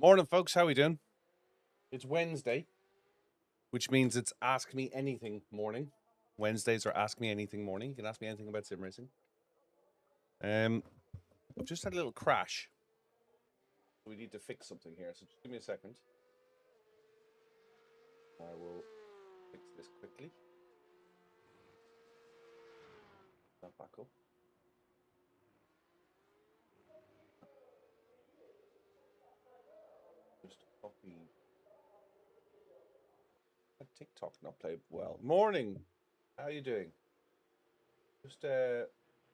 Morning, folks. How we doing? It's Wednesday, which means it's Ask Me Anything morning. Wednesdays are Ask Me Anything morning. You can ask me anything about sim racing. I've just had a little crash. We need to fix something here, so just give me a second. I will fix this quickly. That back up. Just copy. Had TikTok not played well. Morning. How are you doing? Just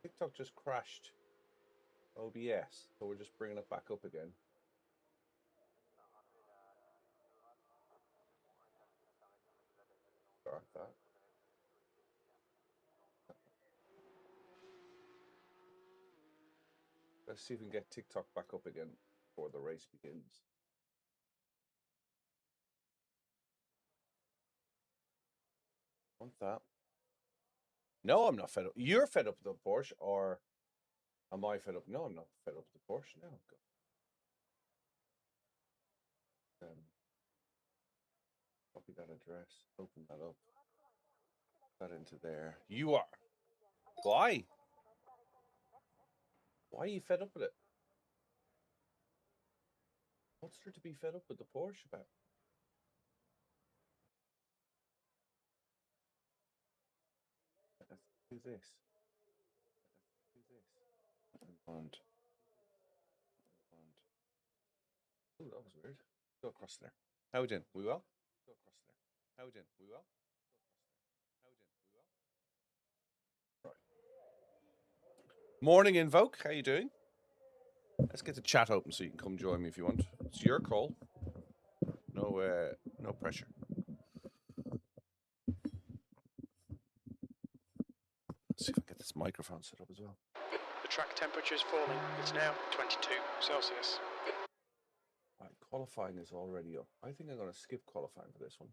TikTok just crashed OBS, so we're just bringing it back up again. Start that. Let's see if we can get TikTok back up again before the race begins. Want that? No, I'm not fed up. You're fed up with the Porsche, or am I fed up? No, I'm not fed up with the Porsche. No, copy that address. Open that up. Put that into there. You are. Why? Why are you fed up with it? What's there to be fed up with the Porsche about? Let's do this. And oh, that was weird. Go across there. How we doing? We well? Go across there. How we doing? We well? How we doing? We well? Right. Morning, Invoke. How you doing? Let's get the chat open so you can come join me if you want. It's your call. No pressure. Let's see if I can get this microphone set up as well. The track temperature is falling. It's now 22 Celsius. Right, qualifying is already up. I think I'm going to skip qualifying for this one.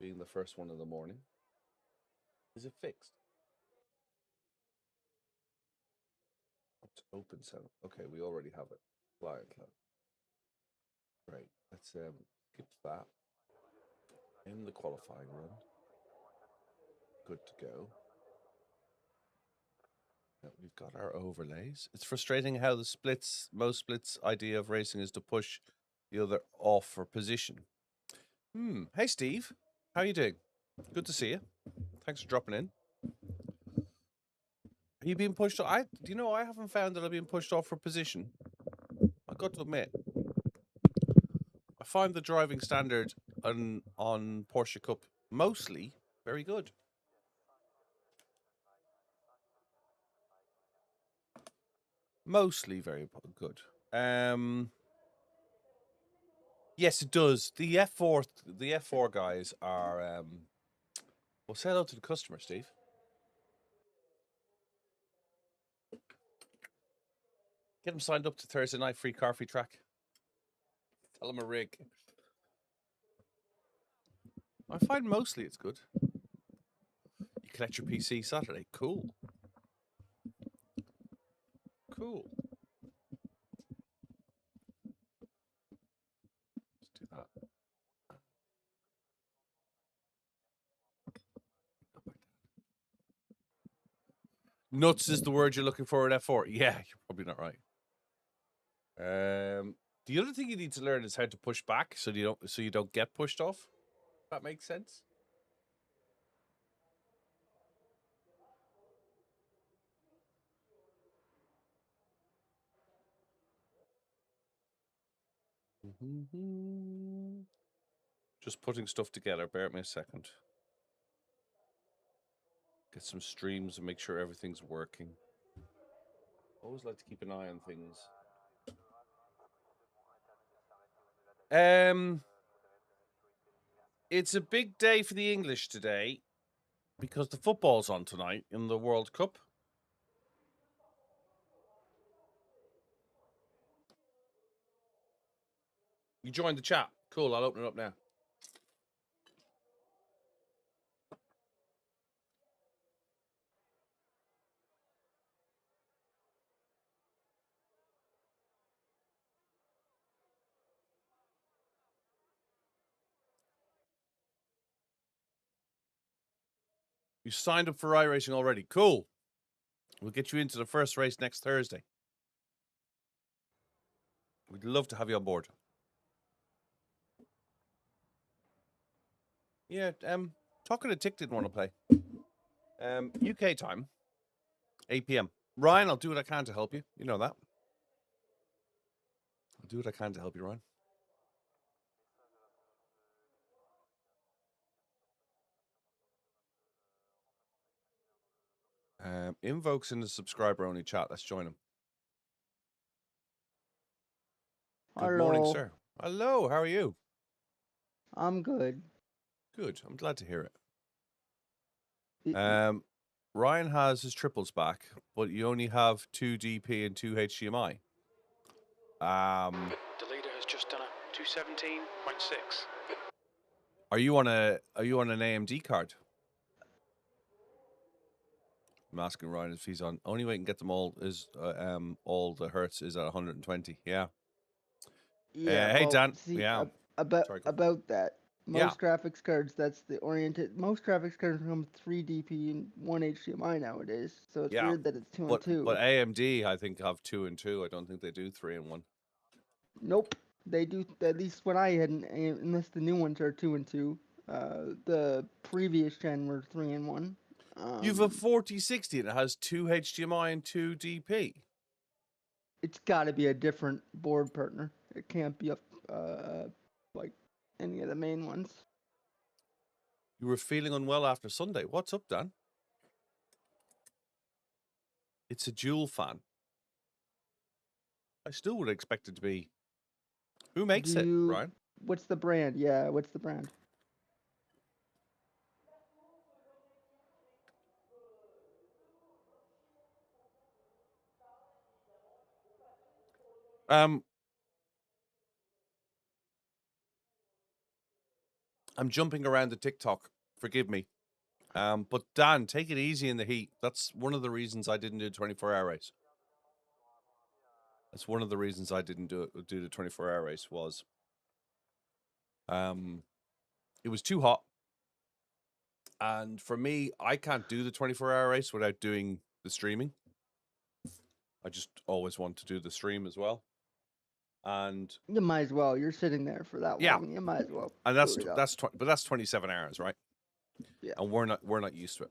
Being the first one in the morning. Is it fixed? It's open setup. Okay, we already have it. Client. Right, let's skip that. In the qualifying run. Good to go. We've got our overlays. It's frustrating how most splits idea of racing is to push the other off for position. Hey Steve, how are you doing? Good to see you. Thanks for dropping in. Are you being pushed off? Do you know I haven't found that I've been pushed off for position. I've got to admit, I find the driving standard on Porsche Cup mostly very good. Mostly very good. Yes, it does. The F4 guys are. Well, say hello to the customer, Steve. Get them signed up to Thursday night free car free track. Tell them a rig. I find mostly it's good. You collect your PC Saturday. Cool. Cool. Let's do that. Nuts is the word you're looking for at F4. Yeah, you're probably not right. The other thing you need to learn is how to push back so you don't get pushed off. That makes sense. Just putting stuff together. Bear with me a second. Get some streams and make sure everything's working. Always like to keep an eye on things. It's a big day for the English today because the football's on tonight in the World Cup. You joined the chat. Cool, I'll open it up now. You signed up for iRacing already. Cool. We'll get you into the first race next Thursday. We'd love to have you on board. Yeah, talking to Tick didn't want to play. UK time, 8 p.m. Ryan, I'll do what I can to help you. You know that. I'll do what I can to help you, Ryan. Invokes in the subscriber-only chat. Let's join him. Good morning, sir. Hello, how are you? I'm good. Good. I'm glad to hear it. Ryan has his triples back, but you only have 2 DP and 2 HDMI. The leader has just done a 217.6. Are you on an AMD card? I'm asking Ryan if he's on. Only way you can get them all is all the hertz is at 120. Yeah. Yeah. Hey well, Dan. See, Yeah. about that. Most Yeah. graphics cards, that's the oriented. Most graphics cards come with 3 DP and 1 HDMI nowadays. So it's weird that it's 2 and 2. But AMD, I think, have 2 and 2. I don't think they do 3 and 1. Nope. They do, at least when I had, unless the new ones are 2 and 2. The previous gen were 3 and 1. You've a 4060 and it has 2 HDMI and 2 DP. It's got to be a different board partner. It can't be like any of the main ones. You were feeling unwell after Sunday. What's up, Dan? It's a dual fan. I still would expect it to be. Who makes it, Ryan? What's the brand? Yeah, what's the brand? I'm jumping around the TikTok. Forgive me. But Dan, take it easy in the heat. That's one of the reasons I didn't do a 24-hour race. That's one of the reasons I didn't do the 24-hour race was it was too hot. And for me, I can't do the 24-hour race without doing the streaming. I just always want to do the stream as well. And you might as well. You're sitting there for that long. You might as well. And that's 27 hours, right? Yeah. And we're not used to it.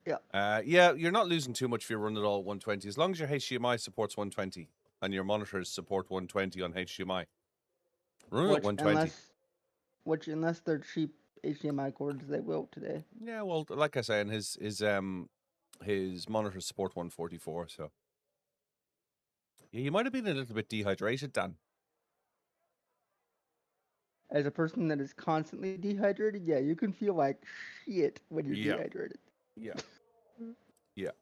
Yeah. Yeah, you're not losing too much if you run it all at 120. As long as your HDMI supports 120 and your monitors support 120 on HDMI. Run it at 120. Unless they're cheap HDMI cords, they will today. Yeah, well, like I say, and his monitors support 144, so yeah, you might have been a little bit dehydrated, Dan. As a person that is constantly dehydrated, yeah, you can feel like shit when you're dehydrated. Yeah. Yeah.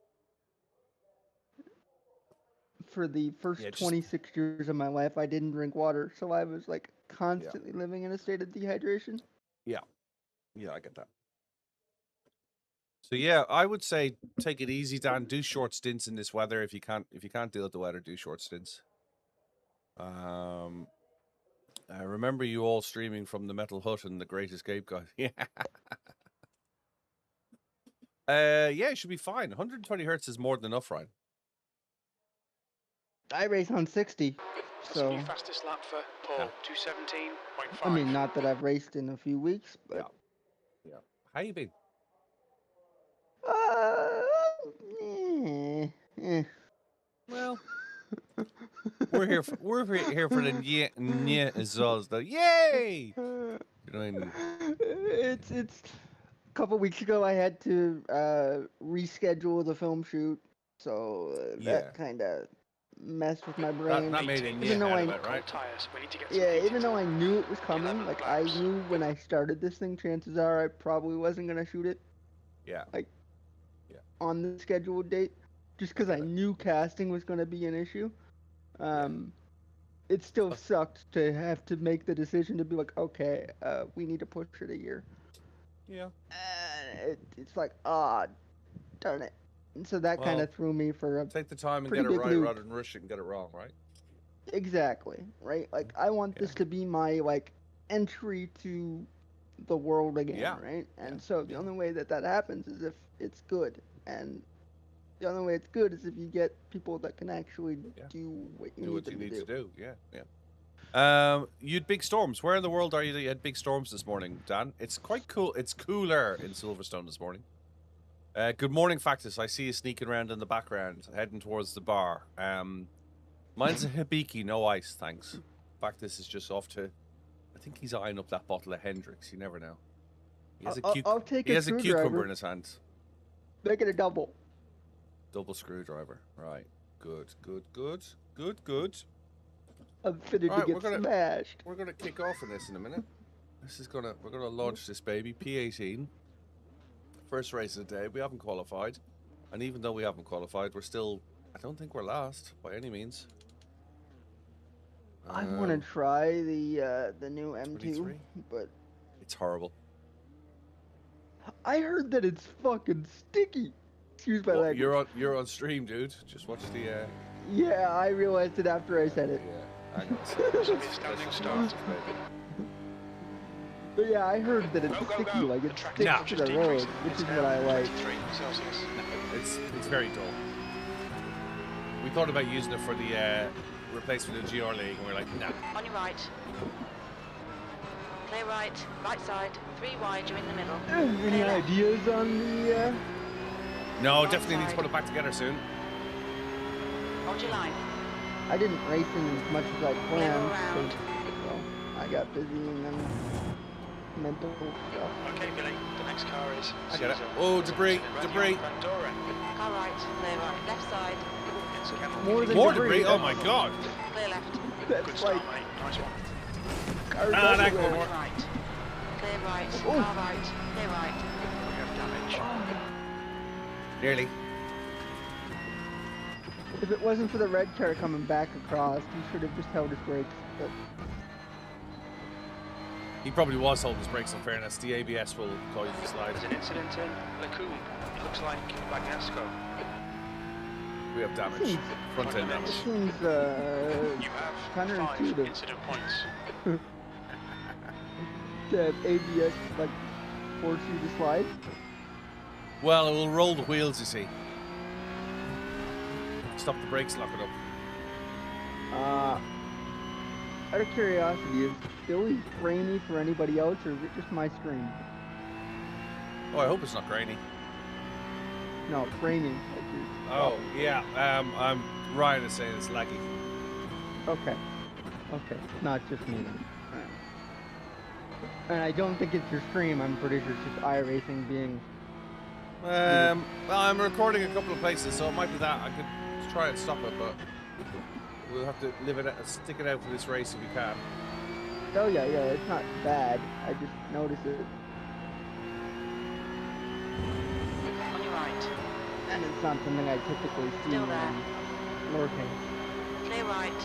For the first 26 years of my life, I didn't drink water, so I was like constantly living in a state of dehydration. Yeah. Yeah, I get that. So yeah, I would say take it easy, Dan. Do short stints in this weather. If you can't deal with the weather, do short stints. I remember you all streaming from the Metal Hut and the Great Escape guy. Yeah. Yeah, it should be fine. 120 hertz is more than enough, Ryan. I race on 60. So New fastest lap for Paul, 217.5. I mean, not that I've raced in a few weeks, but yeah. How you been? Well, we're here for the yeah as well as the yay. You know what I mean? It's a couple weeks ago I had to reschedule the film shoot, so that kind of messed with my brain. That made it even though right? Even though I knew it was coming, like I knew when I started this thing, chances are I probably wasn't gonna shoot it. Yeah. On the scheduled date, just because I knew casting was gonna be an issue. It still sucked to have to make the decision to be like, okay, we need to push it a year. Yeah. It's like, darn it. And so that kind of threw me for a take the time and get it right rather than rush it and get it wrong, right? Exactly, right? Like, I want this to be my, like, entry to the world again, Yeah. right? And so the only way that happens is if it's good, and the only way it's good is if you get people that can actually do what you Do need what them you to need do. to do. Yeah, yeah. You had big storms. Where in the world are you that you had big storms this morning, Dan? It's quite cool. It's cooler in Silverstone this morning. Good morning, Factus. I see you sneaking around in the background, heading towards the bar. Mine's a Hibiki, no ice, thanks. Factus is just off to... I think he's eyeing up that bottle of Hendrix. You never know. He has I'll take he a has a cucumber screwdriver. in his hand. Make it a double. Double screwdriver. Right. Good, good, good. Good, good. I'm fitted to get smashed. We're gonna kick off in this in a minute. We're gonna launch this baby, P18. First race of the day. We haven't qualified. And even though we haven't qualified, we're still... I don't think we're last, by any means. I want to try the new M2, 23? but... It's horrible. I heard that it's fucking sticky. Excuse my language. You're on stream, dude. Just watch the... Yeah, I realized it after I said it. Yeah, hang on. Standing start, baby. But yeah, I heard that it's sticky, like it sticks to the road, which is what I like. It's very dull. We thought about using it for the replacement of GR League, and we're like, nah. On your right. Clear right, right side, 3 wide, you're in the middle. Any ideas on the... No, definitely need to put it back together soon. Hold your line. I didn't race in as much as I planned, so I got busy and then mental stuff. Okay, Billy, the next car is... I got it. Oh, debris, debris. Car right, clear right, left side. More debris, oh my god. Clear left. That's Good start, mate. Nice one. That Clear right. Clear right, car right, clear right. We have damage. Nearly. If it wasn't for the red car coming back across, he should have just held his brakes. But... He probably was holding his brakes, in fairness. The ABS will cause you to slide. There's an incident in Lacoon. It looks like Bagnasco. We have damage. Front end damage. Seems You have 5 counterintuitive incident points. to have ABS like force you to slide. Well, it will roll the wheels, you see. Stop the brakes locking up. Out of curiosity, is Billy grainy for anybody else, or is it just my screen? Oh, I hope it's not grainy. No, grainy. Oh, yeah. Ryan is saying it's laggy. Okay. Okay. Not just me then. And I don't think it's your stream. I'm pretty sure it's just iRacing being... Well, I'm recording a couple of places, so it might be that. I could try and stop it, but we'll have to stick it out for this race if we can. Oh yeah, it's not bad. I just noticed it. On your right. And it's not something I typically see Still there. when lurking. Clear right.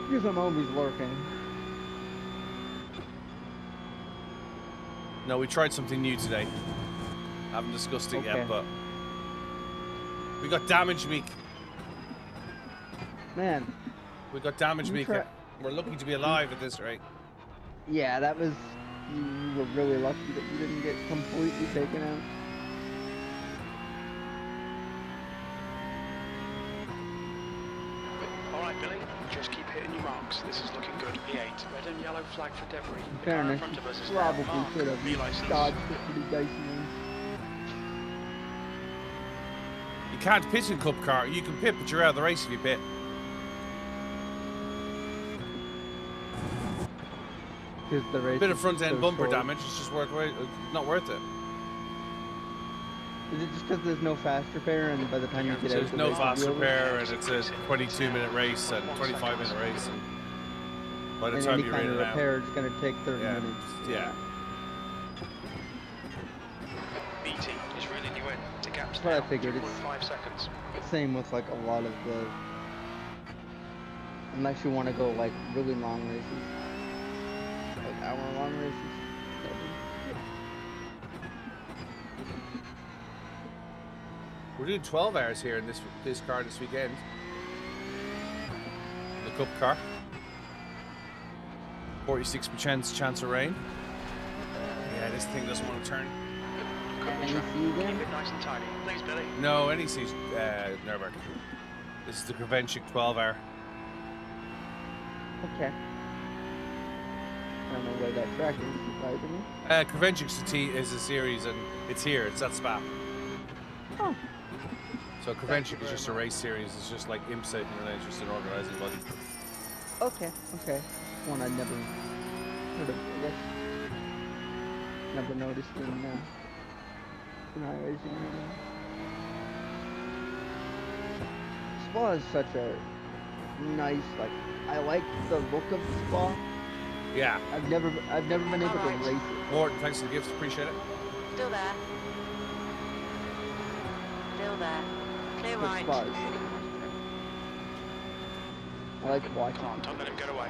Because I'm always lurking. No, we tried something new today. Haven't discussed it yet, but we got damage, Meek. Man. We got damage, Mika. We're lucky to be alive at this rate. Yeah, that was... You were really lucky that you didn't get completely taken out. Alright, Billy, just keep hitting your marks. This is looking good. P8, red and yellow flag for debris. In fairness, you probably could have dodged it pretty dicey ones. You can't pit in Cup Car. You can pit, but you're out of the race if you pit. A bit of front end bumper damage. It's just not worth it. Is it just because there's no fast repair, and by the time you get out, there's no fast repair, and it's a 22-minute race and 25-minute race, and by the time you're in and out, repair, it's going to take 30 minutes. Yeah. BT is reeling you in to gaps now. I figured it's 5 seconds. Same with like a lot of the, unless you want to go like really long races. Like hour-long races. We're doing 12 hours here in this car this weekend. The Cup Car. 46% chance of rain. Yeah, this thing doesn't want to turn. Keep it nice and tidy. Please, Billy. No, NEC Nürburgring. This is the Krevenchik 12-hour. Okay. I don't know where that track is, surprisingly. Krevenchik is a series, and it's here. It's at Spa. Oh. So Krevenchik is just a race series. It's just like IMSA, you know, it's just an organising body. Okay, okay. One I'd never heard of, I guess. Never noticed in iRacing. Spa is such a nice, like, I like the look of the Spa. Yeah. I've never been able to race it. Morton, thanks for the gifts, appreciate it. Still there. Still there. Clear The right. Spa is I like watching. Come on, don't let him get away.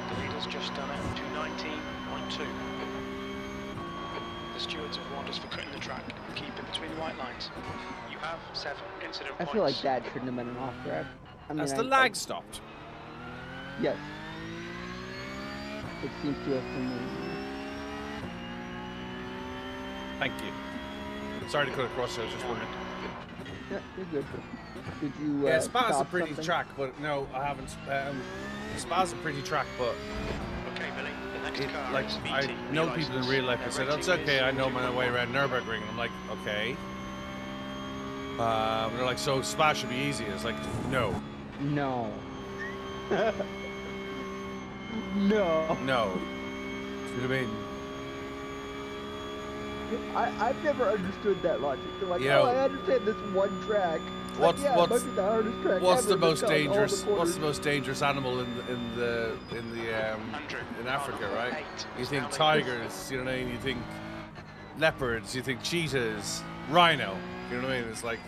The leader's just done it to 19.2. The stewards have warned us for cutting the track. Keep it between the white lines. You have 7 incident I points. feel like that shouldn't have been an off track. I mean, Has the lag stopped? Yes. It seems to have been. Thank you. Sorry to cut across, I was just wondering. Yeah, you're good. Did you? Yeah, Spa's a stop pretty something? track, but no, I haven't. Spa's a pretty track, but Okay, Billy. The next car like is I BT. know people in real life that said, "Oh, it's okay, I know my way around Nürburgring," and I'm like, okay. They're like, so Spa should be easy. It's like, no, No. no. no. See what I mean? I've never understood that logic. They're like, Yeah. oh, I understand this one track. It's What's- like, yeah, what's- it might be the hardest track What's ever. the It's most got all the dangerous? What's corners. the most dangerous animal in Africa, right? You think tigers, you know what I mean? You think leopards, you think cheetahs, rhino. You know what I mean? It's like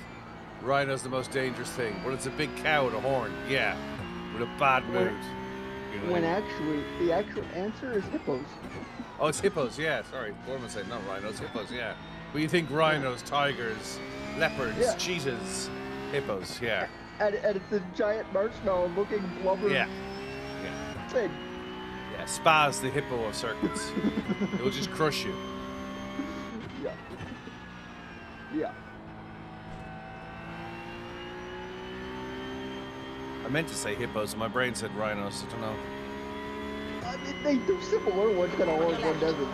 rhino's the most dangerous thing, but it's a big cow with a horn. Yeah, with a bad mood. You know what I When mean? actually, the actual answer is hippos. Oh, it's hippos. Yeah, sorry. What am I saying? Not rhinos. Hippos. Yeah. But you think rhinos, tigers, leopards, Yeah. cheetahs, hippos. Yeah. And it's a giant marshmallow-looking blubber Yeah. Yeah. thing. Yeah. Spa's the hippo of circuits. It will just crush you. Yeah. Yeah. I meant to say hippos, and my brain said rhinos. I don't know. I mean, they're similar. One's got a horn, one doesn't.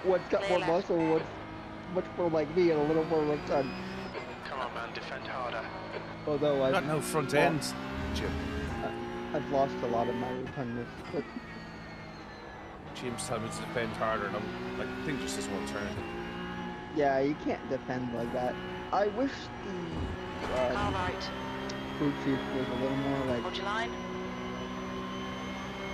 One's got more muscle, one's much more like me and a little more rotund. Come on, man, defend harder. Although I've got no front end, Jim. I've lost a lot of my rotundness. But Jim's telling me to defend harder, and I'm like, the thing just doesn't want to turn. yeah, you can't defend like that. I wish the Car right. crew chief was a little more like Hold your line.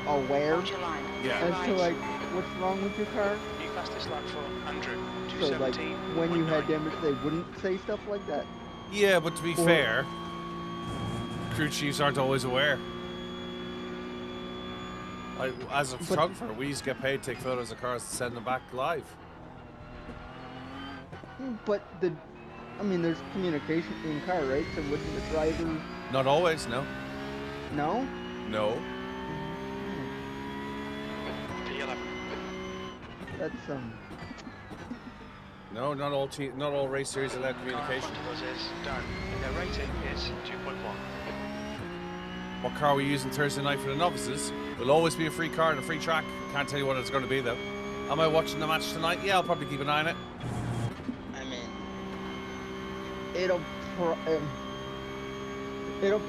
aware Hold your line. Yeah. Clear as to right. like what's wrong with your car. New fastest lap for Andrew. So like 217. when you had damage, they wouldn't say stuff like that. Yeah, but to be Or- fair, crew chiefs aren't always aware. As a photographer, we used to get paid to take photos of cars to send them back live. But I mean, there's communication in car, right? So wouldn't the driver Not always, no. know? No. P11. That's No, not all race series allow communication. Car in front of us is down. Their rating is 2.1. What car we using Thursday night for the novices? Will always be a free car and a free track. Can't tell you what it's going to be though. Am I watching the match tonight? Yeah, I'll probably keep an eye on it. I mean, it'll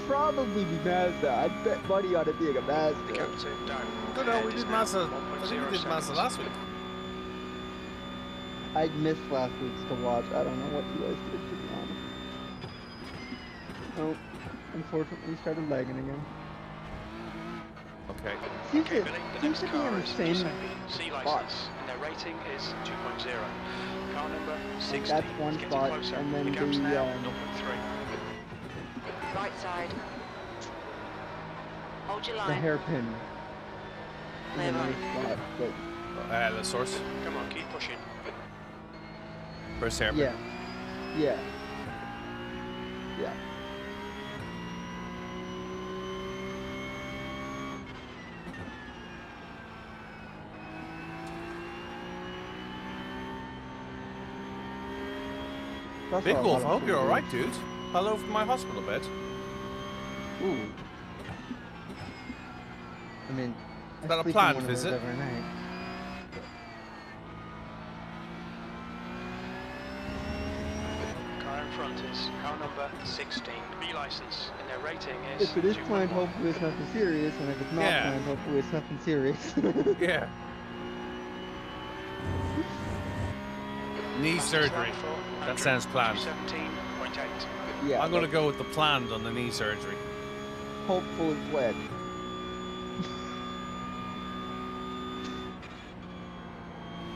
probably be Mazda. I'd bet money on it being a The Mazda. captain down. No, we Head did is Mazda. now I think we 1.0 did Mazda seconds. last week. I missed last week's to watch. I don't know what you guys did, to be honest. Oh, unfortunately started lagging again. Okay. Seems Okay, to, Billy, the seems next to be car on the is same Giuseppe, C spot. license, and their rating is 2.0. Car number 60. That's one It's getting spot, closer. and then the gap's the, now 0.3. Right side. Hold your the line. hairpin. Clear in the right. spot, but The source. Come on, keep pushing. First hairpin. yeah. Yeah. Yeah. Big Wolf, I hope you're alright, dude. Hello from my hospital bed. Ooh. I mean, Is that a planned visit? Every night. Car in front is car number 16, B license, and their rating is. If it is planned, hopefully it's nothing serious, and if it's not planned, hopefully it's nothing serious. Yeah. Knee surgery. That sounds planned. 17.8. Yeah. I'm gonna go with the planned on the knee surgery. Hopeful it's wet.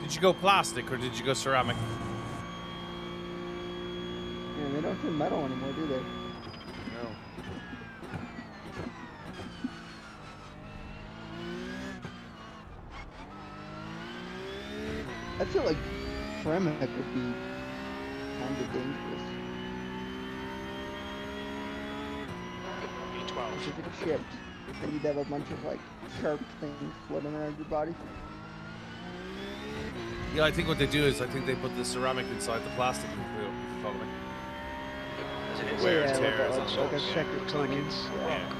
Did you go plastic or did you go ceramic? Yeah, they don't do metal anymore, do they? No. I feel like ceramic would be kind of dangerous. B12. If it chipped, then you'd have a bunch of like sharp things floating around your body. Yeah, I think what they do is I think they put the ceramic inside the plastic. If you follow me. Wear and tear. Like a second coating. Yeah.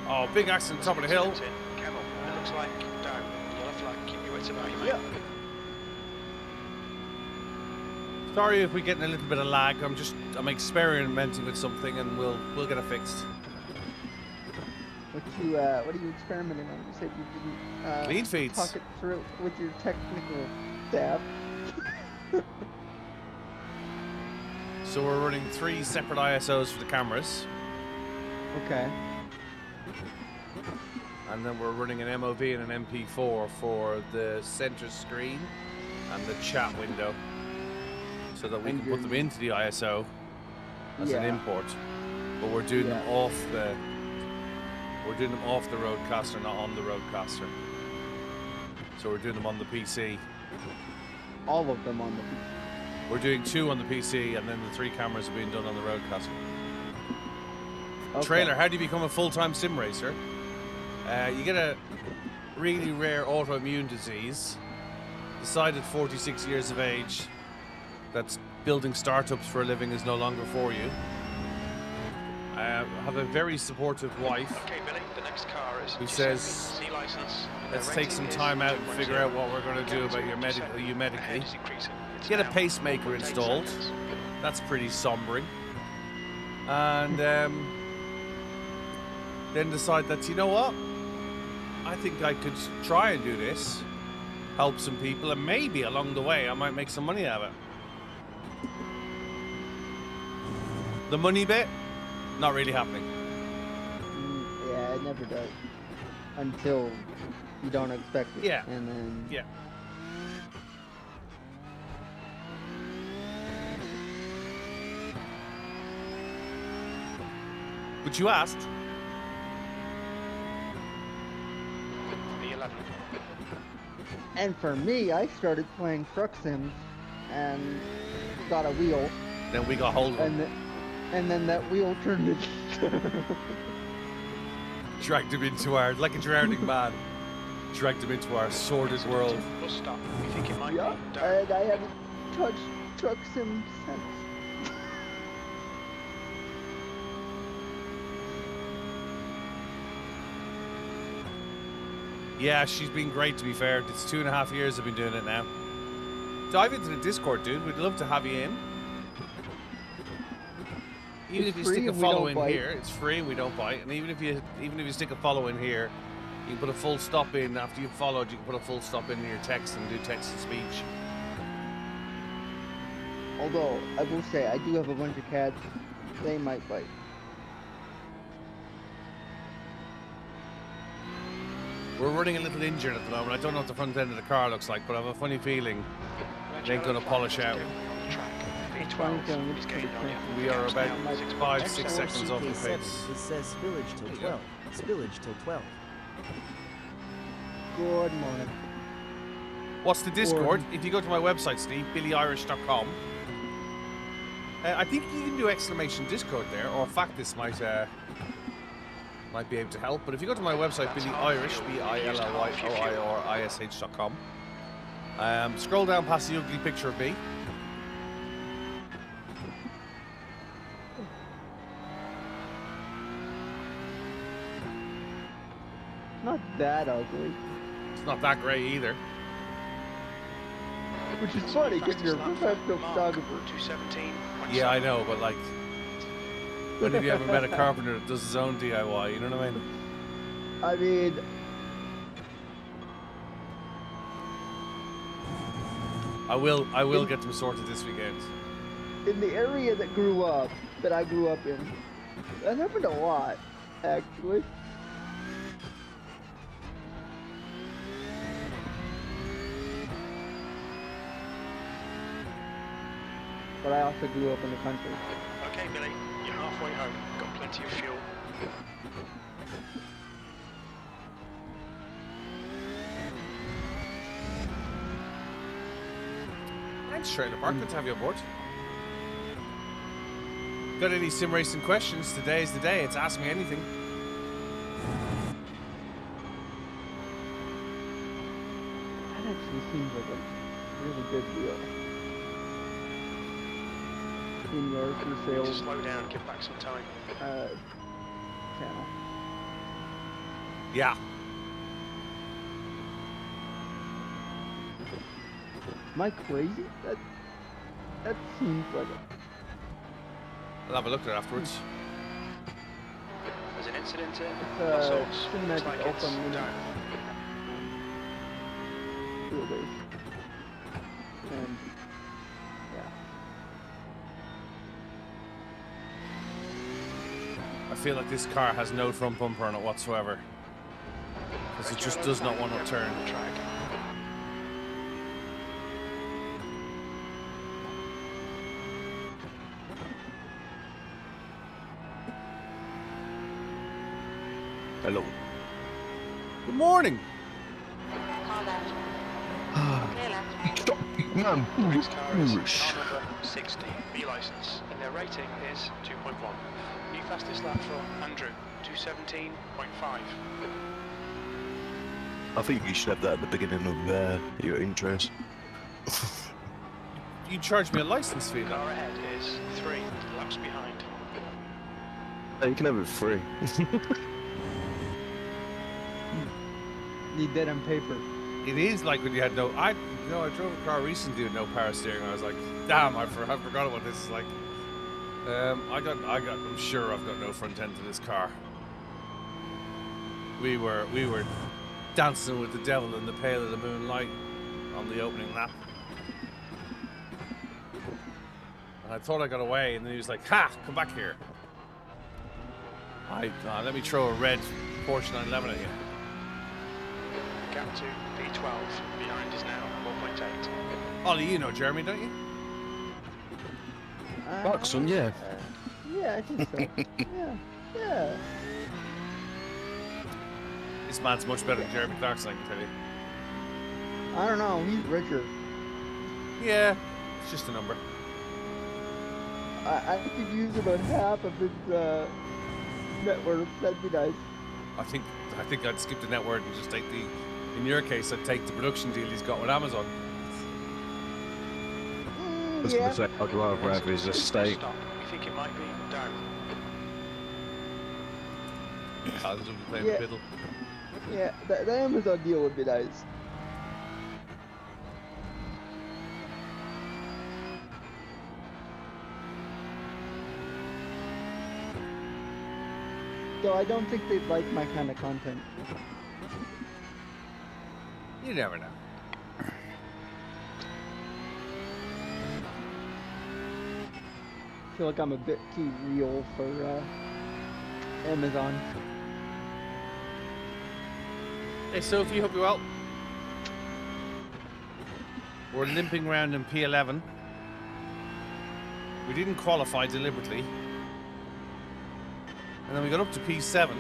Oh, big accident top of the hill. Camel, it looks like down. Yellow flag, keep your wits about you, mate. Yeah. Sorry if we're getting a little bit of lag. I'm experimenting with something and we'll get it fixed. What are you experimenting on? You said you didn't Clean feeds. talk it through with your technical staff. So we're running 3 separate ISOs for the cameras. Okay. And then we're running an MOV and an MP4 for the center screen and the chat window, so that we can put them into the ISO as an import. But we're doing them off the roadcaster, not on the roadcaster. So we're doing them on the PC. All of them on the PC. We're doing 2 on the PC, and then the 3 cameras are being done on the roadcaster. Okay. Trailer, how do you become a full-time sim racer? You get a really rare autoimmune disease, decide at 46 years of age that building startups for a living is no longer for you. I have a very supportive wife who says, let's take some time out and figure out what we're going to do about you medically. Get a pacemaker installed. That's pretty sombering. And then decide that, you know what? I think I could try and do this, help some people, and maybe along the way I might make some money out of it. The money bit, not really happening. Yeah, it never does. Until you don't expect it. Yeah. And then... Yeah. But you asked. And for me, I started playing truck sims and got a wheel. Then we got hold of him. And then that wheel turned into... Dragged him into our, like a drowning man, dragged him into our sordid world. Bus stop. You think it might Yeah, be down? and I haven't touched truck sim since. Yeah, she's been great, to be fair. It's 2.5 years I've been doing it now. Dive into the Discord, dude. We'd love to have you in. Even if you stick a follow in here, it's free and we don't bite. And even if you stick a follow in here, you can put a full stop in after you've followed. You can put a full stop in your text and do text to speech. Although I will say I do have a bunch of cats. They might bite. We're running a little injured at the moment. I don't know what the front end of the car looks like, but I have a funny feeling it ain't gonna polish out. We are about 5-6 seconds off the pace. It says spillage till 12. Spillage till 12. Good morning. What's the Discord? If you go to my website, Steve, BillyOirish.com. I think you can do exclamation Discord there, or in fact, this might might be able to help. But if you go to my website, BillyOirish, BillyOirish.com, scroll down past the ugly picture of me. Not that ugly. It's not that great either. Which is funny, because you're a professional photographer. 217. Yeah, I know, but like, when have you ever met a carpenter that does his own DIY? You know what I mean? I mean, I will get them sorted this weekend. in the area that I grew up in, that happened a lot, actually. But I also grew up in the country. Okay, Billy, you're halfway home. Got plenty of fuel. Thanks, Trailer Park. Good to have you on board. Got any sim racing questions? Today is the day. It's Ask Me Anything. That actually seems like a really good deal. In your for sale Just slow down, give back some time. channel. Yeah. Am I crazy? That seems like a... I'll have a look at it afterwards. There's an incident here. It's Looks cinematic like it's Alpha Mini down. wheelbase. And yeah. I feel like this car has no front bumper on it whatsoever. Because it just does not want to turn. Track. Hello. Good morning. Car left. Clear left. Stop, man. Next car is car number 60, B license, and their rating is 2.1. New fastest lap for Andrew, 217.5. I think you should have that at the beginning of your intros. You charge me a license fee now. Car ahead is 3 laps behind. You can have it free. Need that on paper. It is like when you had no. I drove a car recently with no power steering. I was like, damn, I forgot what this is like. I'm sure I've got no front end to this car. We were dancing with the devil in the pale of the moonlight on the opening lap. And I thought I got away, and then he was like, ha, come back here. Let me throw a red Porsche 911 at you. Gap to B12, behind is now 4.8. Ollie, you know Jeremy, don't you? Clarkson, yeah. Yeah, I think so. Yeah. This man's much better than Jeremy Clarkson, I can tell you. I don't know, he's richer. Yeah, it's just a number. I could use about half of his net worth. That'd be nice. I think I'd skip the net worth and just take the. In your case, I'd take the production deal he's got with Amazon. I was going to say, I'd rather have his estate. Stop. We think it might be down. I'll just be playing Yeah. the fiddle. Yeah, the Amazon deal would be nice. So I don't think they'd like my kind of content. You never know. I feel like I'm a bit too real for Amazon. Hey Sophie, hope you're well. We're limping around in P11. We didn't qualify deliberately. And then we got up to P7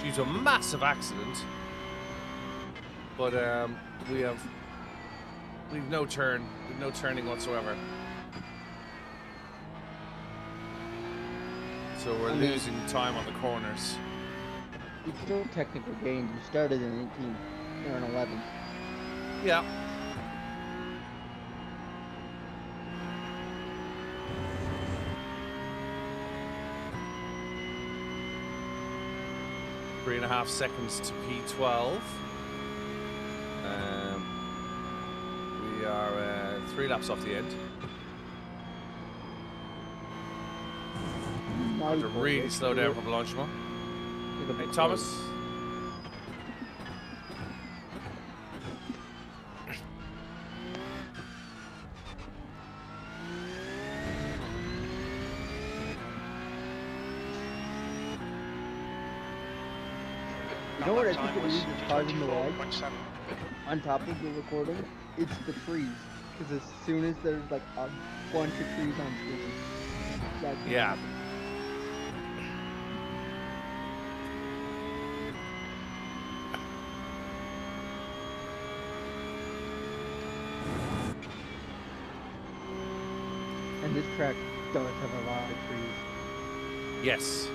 due to a massive accident. But we've no turning whatsoever. So we're losing time on the corners. it's still technical gains. You started in 18, you're in 11. Yeah. Three and a half seconds to P12. We are 3 laps off the end. Have to really slow down for Blanchimont. Hey, Thomas. You know what I think it is that's causing the lag? On top of the recording, it's the trees. Because as soon as there's like a bunch of trees on screen, that's what Yeah. happens. And this track does have a lot of trees. Yes.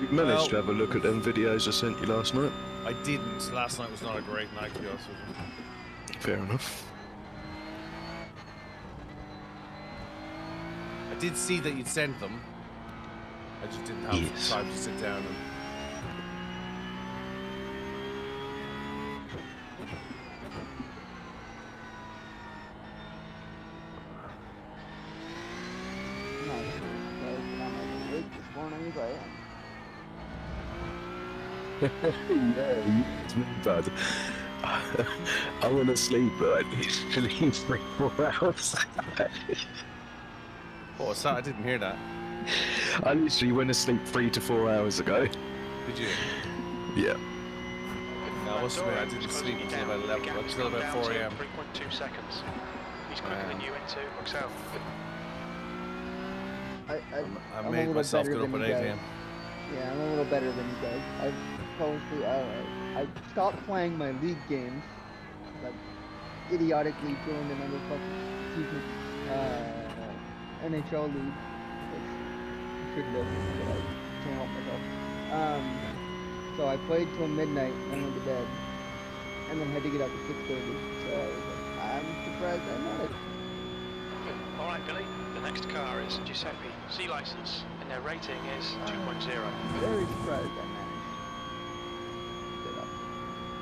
You managed to have a look at them videos I sent you last night? I didn't. Last night was not a great night, to be honest with you. Fair enough. I did see that you'd sent them. I just didn't have Yes. time to sit down and... Not as I'm as awake this morning as I am. Yeah, it's me, bud. I want to sleep, but I literally 3-4 hours. Oh, what's that? I didn't hear that. I literally went to sleep 3 to 4 hours ago. Did you? Yeah. No, I must admit, I didn't sleep until about 11, until about 4 a.m. 3.2 seconds. He's quicker than you into Roxelle. I I'm a made little myself better get up than at you 8 guys. a.m. Yeah, I'm a little better than you guys. I supposedly, I stopped playing my league games. Like, idiotically joined another fucking, NHL league. Which I shouldn't have, but I can't help myself. So I played till midnight and went to bed. And then had to get up at 6:30. So I was like, I'm surprised I managed. Alright, Billy, the next car is Giuseppe, C license, and their rating is 2.0. Very surprised I managed. Get up.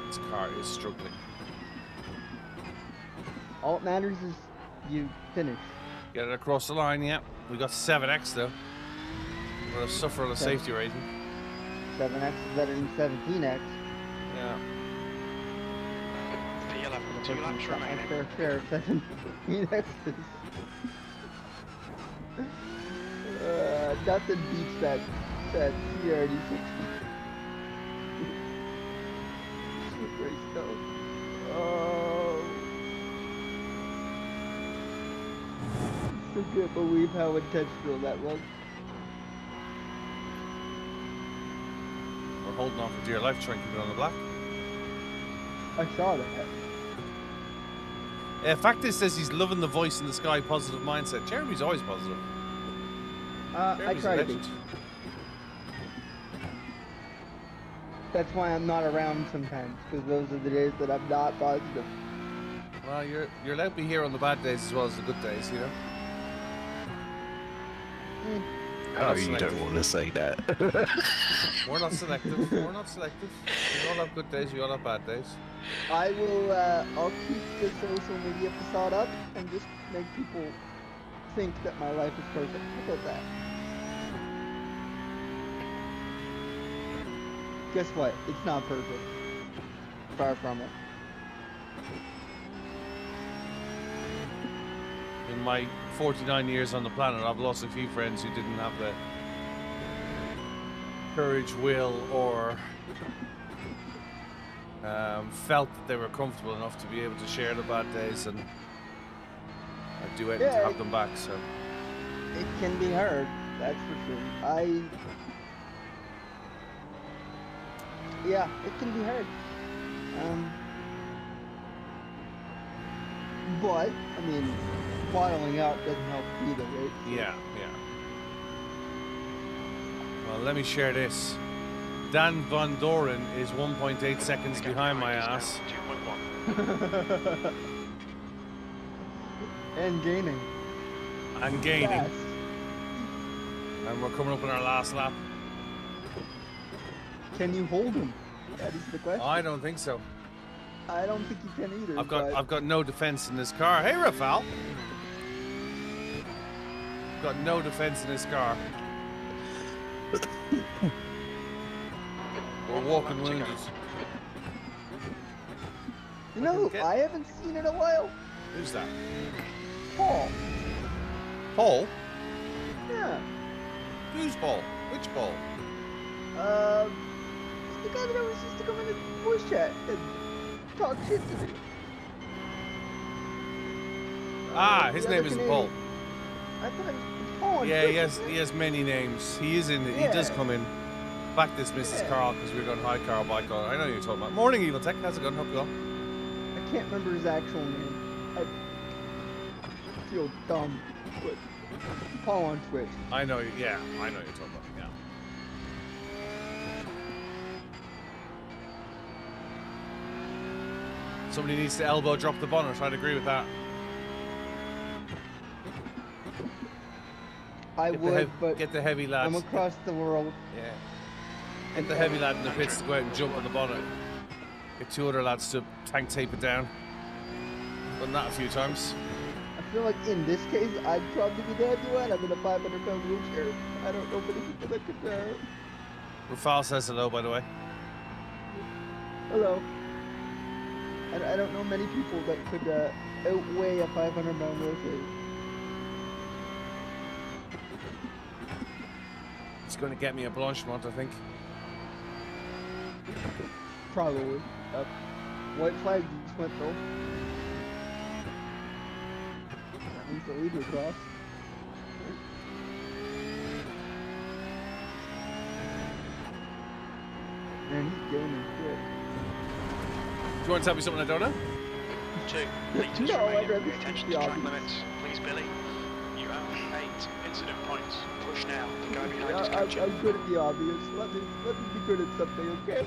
This car is struggling. All that matters is you finish. Get it across the line, yeah. We got 7x though. We're gonna suffer on a safety rating. 7x is better than 17x. Yeah. P11, 2 laps remaining. Fair share of 17x's. Nothing beats that CRD60. Race though. Oh. I can't believe how intentional that was. We're holding on for dear life, trying to keep it on the black. I saw that. Factor says he's loving the voice in the sky, positive mindset. Jeremy's always positive. I Jeremy's try a to be. legend. That's why I'm not around sometimes, because those are the days that I'm not positive. Well, you're allowed to be here on the bad days as well as the good days, you know? Oh, you don't want to say that. We're not selective. We're not selective. We all have good days, we all have bad days. I will, I'll keep the social media facade up and just make people think that my life is perfect. How about that? Guess what? It's not perfect. Far from it. In my 49 years on the planet, I've lost a few friends who didn't have the courage, will, or felt that they were comfortable enough to be able to share the bad days and do it to have them back. So it can be hard, that's for sure. Yeah, it can be hard. But I mean, bottling out doesn't help either, right? yeah. Well, let me share this. Dan Von Doren is 1.8 seconds behind my ass. 2.1. And gaining. And gaining. Fast. And we're coming up on our last lap. Can you hold him? That is the question. I don't think so. I don't think you can either. I've got no defense in this car. Hey, Rafal. Got no defense in this car. We're walking wounded. You know, I haven't seen in a while. Who's that? Paul. Paul? Yeah. Who's Paul? Which Paul? The guy that always used to come in the voice chat and talk shit to me. His name isn't Paul. I thought it was Paul. Yeah, he has many names. He is in. He does come in. Back this Mrs. Carl because we're going hi Carl, bye Carl. I know you're talking about. Morning, Evil Tech. How's it going? Hope you well. I can't remember his actual name. I feel dumb, but Paul on Twitch. I know. Yeah, I know you're talking about. Yeah. Somebody needs to elbow drop the bonnet. I'd agree with that. I would, but get the heavy lads. I'm across the world. Yeah. Get the heavy lad in the pits to go out and jump on the bonnet. Get two other lads to tank tape it down. Done that a few times. I feel like in this case, I'd probably be the heavy one. I'm in a 500-pound wheelchair. I don't know many people that could. Rafal says hello, by the way. Hello. I don't know many people that could outweigh a 500-pound wheelchair. It's going to get me a blanchiment, I think. Probably. White flag just went though. That means the leader crossed. Man, he's gaining quick. Do you want to tell me something I don't know? 2 litres No, I'd remaining. rather Pay attention the to track obvious. limits. Please, Billy. You have 8 incident points. Push now. The guy behind is I'm catching. good at the obvious. Let me be good at something, okay?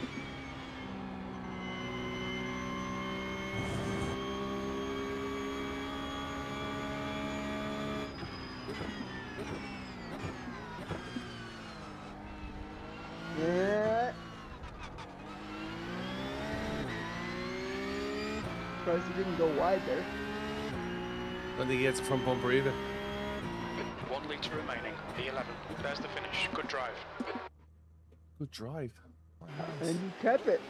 Yeah. Surprised he didn't go wide there. Don't think he gets a front bumper either. 1 litre remaining. E11. There's the finish. Good drive. Good drive. And you kept it.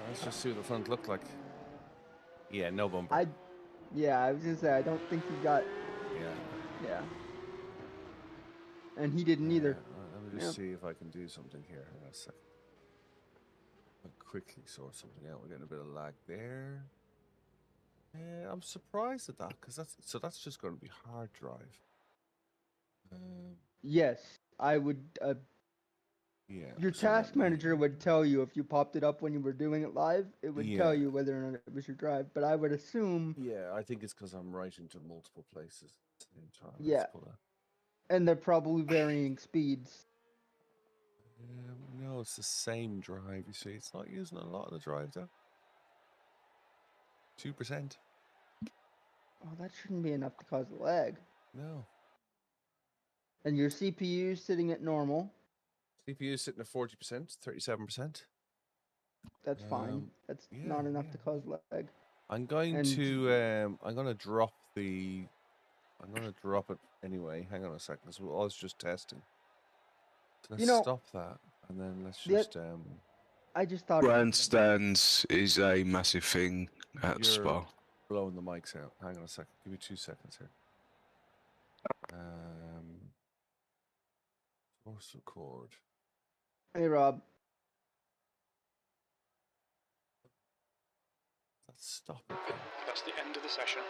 Let's just see what the front looked like. Yeah, no bumper. I was gonna say I don't think he got. Yeah. And he didn't either. Let me just see if I can do something here. Hang on a second. I'll quickly sort something out. We're getting a bit of lag there. Yeah, I'm surprised at that because that's just going to be hard drive. Yes, I would. Yeah. Your so task let me- manager would tell you if you popped it up when you were doing it live. It would tell you whether or not it was your drive. But I would assume. Yeah, I think it's because I'm writing to multiple places at the same time. Yeah. Let's pull that. And they're probably varying speeds. No, it's the same drive. You see, it's not using a lot of the drive though. 2%. Oh, that shouldn't be enough to cause lag. No. And your CPU is sitting at normal. CPU is sitting at 40%, 37%. That's fine. That's not enough to cause lag. I'm going And- to drop the. I'm going to drop it anyway. Hang on a second. I was just testing. So let's stop that, and then let's just. I just thought. Grandstands is a massive thing at Spa. Blowing the mics out. Hang on a second. Give me 2 seconds here. Source record. Hey, Rob. Let's stop it. Then. That's the end of the session.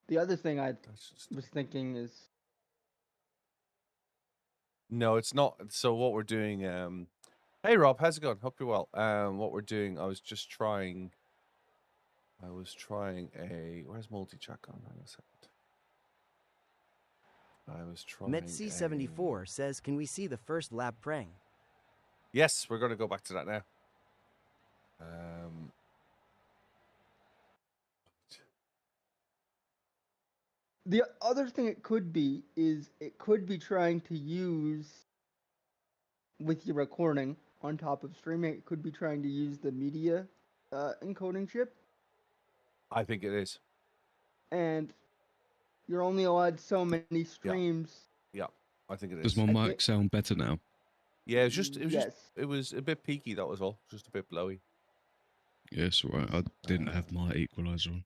The other thing I was thinking is. No, it's not. So what we're doing. Hey, Rob. How's it going? Hope you're well. What we're doing. I was trying a. Where's multi-track on? Hang on a second. I was trying. Metc74 says, can we see the first lap prang? Yes, we're going to go back to that now. The other thing it could be is it could be trying to use, with your recording on top of streaming, it could be trying to use the media encoding chip. I think it is. And you're only allowed so many streams. Yeah, I think it is. Does my mic sound better now? Yeah, it was Yes. it was a bit peaky, that was all. Just a bit blowy. Yes, right. I didn't have my equalizer on.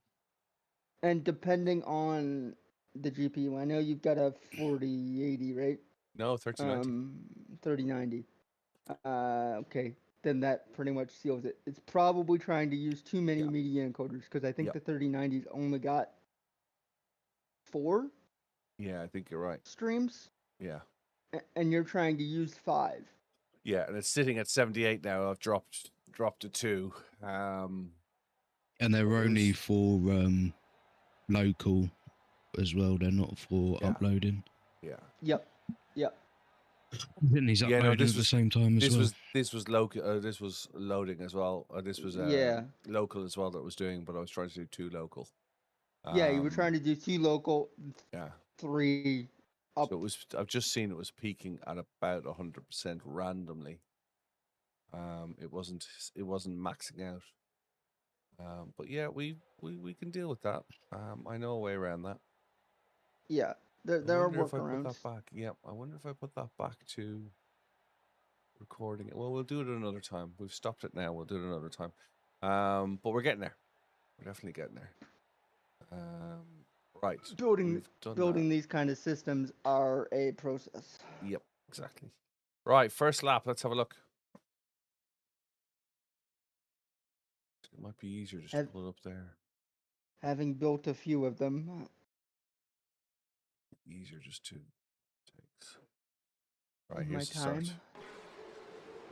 And depending on the GPU, I know you've got a 4080, right? No, 3090. 3090. Okay, then that pretty much seals it. It's probably trying to use too many media encoders because I think the 3090's only got 4 Yeah, I think you're right. streams. Yeah. And you're trying to use 5. Yeah, and it's sitting at 78 now. I've dropped to 2. And they're only for local as well. They're not for uploading. Yeah. Yep. Then he's uploading at the same time as well. This was local. This was loading as well. This was local as well that was doing, but I was trying to do 2 local. Yeah, you were trying to do 2 local. Yeah. 3 up. So it was. I've just seen it was peaking at about 100% randomly. It wasn't maxing out. But yeah, we can deal with that. I know a way around that. Yeah, there are workarounds. Yeah, I wonder if I put that back to recording it. Well, we'll do it another time. We've stopped it now. We'll do it another time. But we're getting there. We're definitely getting there. Right. Building these kind of systems are a process. Yep, exactly. Right, first lap. Let's have a look. It might be easier just to pull it up there. Having built a few of them. Easier just to takes. Right, here's the start.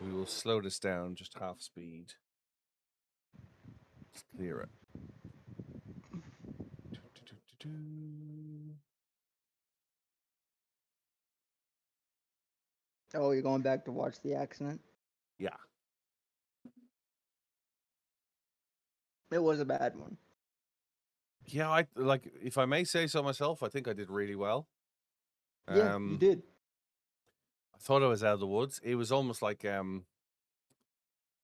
We will slow this down just half speed. Let's clear it. Oh, you're going back to watch the accident? Yeah. It was a bad one. Yeah, I like, if I may say so myself, I think I did really well. Yeah, you did. I thought I was out of the woods. It was almost like it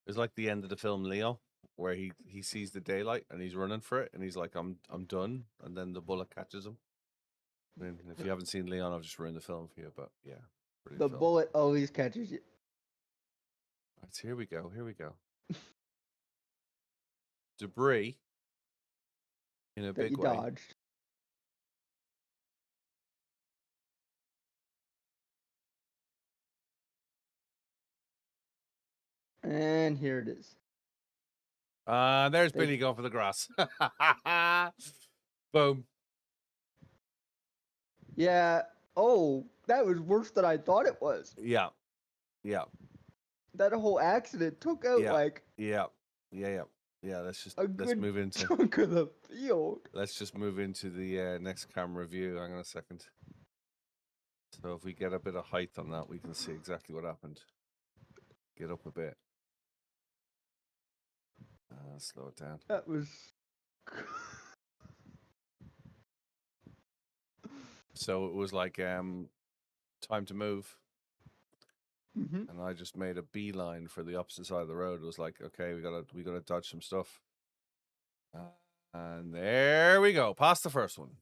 was like the end of the film Leo, where he sees the daylight and he's running for it and he's like, I'm done, and then the bullet catches him. I mean, if you haven't seen Leon, I've just ruined the film for you, but yeah. The bullet always catches you. Right, here we go. Debris in a big way. Dodged. And here it is. There's Billy going for the grass. Boom. Yeah. Oh, that was worse than I thought it was. Yeah. That whole accident took out Yeah. Let's move into chunk of the field. Let's just move into the next camera view. Hang on a second. So if we get a bit of height on that, we can see exactly what happened. Get up a bit. Slow it down. That was. So it was like time to move. Mm-hmm. And I just made a beeline for the opposite side of the road. It was like, okay, we gotta dodge some stuff. And there we go. Past the first one.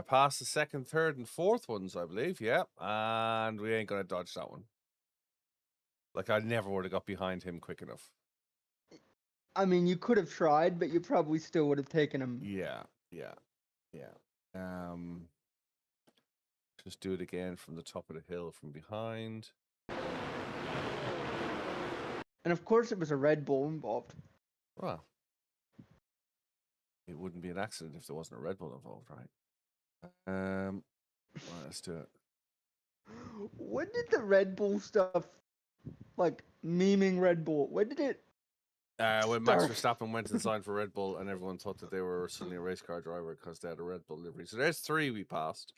Past the second, third, and fourth ones, I believe. Yeah. And we ain't gonna dodge that one. Like, I never would have got behind him quick enough. I mean, you could have tried, but you probably still would have taken him. Yeah. Just do it again from the top of the hill from behind. And of course it was a Red Bull involved. Well, it wouldn't be an accident if there wasn't a Red Bull involved, right? Right, let's do it. When did the Red Bull stuff, like memeing Red Bull, when did it When Max Verstappen went and signed for Red Bull, and everyone thought that they were suddenly a race car driver because they had a Red Bull livery. So there's 3 we passed,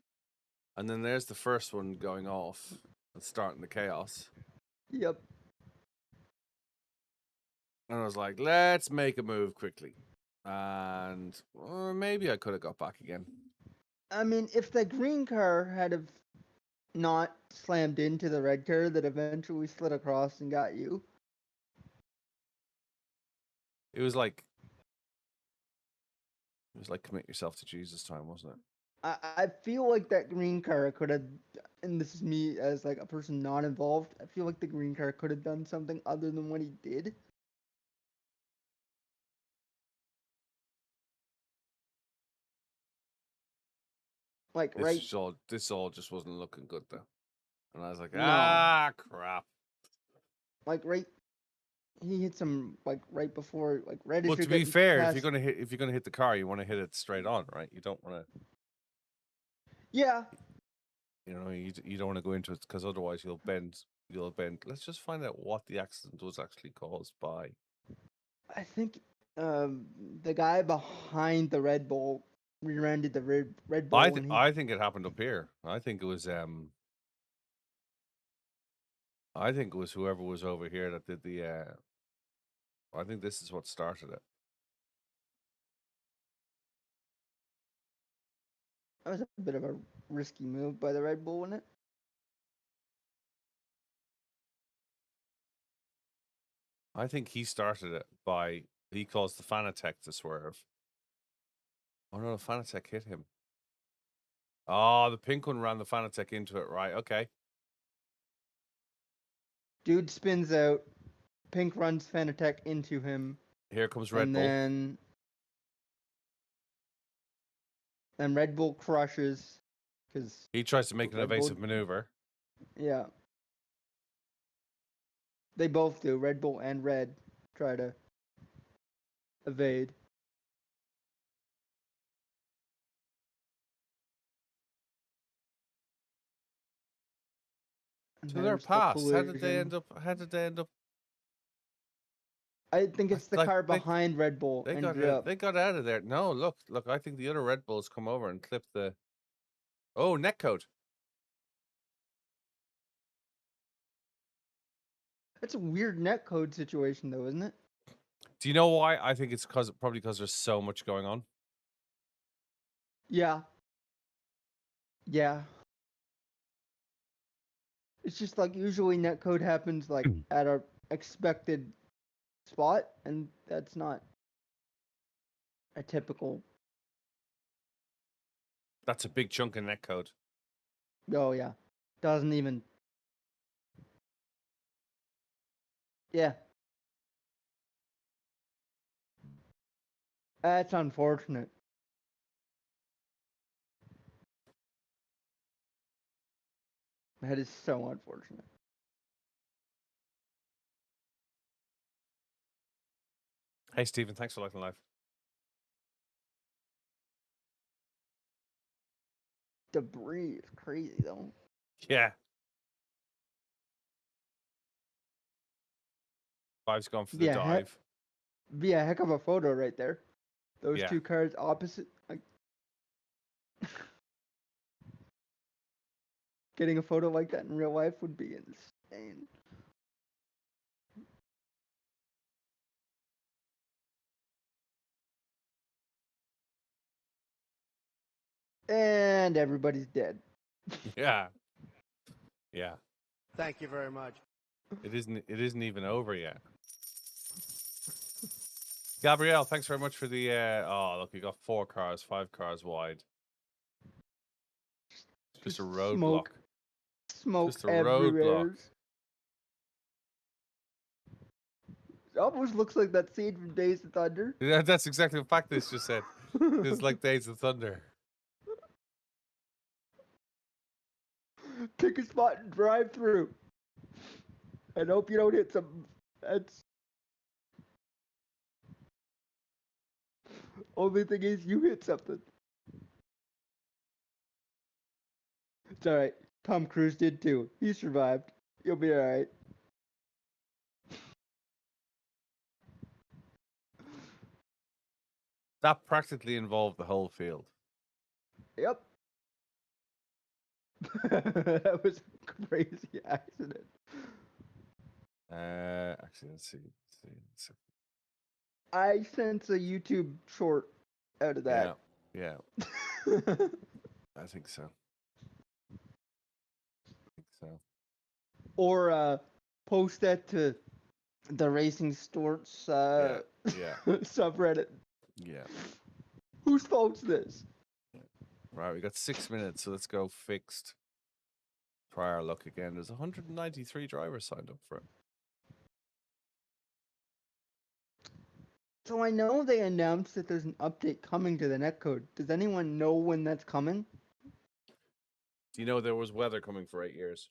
and then there's the first one going off and starting the chaos. Yep. And I was like, let's make a move quickly, and maybe I could have got back again. I mean, if the green car had have not slammed into the red car that eventually slid across and got you. It was like commit yourself to Jesus time, wasn't it? I feel like that green car could have, and this is me as like a person not involved, I feel like the green car could have done something other than what he did. Like, this all just wasn't looking good though. And I was like, No. crap. Like, he hit some like right before, like right as Well, you're to be getting fair, past... if you're gonna hit the car, you want to hit it straight on, right? You don't want to. Yeah. You know, you don't want to go into it because otherwise you'll bend. Let's just find out what the accident was actually caused by. I think the guy behind the Red Bull rear-ended the Red Bull. I think it happened up here. I think it was whoever was over here that did the. I think this is what started it. That was a bit of a risky move by the Red Bull, wasn't it? I think he started it by he caused the Fanatec to swerve. Oh no, the Fanatec hit him. Oh, the pink one ran the Fanatec into it, right? Okay. Dude spins out. Pink runs Fanatec into him. Here comes Red Bull. And then Red Bull crushes because he tries to make an evasive maneuver. Yeah. They both do. Red Bull and Red try to evade. And So they're past. How did they end up? I think it's the car behind Red Bull. They got out of there. No, look. I think the other Red Bulls come over and clip the. Oh, netcode. That's a weird netcode situation, though, isn't it? Do you know why? I think it's probably because there's so much going on. Yeah. Yeah. It's just like usually netcode happens like at a expected spot, and that's not a typical. That's a big chunk of netcode. Oh yeah, doesn't even. Yeah. That's unfortunate. That is so unfortunate. Hey, Stephen, thanks for liking live. Debris is crazy, though. Yeah. Five's gone for the dive. Be a heck of a photo right there. Those two cars opposite. Like, getting a photo like that in real life would be insane. And everybody's dead. Yeah. Yeah. Thank you very much. It isn't even over yet. Gabrielle, thanks very much for the oh look, you got 5 cars wide. Just a roadblock. Smoke just a roadblock. It almost looks like that scene from Days of Thunder. Yeah, that's exactly what Factis just said. It's like Days of Thunder. Pick a spot and drive through. And hope you don't hit some. That's. Only thing is, you hit something. It's alright. Tom Cruise did too. He survived. You'll be alright. That practically involved the whole field. Yep. That was a crazy accident. Actually, let's see. I sense a YouTube short out of Yeah, that. yeah. I think so. Or post that to the Racing Storts Yeah. subreddit. Yeah. Whose fault's this? Right, we got 6 minutes, so let's go fixed. Try our luck again. There's 193 drivers signed up for it. So I know they announced that there's an update coming to the netcode. Does anyone know when that's coming? Do you know there was weather coming for 8 years?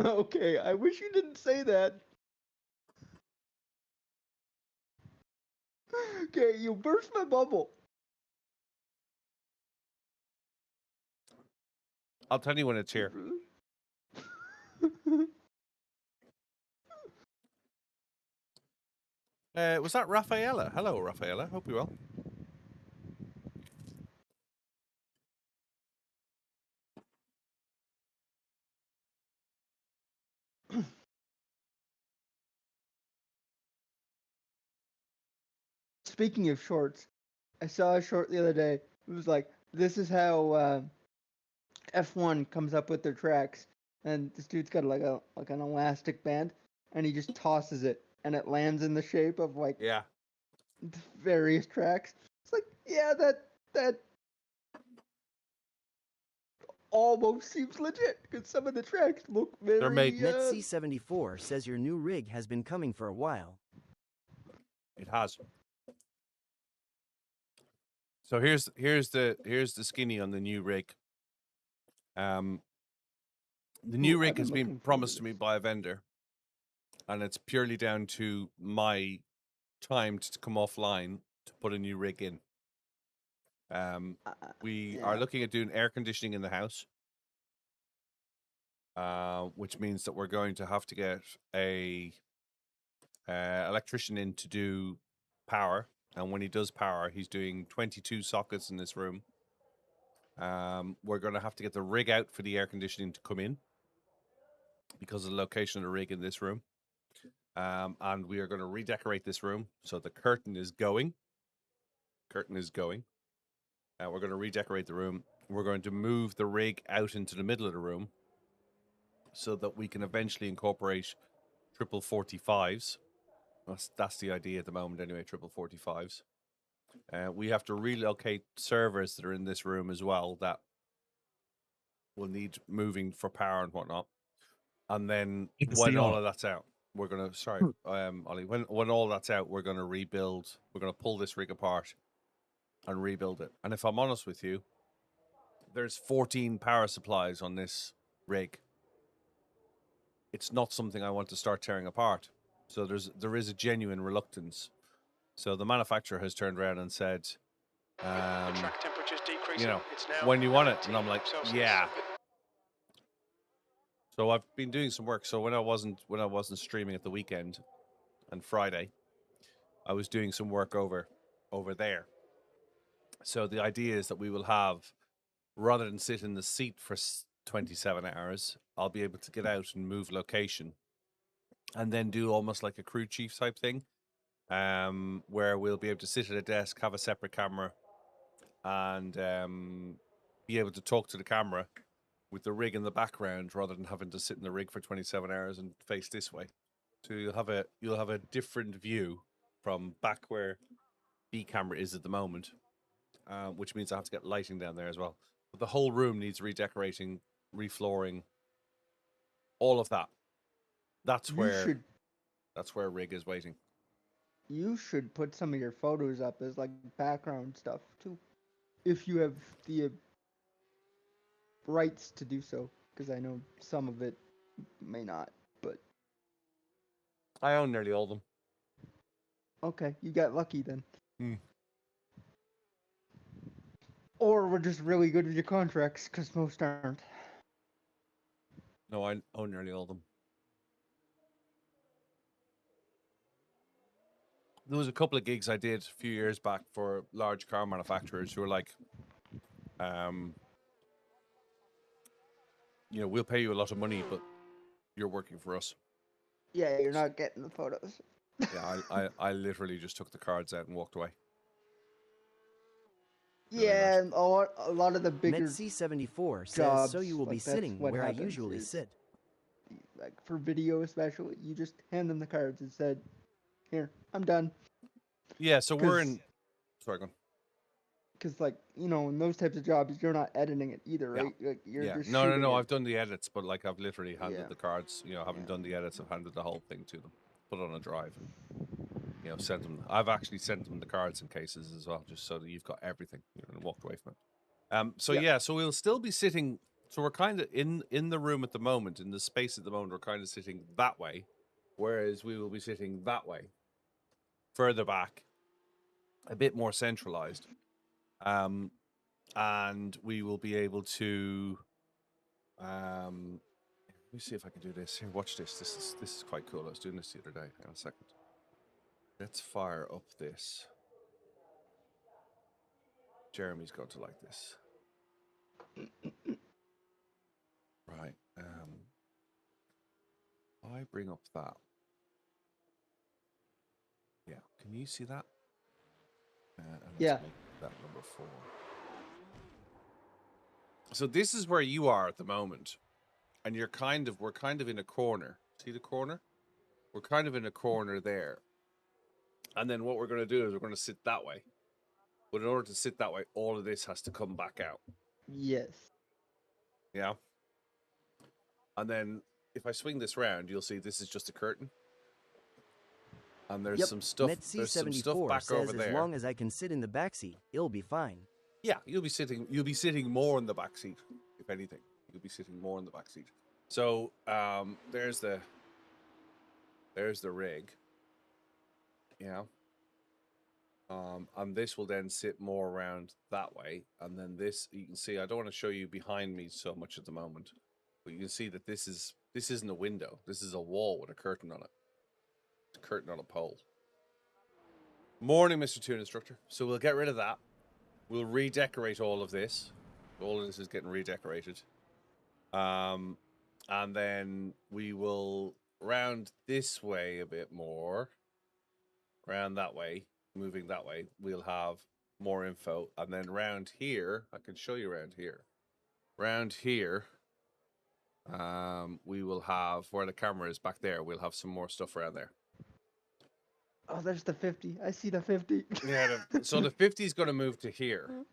Okay, I wish you didn't say that. Okay, you burst my bubble. I'll tell you when it's here. Was that Rafaela? Hello, Rafaela. Hope you're well. Speaking of shorts, I saw a short the other day. It was like, this is how F1 comes up with their tracks, and this dude's got like an elastic band, and he just tosses it, and it lands in the shape of like various tracks. It's like, yeah, that almost seems legit because some of the tracks look very. NetC74 says your new rig has been coming for a while. It has. So here's the skinny on the new rig. The new rig has been promised to me by a vendor, and it's purely down to my time to come offline to put a new rig in. We are looking at doing air conditioning in the house, which means that we're going to have to get a electrician in to do power. And when he does power, he's doing 22 sockets in this room. We're going to have to get the rig out for the air conditioning to come in because of the location of the rig in this room. And we are going to redecorate this room. So the curtain is going. We're going to redecorate the room. We're going to move the rig out into the middle of the room so that we can eventually incorporate triple 45s. That's the idea at the moment anyway, triple 45s. We have to relocate servers that are in this room as well that will need moving for power and whatnot. And then when all of that's out, we're going to, Ollie, when all that's out, we're going to rebuild, we're going to pull this rig apart and rebuild it. And if I'm honest with you, there's 14 power supplies on this rig. It's not something I want to start tearing apart. So there is a genuine reluctance. So the manufacturer has turned around and said, track temperature's decreasing. It's now when you want it, and I'm like, Celsius. yeah. So I've been doing some work. So when I wasn't streaming at the weekend and Friday, I was doing some work over there. So the idea is that we will have, rather than sit in the seat for 27 hours, I'll be able to get out and move location and then do almost like a crew chief type thing, where we'll be able to sit at a desk, have a separate camera, and be able to talk to the camera with the rig in the background rather than having to sit in the rig for 27 hours and face this way. So you'll have a different view from back where B camera is at the moment, which means I have to get lighting down there as well. But the whole room needs redecorating, reflooring, all of that. That's where rig is waiting. You should put some of your photos up as like background stuff too, if you have the rights to do so, because I know some of it may not, but I own nearly all of them. Okay, you got lucky then. Hmm. Or we're just really good with your contracts, because most aren't. No, I own nearly all of them. there was a couple of gigs I did a few years back for large car manufacturers who were like, you know, we'll pay you a lot of money, but you're working for us. Yeah, you're not getting the photos. Yeah, I literally just took the cards out and walked away. Yeah, and a lot of the bigger MetC74 says, jobs, so you will be like, that's sitting what where I happens usually is, sit. like for video especially, you just hand them the cards and said, "Here, I'm done." Yeah, so we're in. Sorry, go on. Because, like, you know, in those types of jobs, you're not editing it either, Yeah. right? Like, you're Yeah, just no, shooting it. I've done the edits, but like I've literally handed Yeah. the cards. You know, I haven't Yeah. done the edits. I've handed the whole thing to them, put it on a drive, and you know, sent them. I've actually sent them the cards in cases as well, just so that you've got everything. You know, and walked away from it. So yeah, so we'll still be sitting. So we're kind of in the room at the moment, in the space at the moment. We're kind of sitting that way, whereas we will be sitting that way, further back, a bit more centralized. And we will be able to. Let me see if I can do this. Here, watch this. This is quite cool. I was doing this the other day. Hang on a second. Let's fire up this. Jeremy's going to like this. Right. I bring up that. Yeah. Can you see that? And let's Yeah. make that number 4. So this is where you are at the moment, and we're kind of in a corner. See the corner? We're kind of in a corner there. And then what we're going to do is we're going to sit that way. But in order to sit that way, all of this has to come back out. Yes. Yeah. And then if I swing this round, you'll see this is just a curtain. And there's some stuff. There's some stuff MetC74 back says, over there. as long as I can sit in the backseat, it'll be fine. Yeah, you'll be sitting more in the back seat, if anything. You'll be sitting more in the back seat. So there's the rig. Yeah. And this will then sit more around that way. And then this, you can see, I don't want to show you behind me so much at the moment, but you can see that this isn't a window. This is a wall with a curtain on it. It's a curtain on a pole. Morning, Mr. Toon Instructor. So we'll get rid of that. We'll redecorate all of this. All of this is getting redecorated. And then we will round this way a bit more. Round that way. Moving that way. We'll have more info. And then round here, I can show you around here. Round here, we will have, where the camera is back there, we'll have some more stuff around there. Oh, there's the 50. I see the 50. Yeah, so the 50 is going to move to here.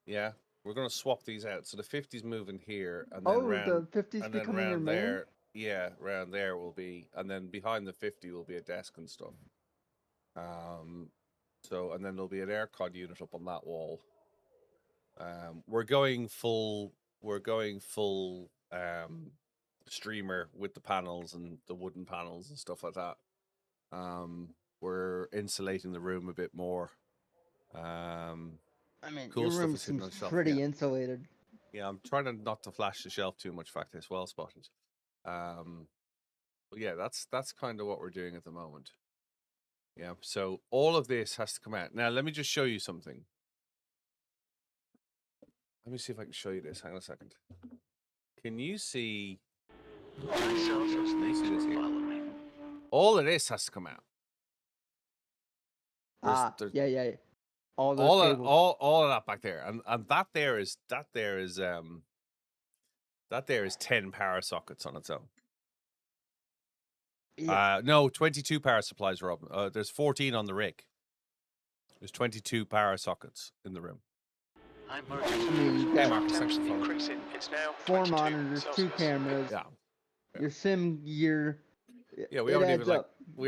Yeah, we're going to swap these out. So the 50's moving here, and then the 50's and then becoming your round main? there. Yeah, round there will be, and then behind the 50 will be a desk and stuff. So and then there'll be an aircon unit up on that wall. We're going full streamer with the panels and the wooden panels and stuff like that. We're insulating the room a bit more. I mean, cool your stuff room is hidden on seems the shelf, pretty yeah. insulated. Yeah, I'm trying not to flash the shelf too much. Fact, it's well spotted. But yeah, that's kind of what we're doing at the moment. Yeah, so all of this has to come out. Now, let me just show you something. Let me see if I can show you this. Hang on a second. Can you see? Can you see this here? All of this has to come out. Yeah. All those all cables. of that back there, and that there is 10 power sockets on its own. Yeah. No, 22 power supplies, Rob. There's 14 on the rig. There's 22 power sockets in the room. I'm increasing. It's now 4 monitors, 2 cameras. Yeah. Your sim gear. Yeah, we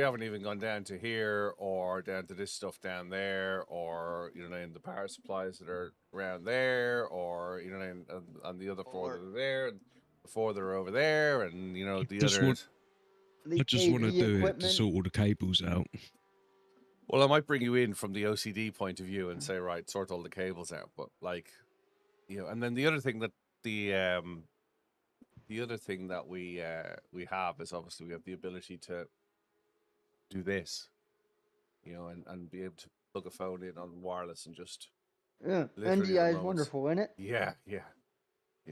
haven't even gone down to here or down to this stuff down there, or in the power supplies that are around there, or and the other 4 that are there, and the 4 that are over there, and the others. I just want to do it to sort all the cables out. Well, I might bring you in from the OCD point of view and say, right, sort all the cables out. But and then the other thing that we have is obviously we have the ability to do this. you know, and be able to plug a phone in on wireless and just Yeah, literally NDI at is the moment. wonderful, isn't it? Yeah,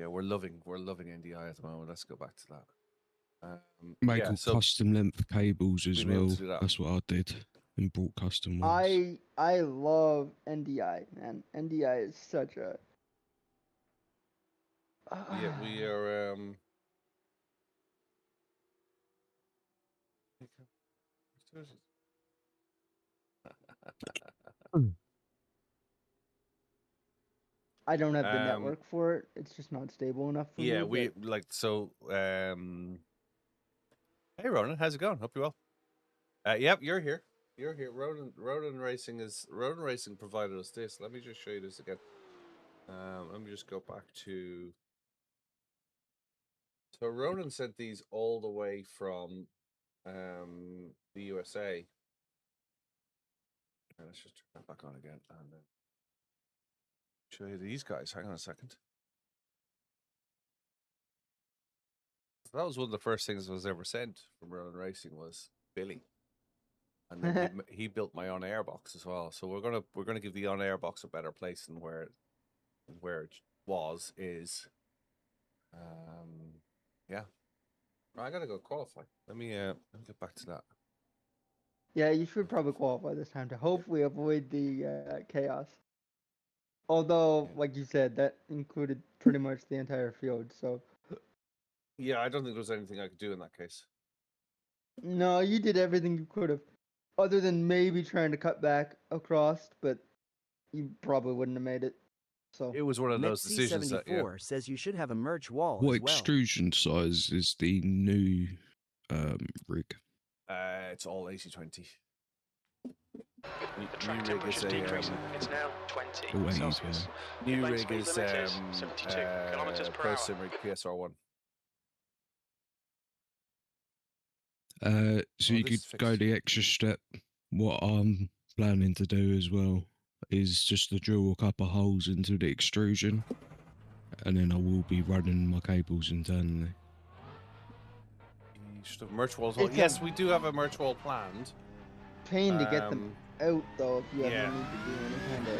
we're loving NDI at the moment. Let's go back to that. Make all custom length cables as being able well. to do that. That's what I did and bought custom ones. I love NDI, man. NDI is such a. Yeah, we are. I don't have the network for it. It's just not stable enough for me. Yeah, we like so. Hey, Ronan, how's it going? Hope you're well. Yep, you're here. You're here. Ronan Racing provided us this. Let me just show you this again. Let me just go back to. So Ronan sent these all the way from the USA. And let's just turn that back on again and then show you these guys. Hang on a second. So that was one of the first things I was ever sent from Ronan Racing was Billy. And then he built my on-air box as well. So we're gonna give the on-air box a better place than where it is. Yeah. I gotta go qualify. Let me get back to that. Yeah, you should probably qualify this time to hopefully avoid the chaos. Although, like you said, that included pretty much the entire field. So. Yeah, I don't think there was anything I could do in that case. No, you did everything you could have, other than maybe trying to cut back across, but you probably wouldn't have made it. So it was one of those decisions. C74 says you should have a merch wall. What as well. extrusion size is the new rig? It's all 80/20. The track temperature is decreasing. It's now 20 Celsius. New rig is 72 kilometers per hour. ProSim rig PSR1. So you could go the extra step. What I'm planning to do as well is just to drill a couple of holes into the extrusion, and then I will be running my cables internally. You should have merch walls. Yes, we do have a merch wall planned. Pain to get them out though if you ever need to do any kind of.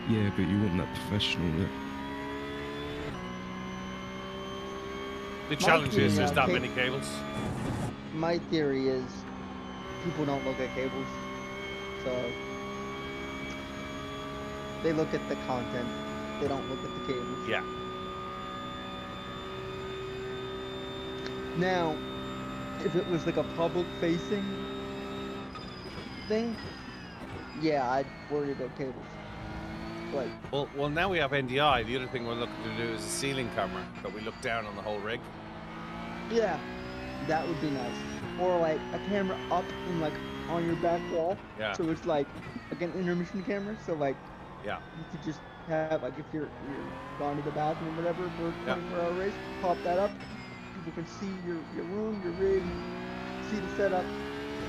Yeah, but you want that professional look. The challenge is there's that many cables. My theory is people don't look at cables, so they look at the content. They don't look at the cables. Yeah. Now, if it was like a public-facing thing, yeah, I'd worry about cables. Like, well, now we have NDI. The other thing we're looking to do is a ceiling camera that we look down on the whole rig. Yeah, that would be nice. Or like a camera up and like on your back wall. Yeah. So it's like an intermission camera. So like, yeah, you could just have like if you're gone to the bathroom or whatever for a 24-hour race, pop that up. People can see your room, your rig, see the setup,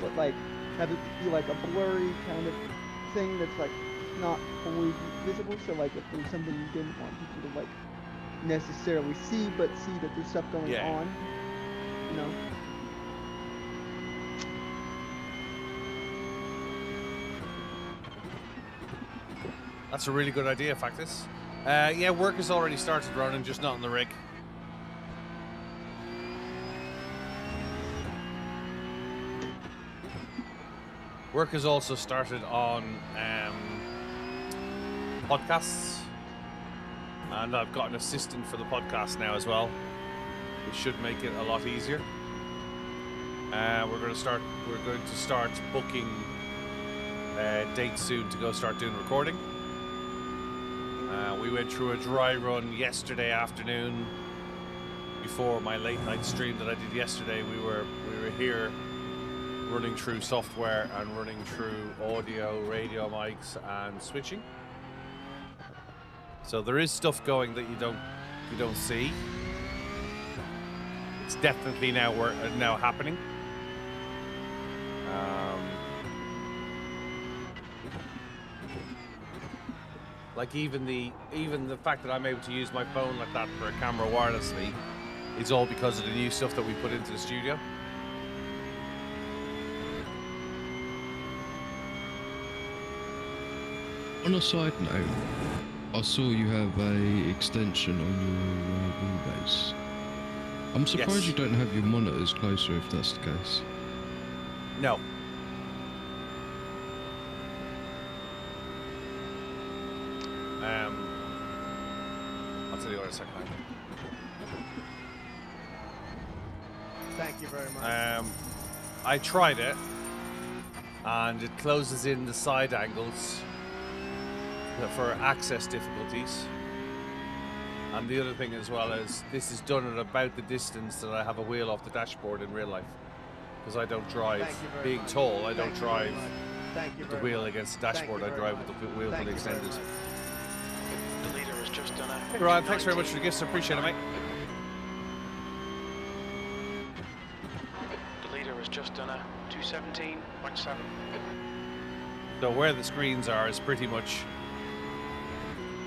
but like have it be like a blurry kind of thing that's like not fully visible. So like if there's something you didn't want people to like necessarily see, but see that there's stuff going on, you know. That's a really good idea, Factus. Yeah, work has already started running, just not on the rig. Work has also started on podcasts, and I've got an assistant for the podcast now as well, which should make it a lot easier. We're going to start booking dates soon to go start doing recording. We went through a dry run yesterday afternoon before my late night stream that I did yesterday. We were here running through software and running through audio, radio mics, and switching. So there is stuff going that you don't see. It's definitely now happening. Like even the fact that I'm able to use my phone like that for a camera wirelessly is all because of the new stuff that we put into the studio. On a side note, I saw you have a extension on your wheelbase. I'm surprised Yes. you don't have your monitors closer if that's the case. No. I'll tell you what in a second. Thank you very much. I tried it, and it closes in the side angles for access difficulties. And the other thing as well is this is done at about the distance that I have a wheel off the dashboard in real life. Because I don't drive, Thank you very being much. tall, I don't Thank you very drive much. Thank you with the very wheel much. against the Thank dashboard. you I very drive much. with the wheel Thank fully you very extended. much. The leader has just done a... Hey Ryan, thanks very much for the gifts, I appreciate it, mate. The leader has just done a 217.7. So where the screens are is pretty much,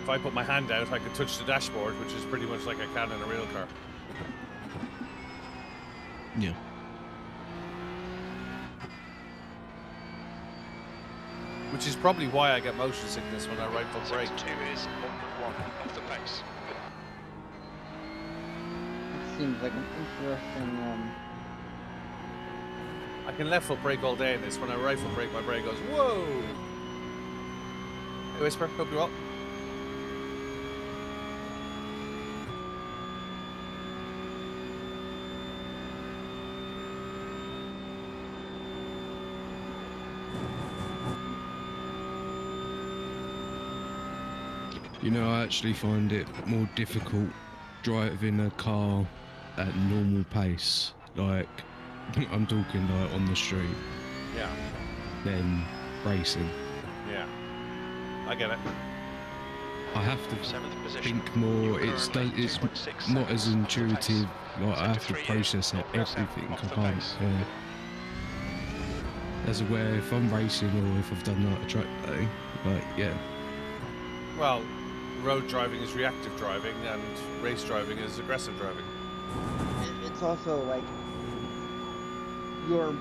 if I put my hand out, I could touch the dashboard, which is pretty much like I can in a real car. Yeah. Which is probably why I get motion sickness when I right foot brake. 2 is 1.1 off the pace. It seems like an interesting. I can left foot brake all day in this. When I right foot brake, my brake goes, whoa! Hey Whisper, hope you're well. You know, I actually find it more difficult driving a car at normal pace, like I'm talking like on the street, Yeah, than racing. yeah. I get it. I have to 7th position. think more. You're It's currently it's 2.6 not as seconds off the intuitive. pace. Like I have to Sector 3 is process it, 0.7 everything. off I the can't. pace. As aware if I'm racing or if I've done like a track day, like yeah. Well, road driving is reactive driving, and race driving is aggressive driving. It's also like you're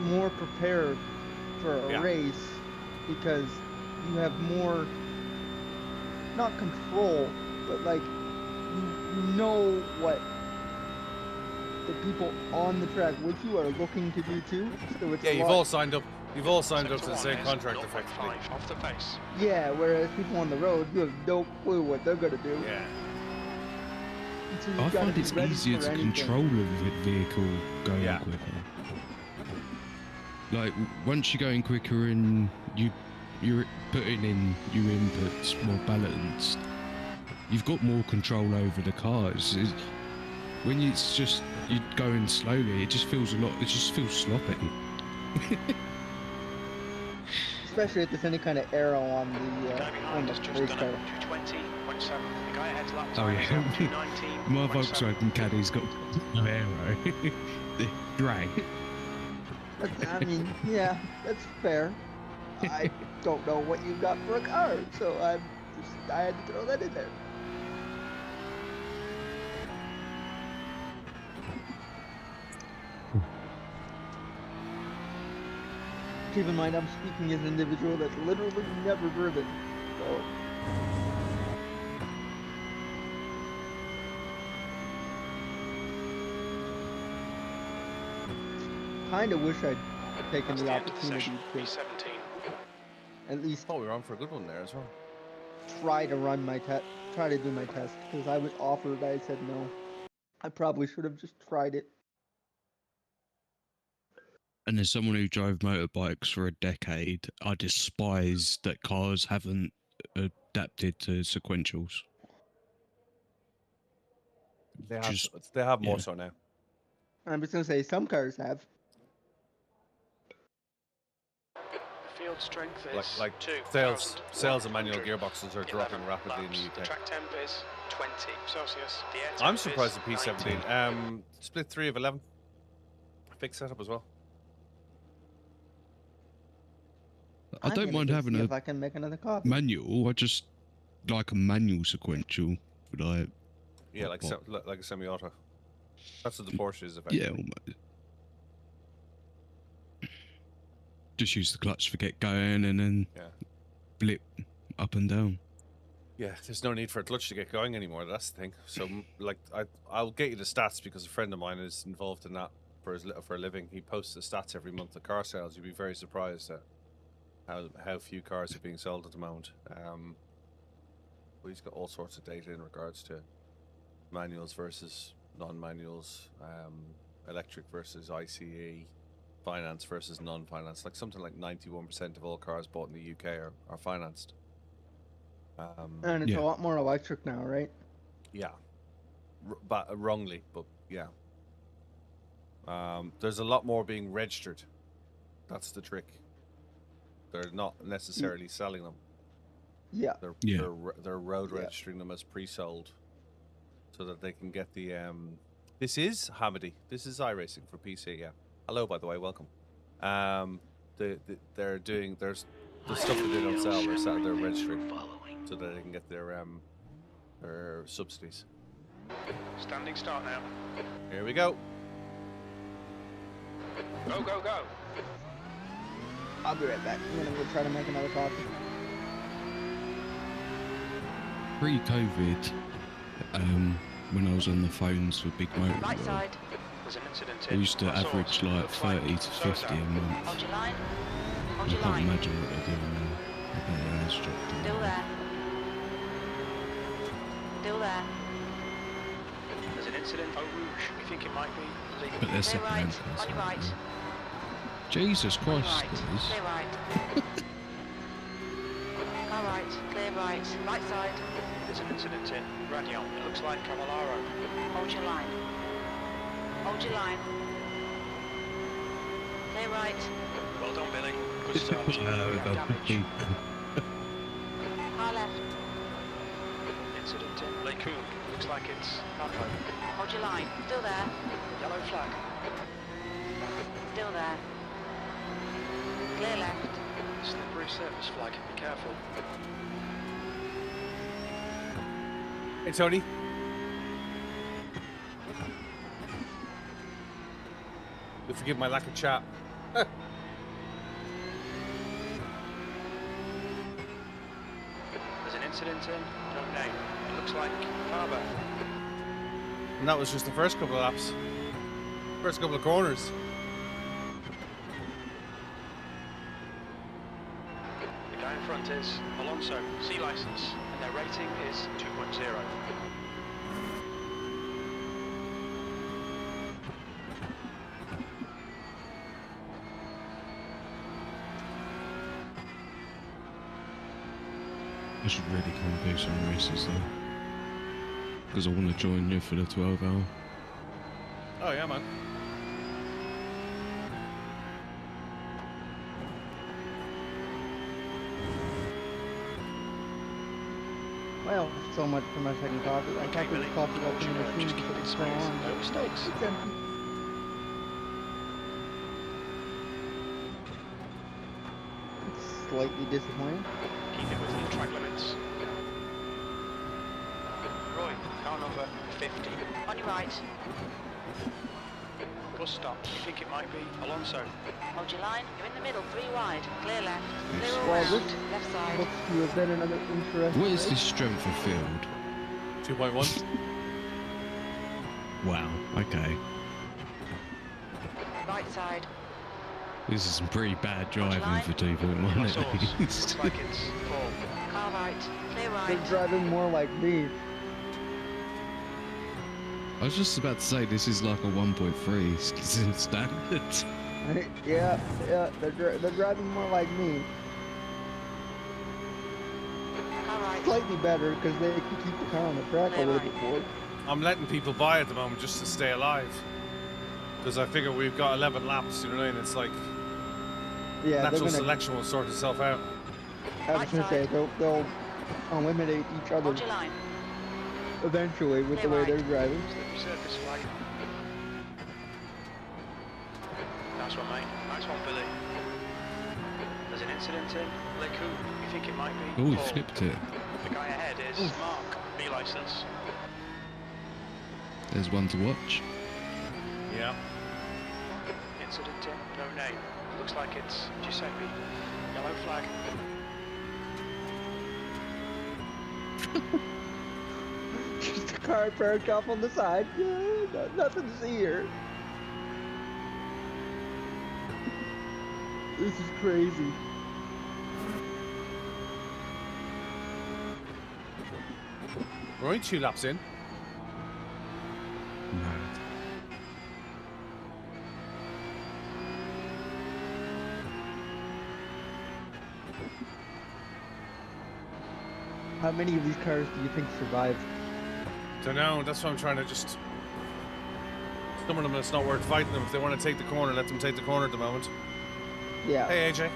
more prepared for a Yeah. race because you have more, not control, but like you know what the people on the track with you are looking to do too. So it's Yeah, a you've lot- all signed up. You've all signed up to the Sector same 1 is contract, 0.5 effectively. off the pace. Yeah, whereas people on the road, you have no clue what they're gonna do. Yeah. So you've I gotta find be it's ready easier for to anything. control a vehicle going Yeah. quicker. Like once you're going quicker and you're putting in your inputs more balanced, you've got more control over the cars. When it's just you're going slowly, it just feels a lot. It just feels sloppy. Especially if there's any kind of arrow on The guy the behind has just race done car. a 220.7. The guy ahead's lap Oh, time is yeah. 219.7. My Volkswagen Caddy's got no arrow. Drag. I mean, yeah, that's fair. I don't know what you got for a car, so I had to throw that in there. Keep in mind, I'm speaking as an individual that's literally never driven, so. Kinda wish I'd taken That's the the end of the opportunity session. to B17. at least Oh, we were on for a good one there as well. try to run my test, try to do my test, because I was offered, I said no. I probably should have just tried it. And as someone who drove motorbikes for a decade, I despise that cars haven't adapted to sequentials. They have more yeah. so now. I'm just gonna say some cars have. Field strength is Like 2. sales and manual gearboxes are dropping rapidly in the The UK. track temp is 20 Celsius. The air temp I'm is surprised at 19. P17. Split 3 of 11. Fixed setup as well. I I'm don't gonna mind go having see a if I can make another coffee. manual. I just like a manual sequential. Like Yeah, like like a semi-auto. That's what the Porsche is, yeah, effectively. almost. Just use the clutch for get going and then Yeah. blip up and down. Yeah, there's no need for a clutch to get going anymore. That's the thing. So, like, I'll get you the stats because a friend of mine is involved in that for a living. He posts the stats every month of car sales. You'd be very surprised at how few cars are being sold at the moment. But he's got all sorts of data in regards to manuals versus non-manuals, electric versus ICE, finance versus non-finance. Like something like 91% of all cars bought in the UK are financed. And it's a lot more electric now, right? Yeah, but wrongly, but yeah. There's a lot more being registered. That's the trick. They're not necessarily selling them. Yeah. They're road registering them as pre-sold, so that they can get the. This is Hamidi. This is iRacing for PC. Yeah. Hello, by the way. Welcome. They're doing there's the stuff that they don't sell. They're registering so that they can get their subsidies. Standing start now. Here we go. Go, go, go. I'll be right back. I'm gonna go try to make another coffee. Pre-COVID, when I was on the phones for Big Motor, Right side. There's an incident we used to average like 30 to 50 a month. Hold your line. I Hold your can't line. imagine what they're doing now. I bet it has dropped a Still lot. there. Still there. There's an incident. Eau Rouge. We think it might be legal. But they're Clear right. second-hand On your right. Jesus On your Christ, right. boys. Clear right. Car right. Clear right. Right side. There's an incident in Radion. It looks like Cavallaro. Hold your line. Hold your line. Clear right. Well done, Billy. Good start. Damage. Car left. Incident in Lecoum. Looks like it's Campo. Hold your line. Still there. Yellow flag. Still there. Clear left. Slippery surface flag. Be careful. Hey, Tony. You forgive my lack of chat. There's an incident in no name. It looks like Carver. And that was just the first couple of laps. First couple of corners. The guy in front is Alonso, C license, and their rating is 2.0. I should really come do some races though. Because I want to join you for the 12-hour. Oh yeah, man. Well, so much for my second coffee. I thought this coffee got in the machine Just keep because it it's smooth, still on. no mistakes. It's empty. It's slightly disappointing. Keep it within track limits. Roy, car number 50. On your right. Bus stop. You think it might be Alonso? Hold your line. You're in the middle. 3 wide. Clear left. Clear all Well, round. this Left side. looks to have been another interesting What is race. this strength of field? 2.1. Wow, okay. Right side. This is some pretty bad driving line. for 2.1 Yellow at source. least. Looks like it's 4. Car right. Clear They're right. driving more like me. I was just about to say this is like a 1.3 it's in standard. Yeah, they're driving more like me. Car right. Slightly better because they can keep the car on the track a little bit more. I'm letting people buy at the moment just to stay alive. Because I figure we've got 11 laps, you know what I mean? It's like Yeah, they're natural gonna. selection will sort itself out. I was gonna say they'll eliminate each other Hold your line. eventually with the Clear way they're right. driving. Slippery surface flag. Nice one, mate. Nice one, Billy. There's an incident in Lecoum. You think it might be Oh, he Paul. flipped it. The guy ahead is Mark, B license. There's one to watch. Yeah. Incident in no name. Looks like it's Giuseppe. Yellow flag. Just a car parked off on the side. Yeah, nothing to see here. This is crazy. We're only 2 laps in. Mad. How many of these cars do you think survive? Don't know. That's why I'm trying to just. Some of them, it's not worth fighting them. If they want to take the corner, let them take the corner at the moment. Yeah. Hey, AJ.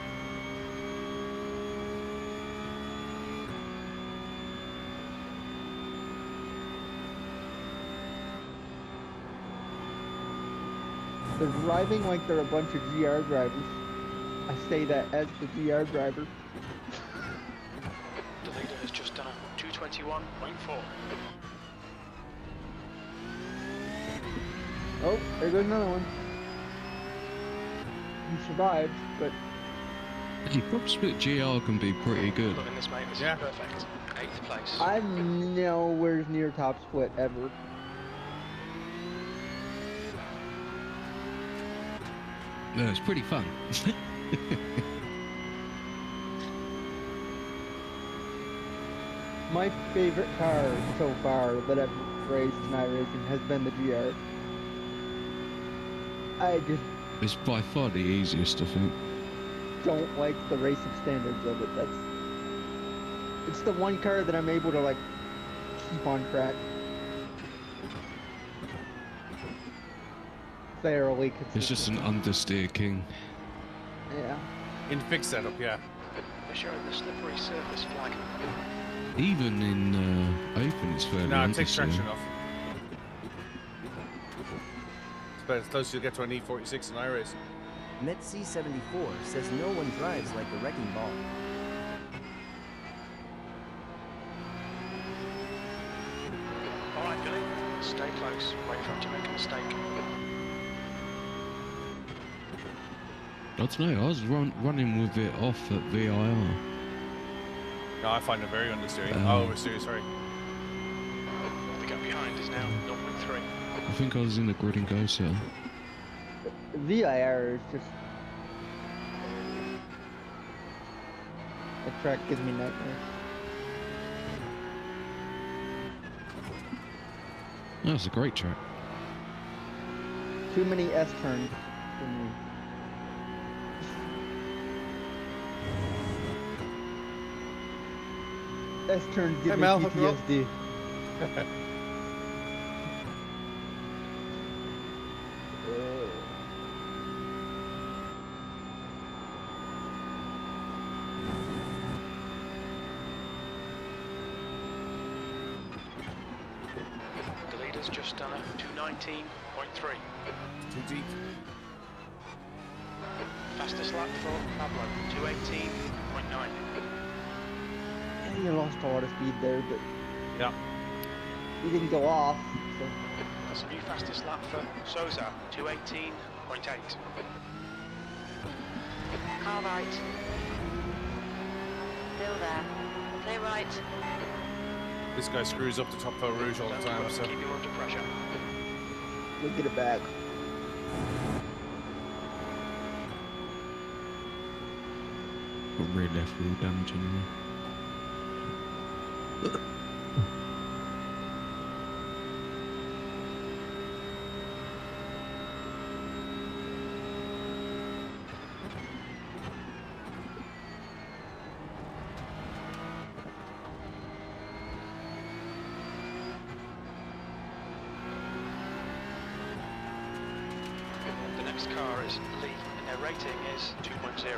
They're driving like they're a bunch of GR drivers. I say that as the GR driver. The leader has just done a 221.4. Oh, there goes another one. He survived, but Hey, prop split GR can be pretty good. Loving this, mate. This Yeah. is perfect. 8th place. I'm nowhere near top split ever. Yeah, it's pretty fun. My favorite car so far that I've raced in iRacing has been the GR. I just It's by far the easiest, I think. don't like the racing standards of it. It's the one car that I'm able to like keep on track fairly consistently. It's just an understeer king. Yeah. In fixed setup, yeah. We're showing the slippery surface flag. Even in open, it's fairly No, it takes understeer. traction off. It's about as close as you'll get to an E46 in iRacing. MetC74 says no one drives like a wrecking ball. All right, Billy. Stay close. Wait for him to make a mistake. I don't know, I was running with it off at VIR. No, I find it very understeering. Oh. We're serious, sorry. The gap behind is now 0.3. I think I was in the grid and go cell. VIR is just that track gives me nightmares. That's a great track. Too many S turns for me. S turns give Hey, me Mel, hope you're well. PTSD. The leader's just done a 219.3. Too deep. Fastest lap for Pablo, 218.9. Yeah, you lost a lot of speed there, but Yeah. you didn't go off. So. That's a new fastest lap for Souza, 218.8. Car right. Still there. Stay right. This guy screws up the top Faux Rouge all the Don't time, worry, so. keep you under pressure. We'll get it back. Got rear left wheel damage anyway. The next car is Lee, and their rating is 2.0.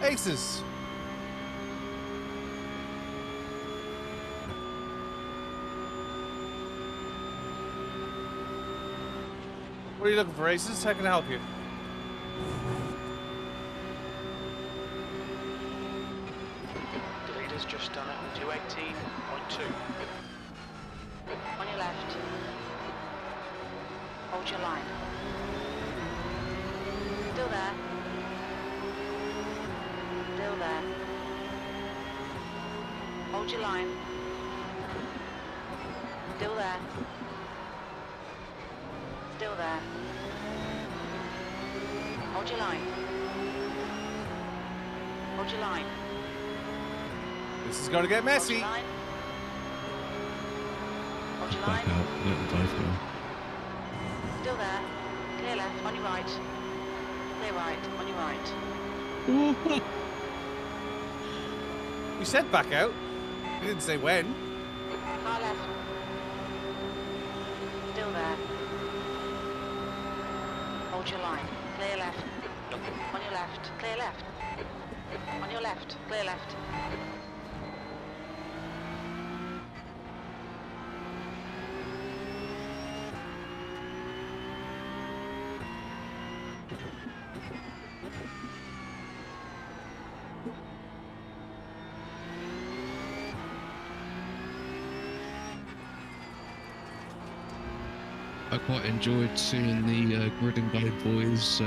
Aces. What are you looking for, Aces? How can I help you? The leader's just done it. 218.2. On your left. Hold your line. Still there. Still there. Hold your line. Still there. Still there. Hold your line. Hold your line. This is going to get Hold messy. your line. Hold your Back line. out. Let them both go. Still there. Clear left. On your right. Clear right. On your right. You said back out. You didn't say when. Far left. Still there. Hold your line. Clear left. On your left. Clear left. On your left. Clear left. I quite enjoyed seeing the Grid and Go boys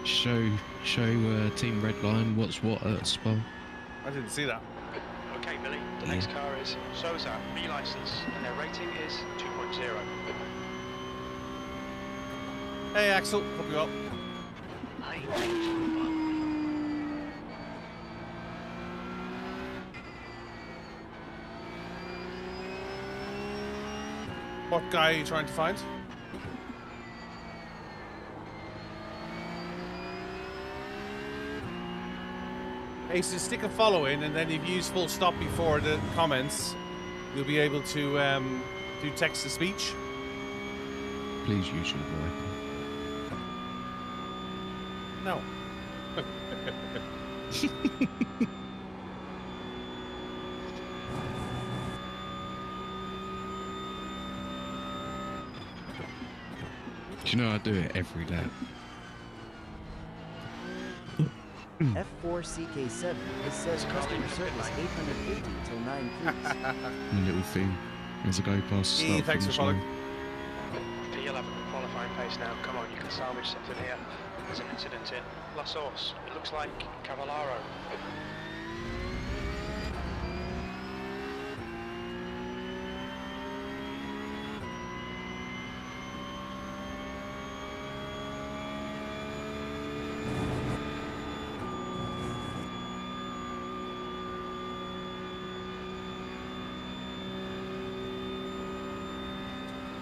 show Team Redline what's what at Spa. I didn't see that. Okay, Billy. The next car is Sosa, B license, and their rating is 2.0. Hey, Axel. Hope you well. What guy are you trying to find? Aces, stick a follow in, and then if you use full stop before the comments, you'll be able to do text to speech. Please use your work. No. Do you know I do it every lap? F4CK7. This says customer service 880 till 9 please. A little thing as I go past the E, start thanks for finish following. line. P11 qualifying pace now. Come on, you can salvage something here. There's an incident in La Source. It looks like Cavallaro.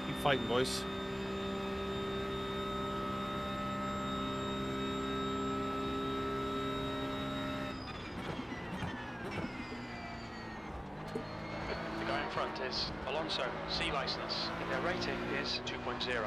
Keep fighting, boys. The guy in front is Alonso, C license, and their rating is 2.0.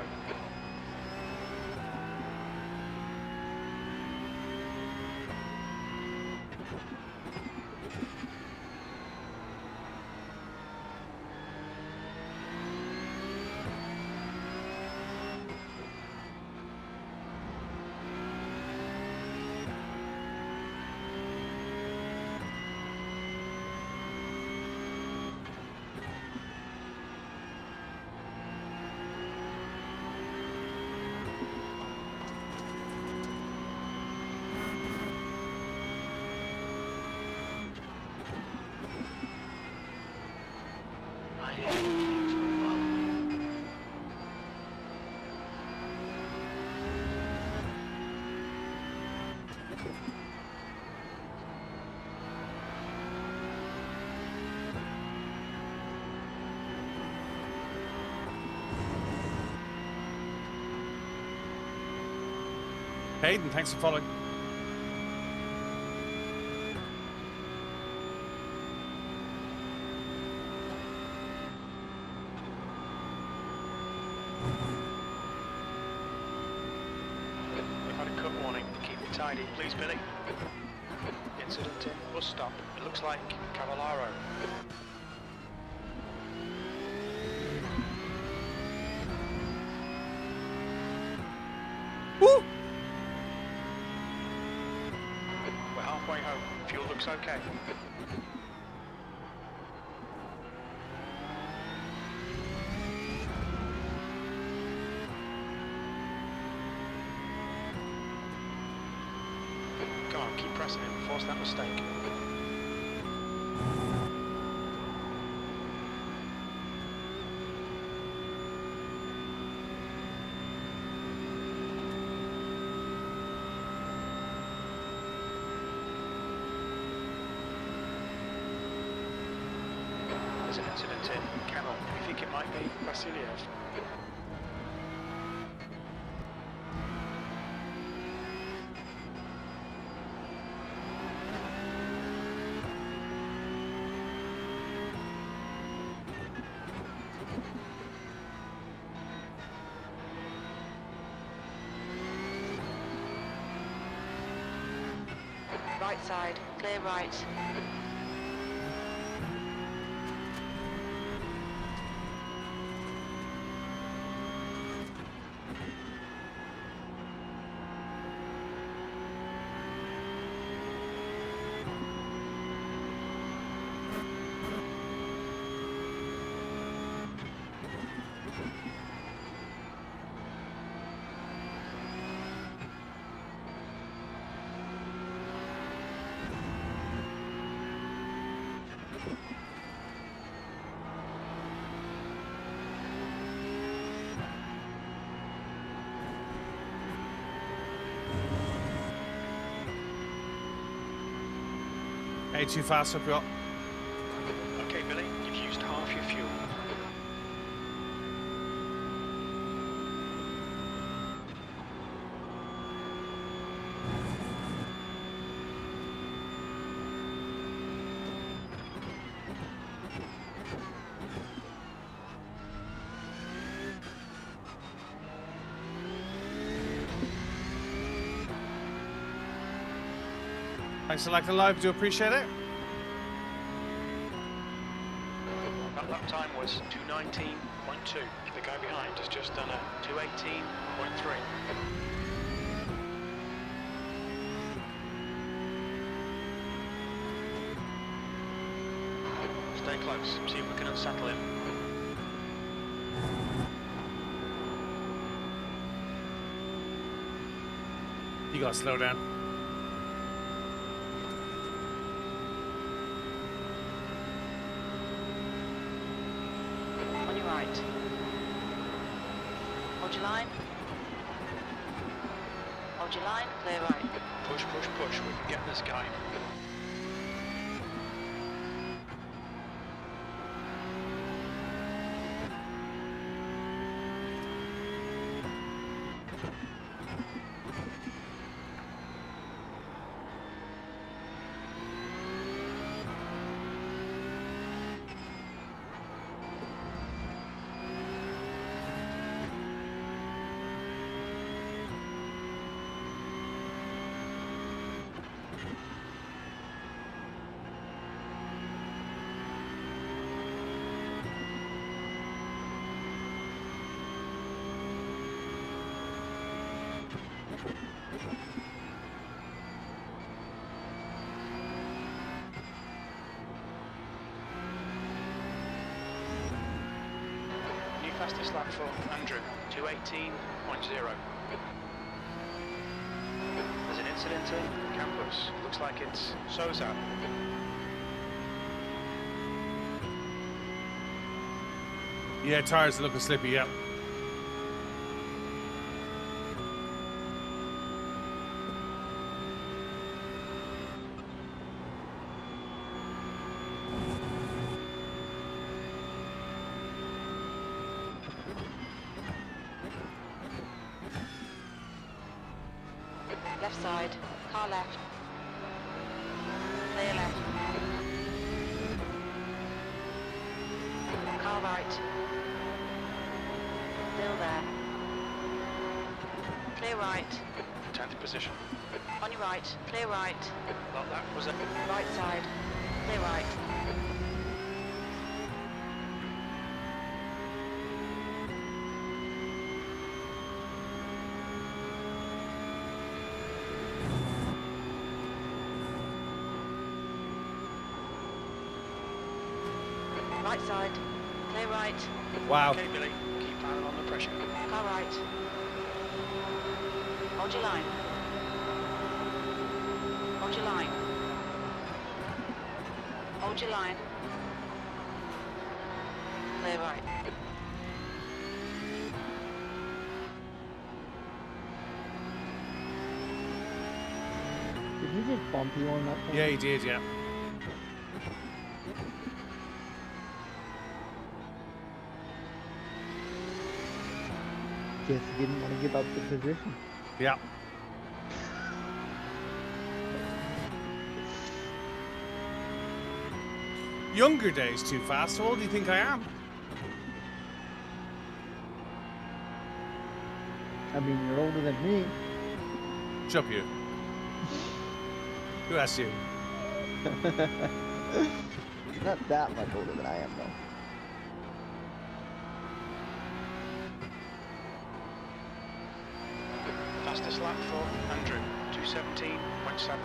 Hayden, thanks for following. We've had a cut warning. Keep tidy, please, Billy. Incident in bus stop. It looks like Cavallaro. Woo! We're halfway home. Fuel looks okay. Come on, keep pressing it. Force that mistake. There's an incident in Camel. We think it might be Vasiliev. Right side, clear right. Hey, too fast up, y'all. Okay, Billy, you've used half your fuel. Thanks for liking the live, do appreciate it. That lap time was 2:19.2. The guy behind has just done a 2:18.3. Stay close, see if we can unsettle him. You gotta slow down. On your right. Hold your line. Hold your line, clear right. Push, push, push, we can get this guy. New fastest lap for Andrew, 2:18.0. There's an incident in campus. Looks like it's Sosa. Yeah, tires are looking slippy, yeah. Left side, car left. Clear left. Car right. Still there. Clear right. Time to position. On your right, clear right. Well, that was a Right side, clear right. Right side, clear right. Wow. okay, Billy. Keep piling on the pressure. Car right. Hold your line. Hold your line. Hold your line. Clear right. Did he just bump you on that thing? Yeah, he did, yeah. Guess he didn't want to give up the position. Yeah. Younger days too fast. How old do you think I am? I mean, you're older than me. Shut up, you. Who asked you? Not that much older than I am, though. Fastest lap for Andrew, 2:17.7.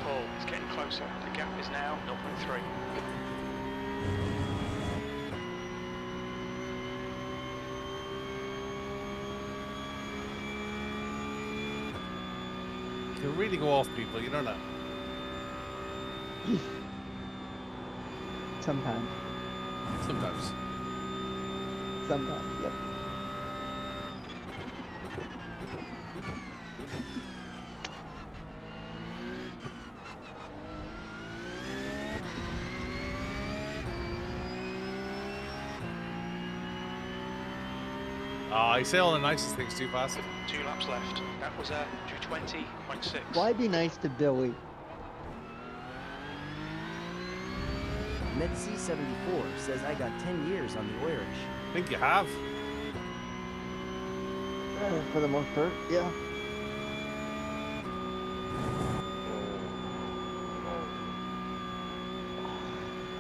Paul is getting closer. The gap is now 0.3. You can really go off people, you know that? Sometimes. Sometimes. Sometimes, yep. I say all the nicest things too fast. 2 laps left. That was a 2:20.6. Why be nice to Billy? MedC74 says I got 10 years on the Irish. I think you have. For the most part, yeah.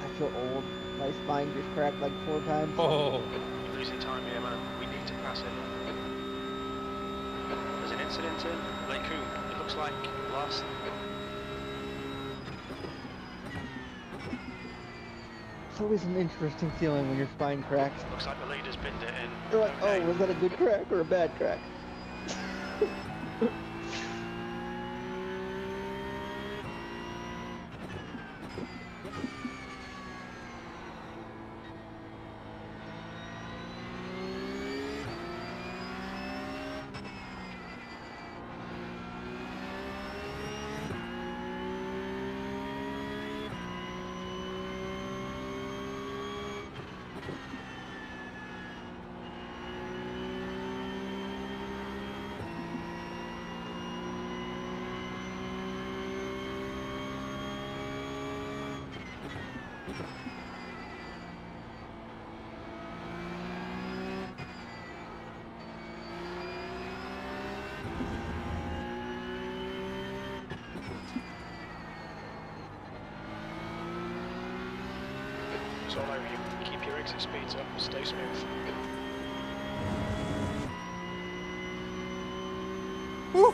I feel old. My spine just cracked like 4 times. Oh. You're losing time here, man. We need to pass it. There's an incident in Lacoon. It looks like last. It's always an interesting feeling when your spine cracks. Looks like the leader's binned it in. You're like, Okay. oh, was that a good crack or a bad crack? It's all over you. Keep your exit speeds up. Stay smooth. Woo.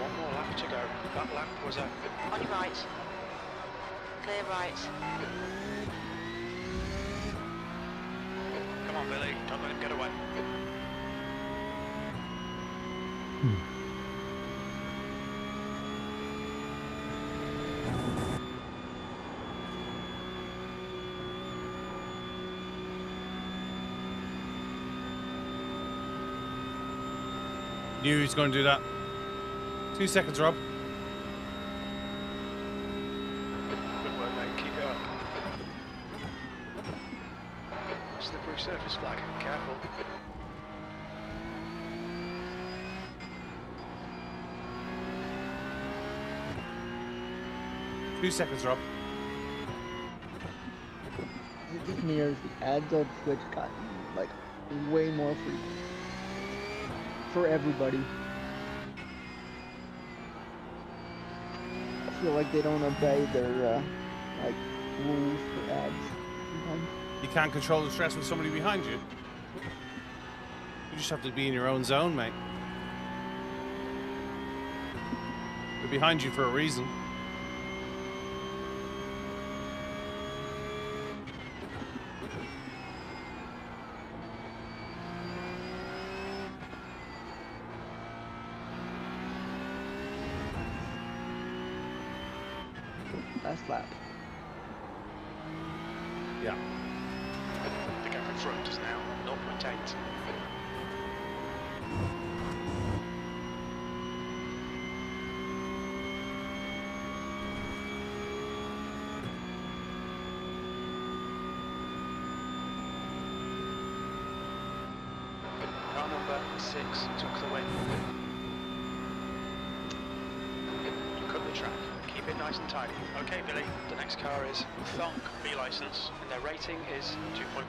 One more lap to go. That lap was a On your right. Clear right. Come on, Billy. Don't let him get away. Knew he was going to do that. 2 seconds, Rob. Good work, mate. Keep it up. Slippery surface flag. Careful. Two seconds, Rob. It just mirrors the ads on Twitch gotten like way more free for everybody. I feel like they don't obey their like rules for ads sometimes. You can't control the stress with somebody behind you. You just have to be in your own zone, mate. They're behind you for a reason. Last lap. Yeah. The gap in front is now 0.8. Car number 6 took the win. You cut the track. Keep it nice and tidy. Okay, Billy, the next car is Thonk B license, and their rating is 2.1.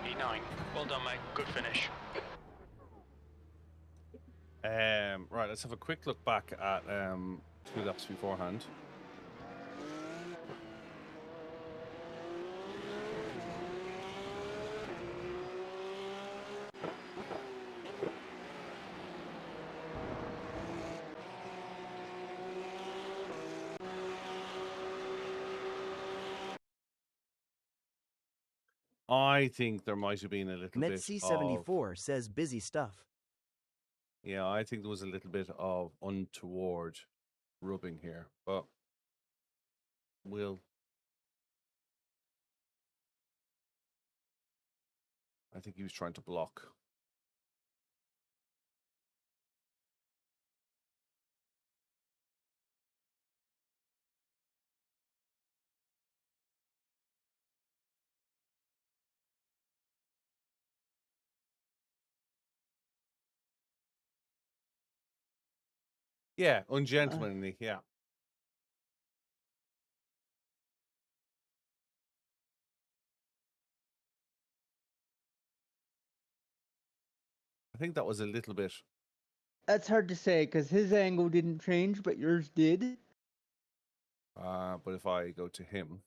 E9. Well done, mate. Good finish. Right, let's have a quick look back at 2 laps beforehand. I think there might have been a little bit of... Met-C74 says busy stuff. Yeah, I think there was a little bit of untoward rubbing here, but I think he was trying to block. Yeah, ungentlemanly, yeah. I think that was a little bit... That's hard to say because his angle didn't change, but yours did. but if I go to him...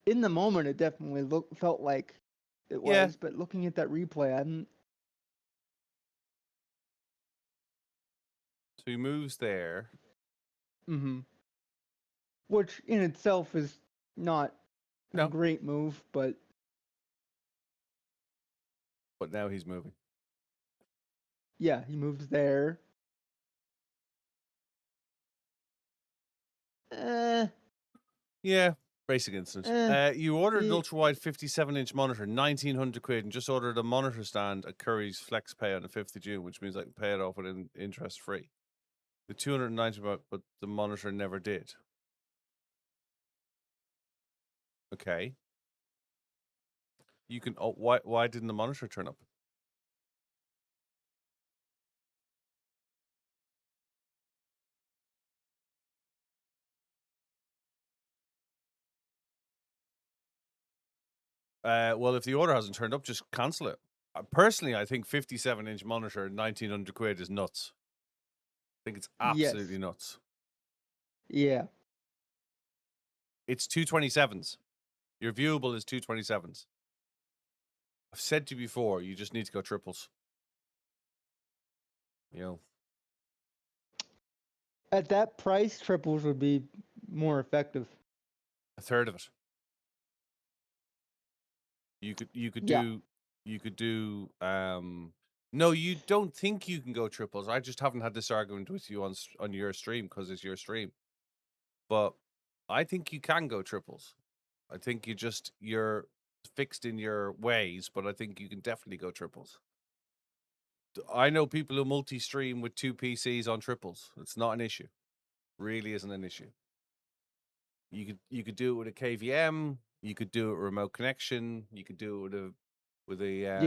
In the moment, it definitely felt like it was, Yeah. but looking at that replay, I'm... So he moves there. Mm-hmm. Which in itself is not a great move, but... But now he's moving. Yeah, he moves there. Yeah, basic incident. You ordered an ultra-wide 57-inch monitor, 1,900 quid, and just ordered a monitor stand at Curry's Flex Pay on the 5th of June, which means I can pay it off with interest-free. The 290 but the monitor never did. Okay. You can... Oh, why didn't the monitor turn up? Well, if the order hasn't turned up, just cancel it. Personally, I think 57-inch monitor, 1,900 quid is nuts. I think it's absolutely nuts. Yeah. It's 227s. Your viewable is 227s. I've said to you before, you just need to go triples. You know. At that price, triples would be more effective. A third of it. You could do No, you don't think you can go triples. I just haven't had this argument with you on your stream because it's your stream. But I think you can go triples. I think you're fixed in your ways, but I think you can definitely go triples. I know people who multi-stream with 2 PCs on triples. It's not an issue. Really isn't an issue. You could do it with a KVM. You could do it with remote connection. You could do it with a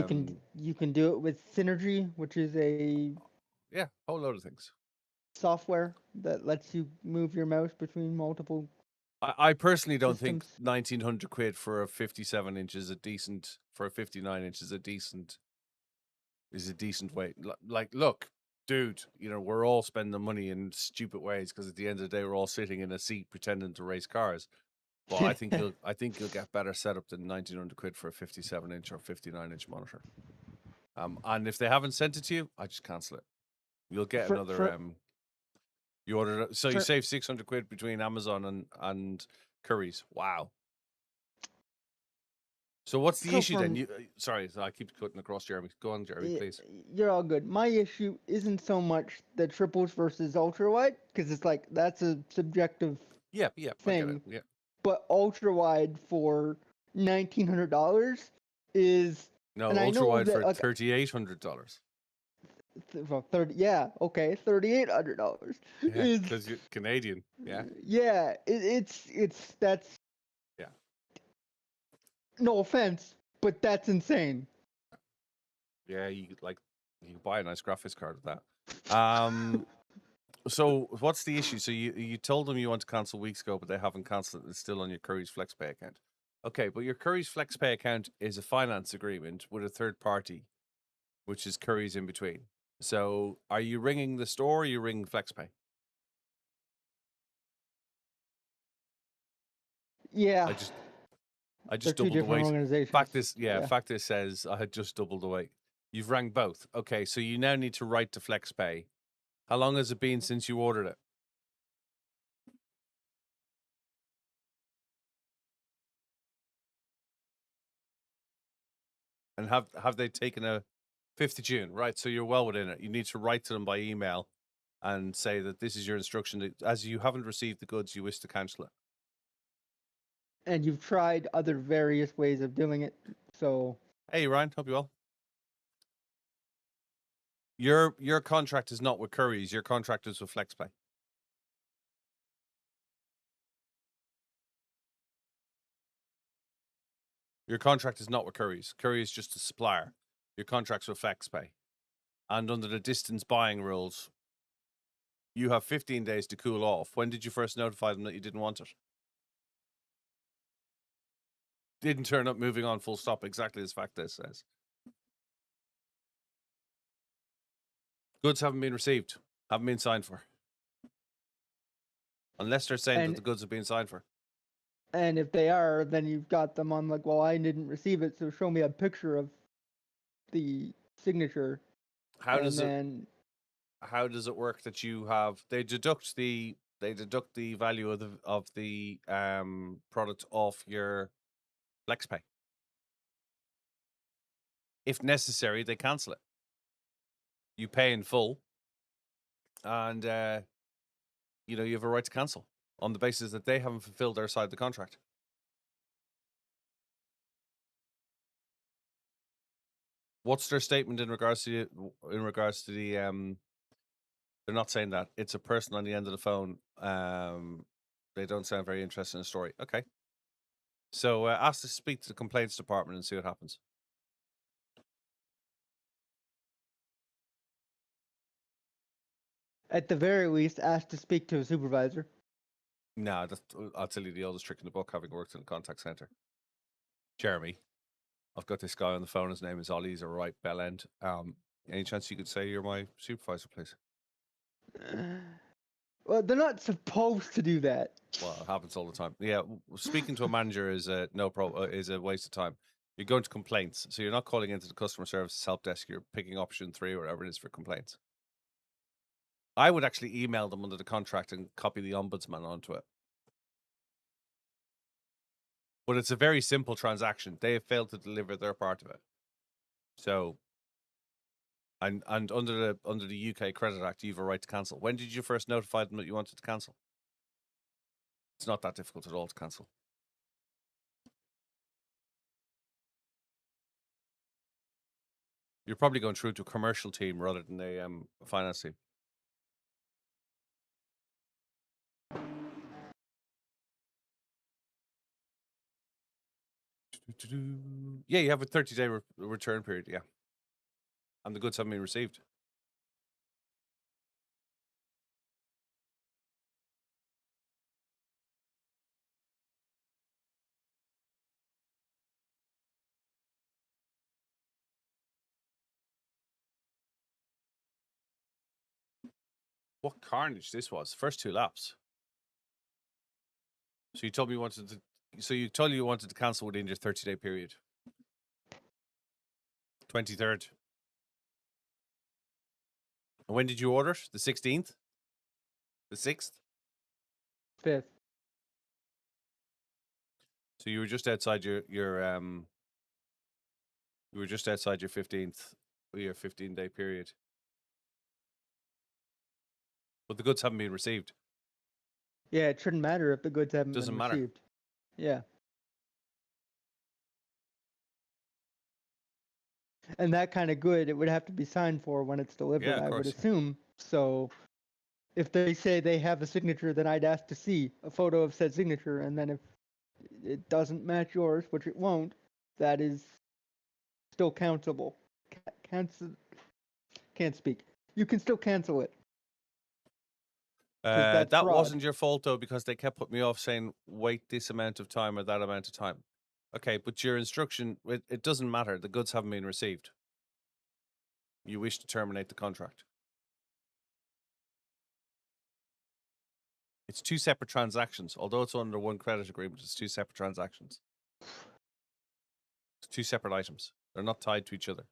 You can do it with Synergy, which is a yeah, whole load of things. software that lets you move your mouse between multiple. I personally don't think systems. 1900 quid for a 57 inch is a decent, for a 59 inch is a decent way. Like, look, dude, we're all spending money in stupid ways because at the end of the day, we're all sitting in a seat pretending to race cars. But I think you'll get better setup than 1900 quid for a 57 inch or 59 inch monitor. And if they haven't sent it to you, I just cancel it. You'll get another. You order it, so you save 600 quid between Amazon and Curry's. Wow. So what's the issue then? Sorry, I keep cutting across Jeremy. Go on, Jeremy, please. You're all good. My issue isn't so much the triples versus ultra wide, because it's like that's a subjective thing. I get it. Yeah. But ultra wide for $1,900 is no ultra wide for $3,800. Well, $3,800. Yeah, because you're Canadian. Yeah. Yeah, that's. Yeah. No offense, but that's insane. Yeah, you can buy a nice graphics card with that. So what's the issue? So you told them you want to cancel weeks ago, but they haven't cancelled it. It's still on your Curry's FlexPay account. Okay, but your Curry's FlexPay account is a finance agreement with a third party, which is Curry's in between. So are you ringing the store or are you ringing FlexPay? Yeah. I just doubled the weight. Fact this says I had just doubled the weight. You've rang both. Okay, so you now need to write to FlexPay. How long has it been since you ordered it? And have they taken a 5th of June? Right, so you're well within it. You need to write to them by email and say that this is your instruction. That as you haven't received the goods, you wish to cancel it. And you've tried other various ways of doing it, so... Hey, Ryan, hope you well. Your contract is not with Curry's. Your contract is with FlexPay. Your contract is not with Curry's. Curry is just a supplier. Your contract's with FlexPay. And under the distance buying rules, you have 15 days to cool off. When did you first notify them that you didn't want it? Didn't turn up, moving on, full stop, exactly as fact this says. Goods haven't been received, haven't been signed for. Unless they're saying that the goods have been signed for. And if they are, then you've got them on like, well, I didn't receive it, so show me a picture of the signature. How does it work that you have? They deduct the value of the product off your FlexPay. If necessary, they cancel it. You pay in full, and you have a right to cancel on the basis that they haven't fulfilled their side of the contract. What's their statement in regards to the they're not saying that. It's a person on the end of the phone. They don't sound very interested in the story. Okay. So ask to speak to the complaints department and see what happens. At the very least, ask to speak to a supervisor. No, I'll tell you the oldest trick in the book, having worked in a contact center. Jeremy, I've got this guy on the phone. His name is Ollie. He's a right bell end. Any chance you could say you're my supervisor, please? Well, they're not supposed to do that. Well, it happens all the time. Yeah, speaking to a manager is a waste of time. You're going to complaints, so you're not calling into the customer services help desk. You're picking option 3 or whatever it is for complaints. I would actually email them under the contract and copy the ombudsman onto it. But it's a very simple transaction. They have failed to deliver their part of it. So And under the UK Credit Act, you have a right to cancel. When did you first notify them that you wanted to cancel? It's not that difficult at all to cancel. You're probably going through to a commercial team rather than a finance team. Yeah, you have a 30-day return period, yeah. And the goods haven't been received. What carnage this was. First 2 laps. So you told me you wanted to. So you told you wanted to cancel within your 30-day period. 23rd. And when did you order it? The 16th? The 6th? 5th. So you were just outside your you were just outside your 15-day period. But the goods haven't been received. Yeah, it shouldn't matter if the goods haven't Doesn't been matter. received. Yeah. And that kind of good, it would have to be signed for when it's delivered, Yeah, of I would course. assume. So if they say they have a signature, then I'd ask to see a photo of said signature. And then if it doesn't match yours, which it won't, that is still countable. Can't speak. You can still cancel it. 'Cause that's That fraud. wasn't your fault though, because they kept putting me off saying wait this amount of time or that amount of time. Okay, but your instruction, it doesn't matter. The goods haven't been received. You wish to terminate the contract. It's 2 separate transactions. Although it's under one credit agreement, it's 2 separate transactions. It's 2 separate items. They're not tied to each other.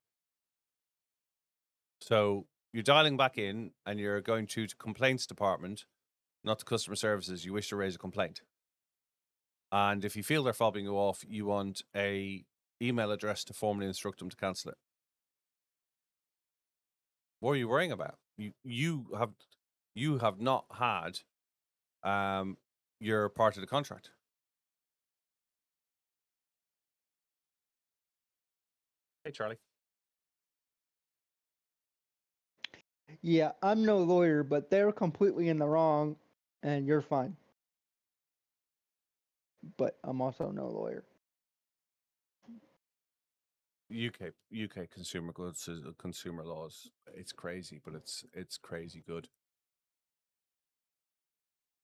So you're dialing back in and you're going to the complaints department, not to customer services. You wish to raise a complaint. And if you feel they're fobbing you off, you want a email address to formally instruct them to cancel it. What are you worrying about? You have not had your part of the contract. Hey, Charlie. Yeah, I'm no lawyer, but they're completely in the wrong, and you're fine. But I'm also no lawyer. UK consumer goods, consumer laws. It's crazy, but it's crazy good.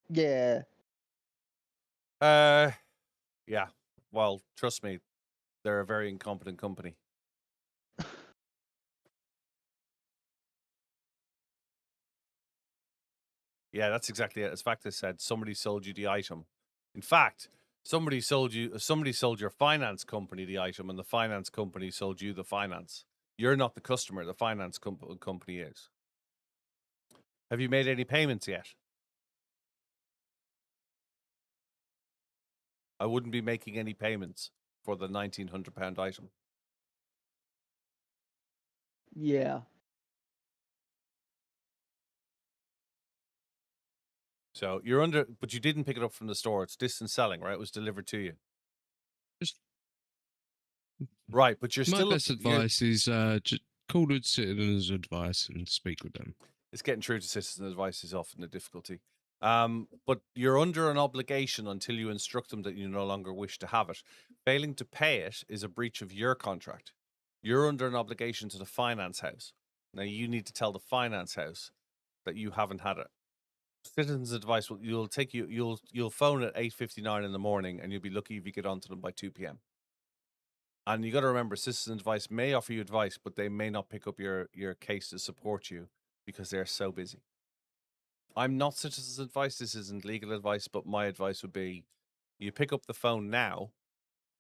Yeah. Yeah. Well, trust me, they're a very incompetent company. Yeah, that's exactly it. As Factus said, somebody sold you the item. In fact, somebody sold your finance company the item, and the finance company sold you the finance. You're not the customer. The finance company is. Have you made any payments yet? I wouldn't be making any payments for the £1,900 item. Yeah. So you're under, but you didn't pick it up from the store. It's distance selling, right? It was delivered to you. Just Right, but you're my still. best advice is just call the citizens' advice and speak with them. It's getting through to citizen advice is often a difficulty. But you're under an obligation until you instruct them that you no longer wish to have it. Failing to pay it is a breach of your contract. You're under an obligation to the finance house. Now you need to tell the finance house that you haven't had it. Citizens advice you'll phone at 8:59 in the morning, and you'll be lucky if you get onto them by 2 p.m. And you got to remember, citizen advice may offer you advice, but they may not pick up your case to support you because they're so busy. I'm not citizen's advice. This isn't legal advice, but my advice would be you pick up the phone now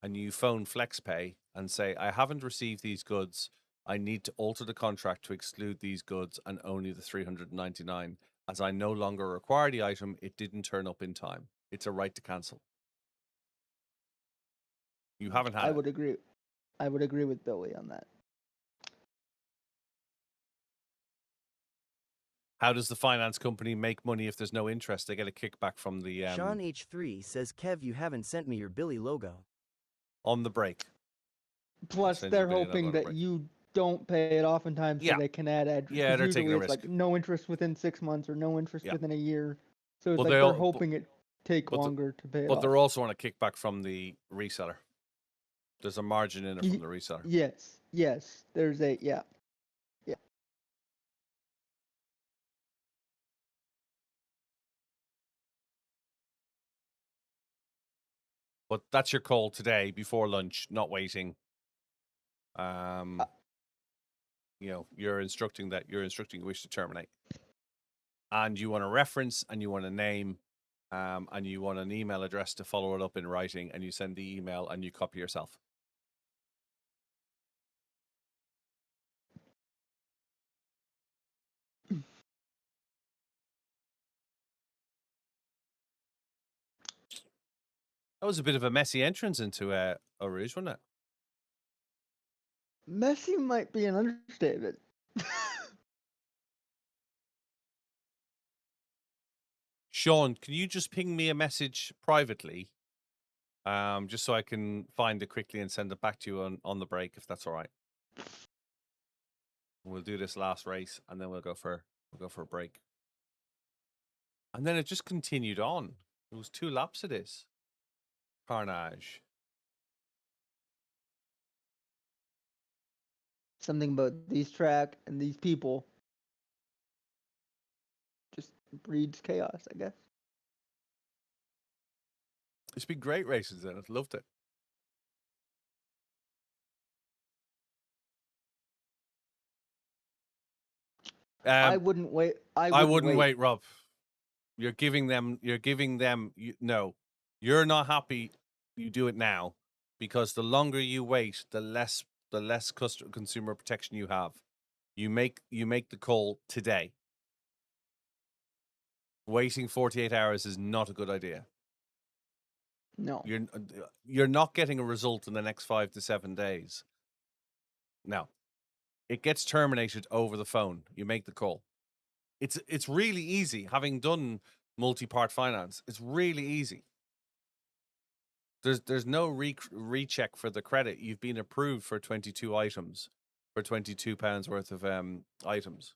and you phone FlexPay and say, I haven't received these goods. I need to alter the contract to exclude these goods and only the 399. As I no longer require the item, it didn't turn up in time. It's a right to cancel. You haven't had I it. would agree. I would agree with Billy on that. How does the finance company make money if there's no interest? They get a kickback from the Sean H3 says, Kev, you haven't sent me your Billy logo. on the break. Plus, send you they're a Billy logo hoping on the that break. you don't pay it off in time so Yeah. they can add address. Yeah, 'Cause they're taking usually a it's risk. like no interest within 6 months or no interest Yeah. within a year. So it's Well, like they they're all- hoping it take but the- longer to pay it But off. they're also on a kickback from the reseller. There's a margin in it from the reseller. Yes. There's a yeah. But that's your call today before lunch, not waiting. You're instructing you wish to terminate. And you want a reference and you want a name, and you want an email address to follow it up in writing, and you send the email and you copy yourself. That was a bit of a messy entrance into Eau Rouge, wasn't it? Messy might be an understatement. Sean, can you just ping me a message privately, just so I can find it quickly and send it back to you on the break, if that's all right. We'll do this last race and then we'll go for a break. And then it just continued on. It was 2 laps of this carnage. Something about these track and these people just breeds chaos, I guess. It's been great races then. I've loved it. I wouldn't wait. I wouldn't wait, Rob. You're giving them. No, you're not happy. You do it now, because the longer you wait, the less consumer protection you have. You make the call today. Waiting 48 hours is not a good idea. No. You're not getting a result in the next 5 to 7 days. No, it gets terminated over the phone. You make the call. It's really easy. Having done multi-part finance, it's really easy. There's no recheck for the credit. You've been approved for 22 items, for £22 worth of items.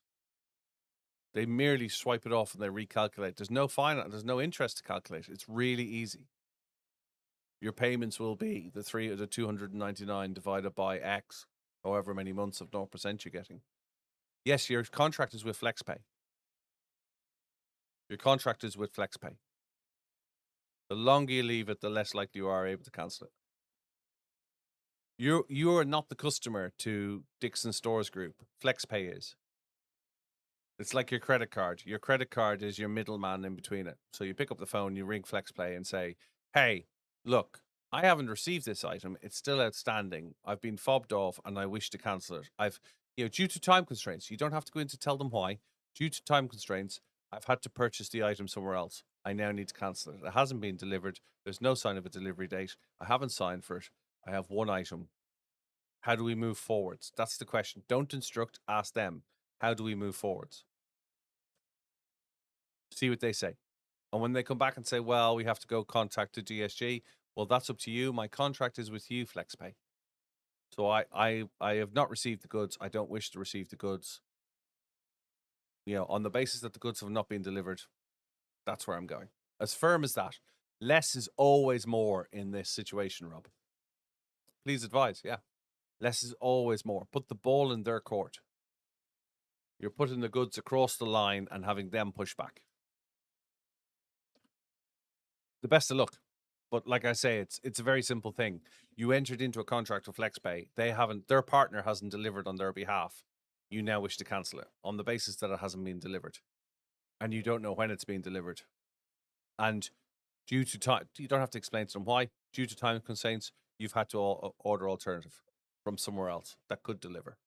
They merely swipe it off and they recalculate. There's no finance. There's no interest to calculate. It's really easy. Your payments will be the 299 divided by X, however many months of 0% you're getting. Yes, your contract is with FlexPay. Your contract is with FlexPay. The longer you leave it, the less likely you are able to cancel it. You are not the customer to Dixon Stores Group. FlexPay is. It's like your credit card. Your credit card is your middleman in between it. So you pick up the phone, you ring FlexPay and say, hey, look, I haven't received this item. It's still outstanding. I've been fobbed off and I wish to cancel it. Due to time constraints, you don't have to go in to tell them why. Due to time constraints, I've had to purchase the item somewhere else. I now need to cancel it. It hasn't been delivered. There's no sign of a delivery date. I haven't signed for it. I have one item. How do we move forwards? That's the question. Don't instruct, ask them. How do we move forwards? See what they say. And when they come back and say, well, we have to go contact the DSG, well, that's up to you. My contract is with you, FlexPay. So I have not received the goods. I don't wish to receive the goods. On the basis that the goods have not been delivered, that's where I'm going. As firm as that. Less is always more in this situation, Rob. Please advise, yeah. Less is always more. Put the ball in their court. You're putting the goods across the line and having them push back. The best of luck. But like I say, it's a very simple thing. You entered into a contract with FlexPay. Their partner hasn't delivered on their behalf. You now wish to cancel it on the basis that it hasn't been delivered. And you don't know when it's being delivered. And due to time, you don't have to explain to them why. Due to time constraints, you've had to order alternative from somewhere else that could deliver.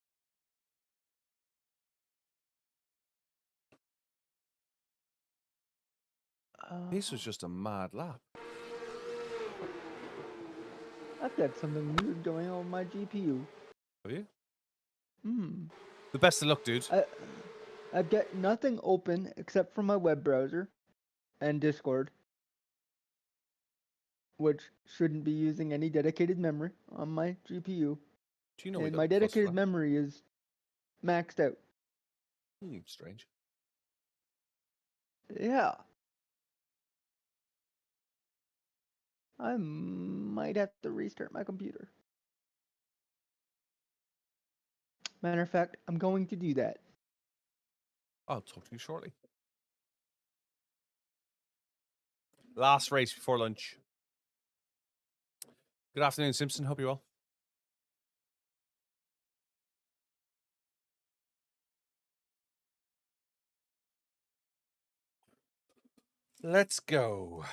This was just a mad lap. I've got something weird going on with my GPU. Have you? Hmm. The best of luck, dude. I've got nothing open except for my web browser and Discord, which shouldn't be using any dedicated memory on my GPU. Do you know we And got my a plus dedicated flat? memory is maxed out. Strange. Yeah. I might have to restart my computer. Matter of fact, I'm going to do that. I'll talk to you shortly. Last race before lunch. Good afternoon, Simpson. Hope you're well. Let's go.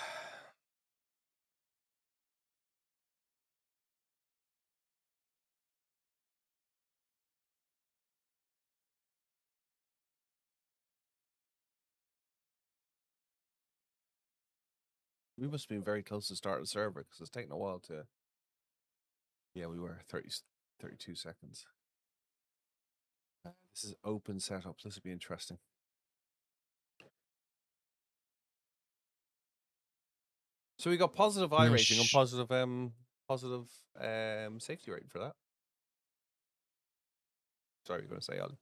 We must have been very close to start the server because it's taken a while to. Yeah, we were 32 seconds. This is open setup. This would be interesting. So we got positive iRacing and positive safety rating for that. Sorry, you're going to say, Ollie.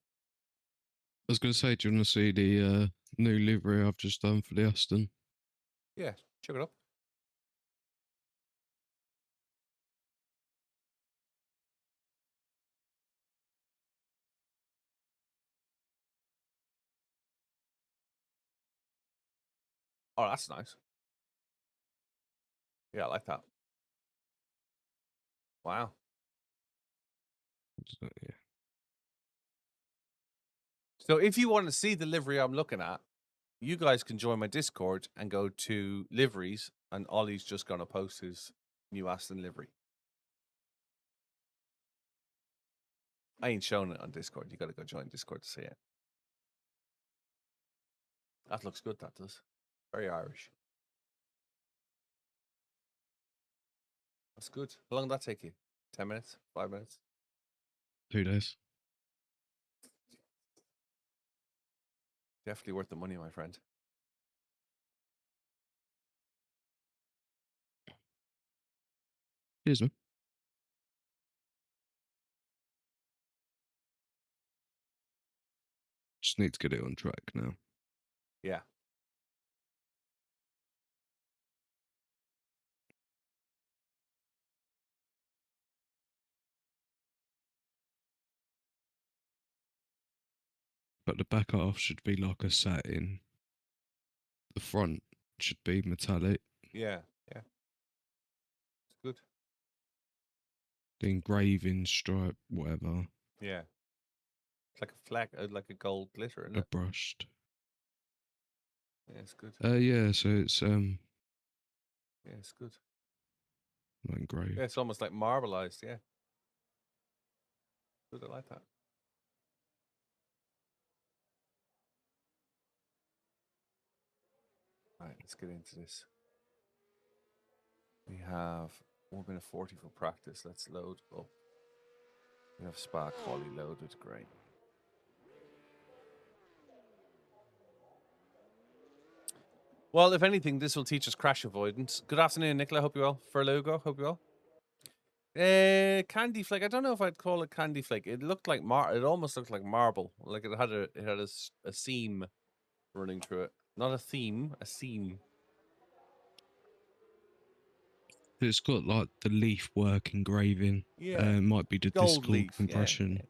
I was going to say, do you want to see the new livery I've just done for the Aston? Yeah, check it up. Oh, that's nice. Yeah, I like that. Wow. So, yeah. So if you want to see the livery I'm looking at, you guys can join my Discord and go to liveries, and Ollie's just going to post his new Aston livery. I ain't showing it on Discord. You got to go join Discord to see it. That looks good, that does. Very Irish. That's good. How long did that take you? 10 minutes? 5 minutes? 2 days. Definitely worth the money, my friend. Cheers, man. Just need to get it on track now. Yeah. But the back half should be like a satin. The front should be metallic. Yeah. Yeah. It's good. The engraving stripe, whatever. Yeah. It's like a flag, like a gold glitter, isn't A it? brushed. Yeah, it's good. Yeah, so it's Yeah, it's good. not engraved. Yeah, it's almost like marbleized, yeah. Good, I like that. Right, let's get into this. We have 1 minute 40 for practice. Let's load up. We have Spa Quali loaded. Great. Well, if anything, this will teach us crash avoidance. Good afternoon, Nicola. Hope you're well. Ferlugo, hope you're well. Candy flake. I don't know if I'd call it candy flake. It looked like it almost looked like marble. Like it had a seam running through it. Not a theme, a seam. It's got like the leaf work engraving. Yeah. Might be the Gold Discord leaf. compression.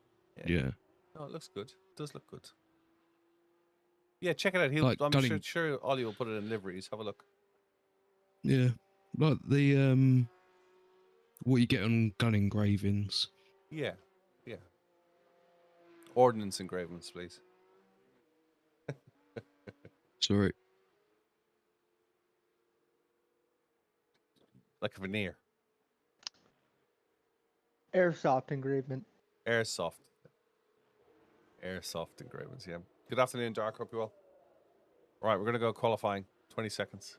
Yeah. Oh, it looks good. It does look good. Yeah, check it out. Like I'm sure Ollie will put it in liveries. Have a look. Yeah. Like the what you get on gun engravings. Yeah. Yeah. Ordnance engravings, please. Sorry. Like a veneer. Airsoft engravement. Airsoft. Airsoft engravings, yeah. Good afternoon, Dark. Hope you well. All right, we're going to go qualifying. 20 seconds.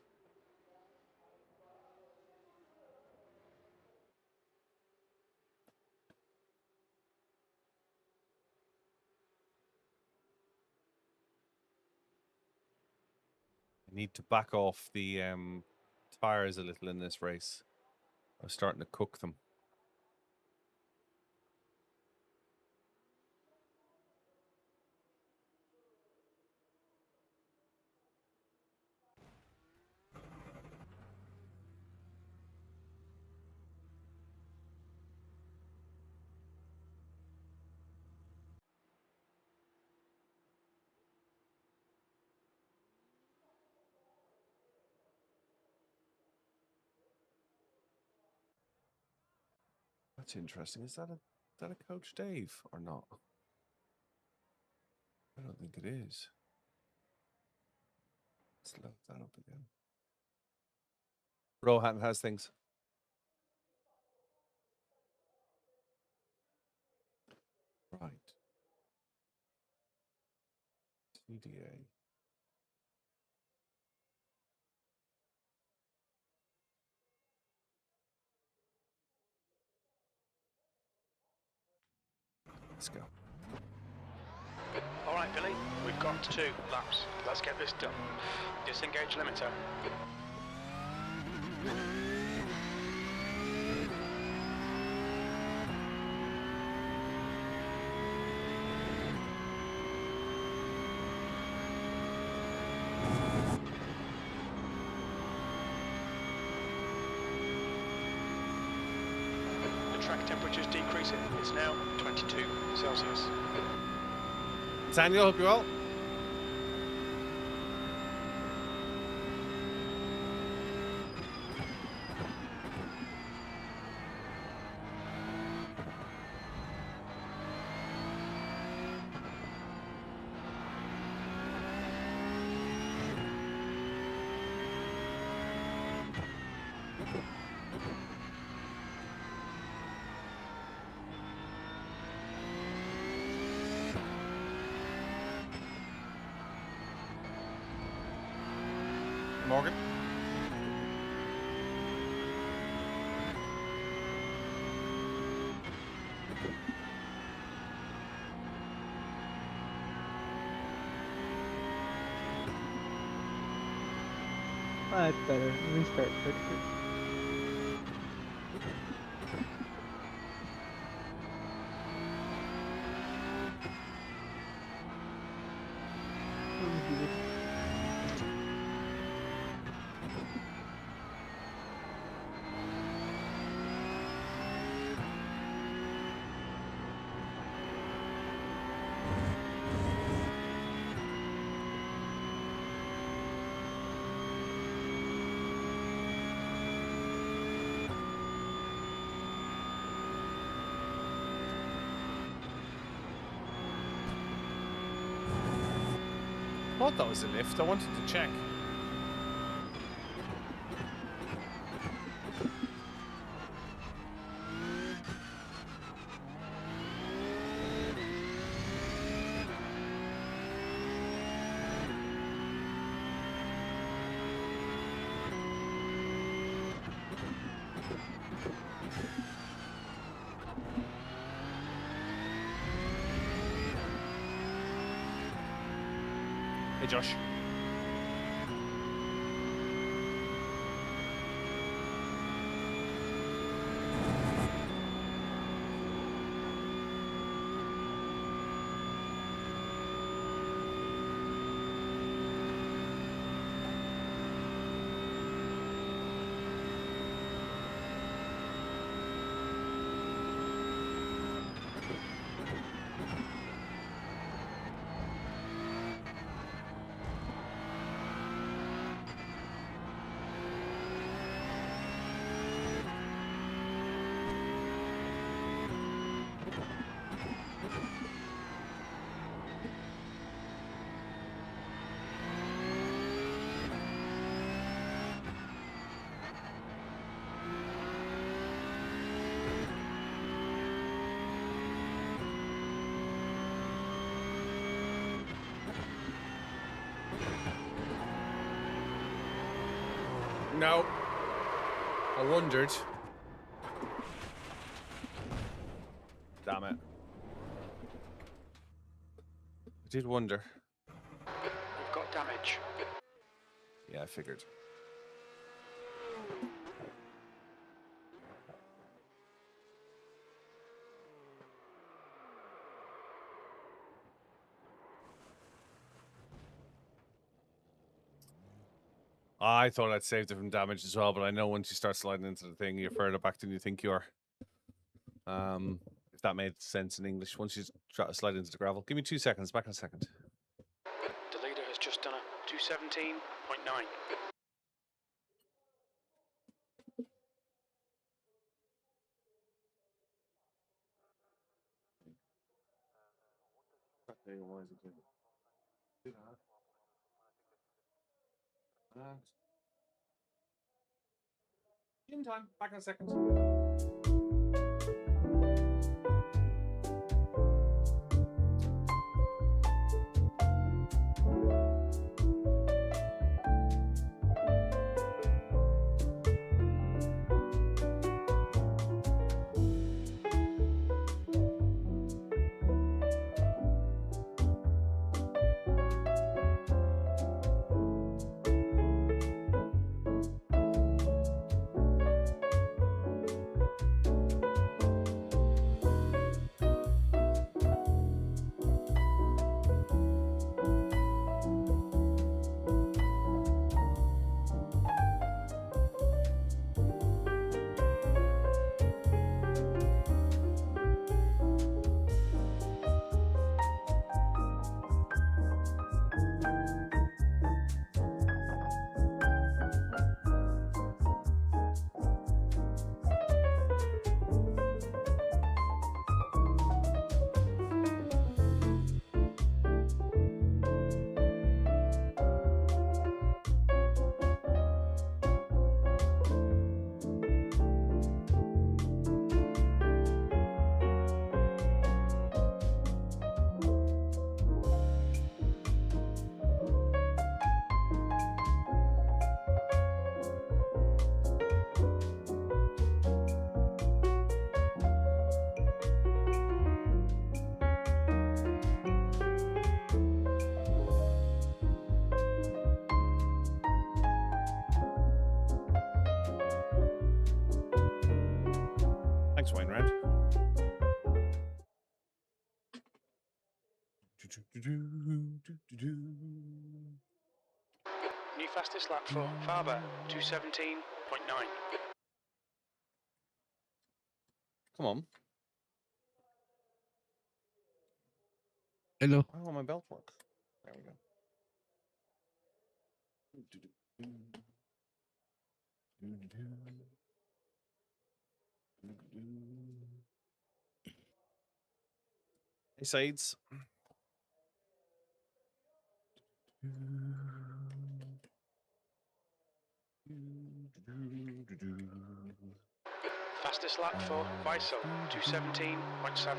Need to back off the tires a little in this race. I'm starting to cook them. That's interesting. Is that a Coach Dave or not? I don't think it is. Let's load that up again. Rohan has things. Right. TDA. Let's go. All right, Billy, we've got 2 laps. Let's get this done. Disengage limiter. The track temperature's decreasing. It's now 22 Celsius. Daniel, hope you're well. Morgan. That's better. Let me start quickly. I thought that was a lift. I wanted to check. Hey, Josh. No. I wondered. Damn it. I did wonder. We've got damage. Yeah, I figured. I thought I'd saved it from damage as well, but I know once you start sliding into the thing, you're further back than you think you are. If that made sense in English, once you try to slide into the gravel. Give me 2 seconds, back in a second. The leader has just done a 217.9. In time, back in a second. Thanks, Wayne Rand. New fastest lap for Faber, 217.9. Come on. Hello. Why won't my belt work? There we go. Hey, Sides. Fastest lap for Weissel, 217.7.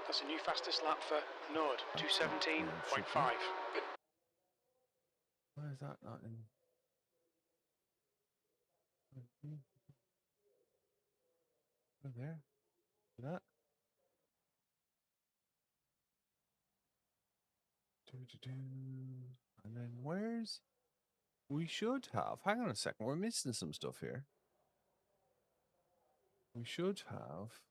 That's a new fastest lap for Nord, 217.5. Why is that not in? Over there? That? And then where's? We should have. Hang on a second. We're missing some stuff here. We should have.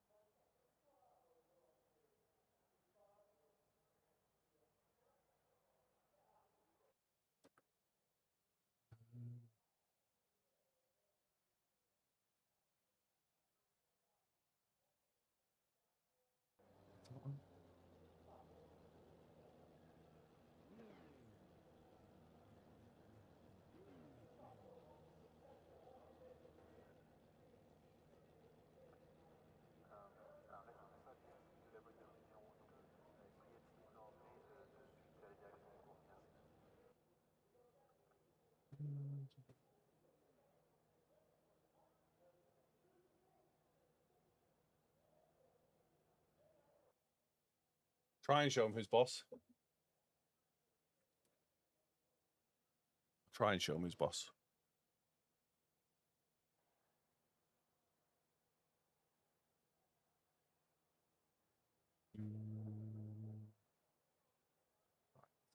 Try and show him who's boss. Try and show him who's boss.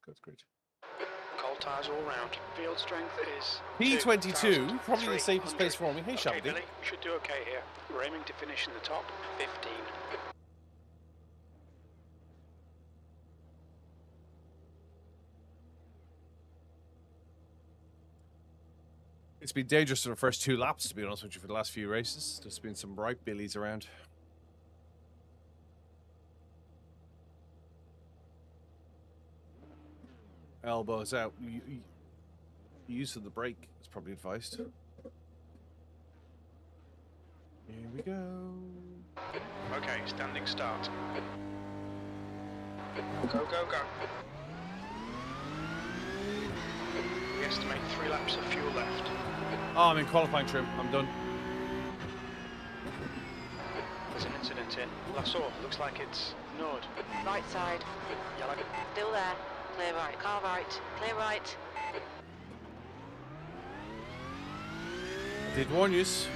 That's great. Cold tyres all round. Field strength is P22, probably the safest place for me. Hey, Okay, Shabby. Billy, we should do okay here. We're aiming to finish in the top 15. It's been dangerous for the first 2 laps, to be honest with you, for the last few races. There's been some bright billies around. Elbows out. Use of the brake is probably advised. Here we go. Okay, standing start. Go, go, go. We estimate 3 laps of fuel left. Oh, I'm in qualifying trim. I'm done. There's an incident in Lasso. Looks like it's Nord. Right side. Yellow. Still there. Clear right. Car right. Clear right. I did warn yous.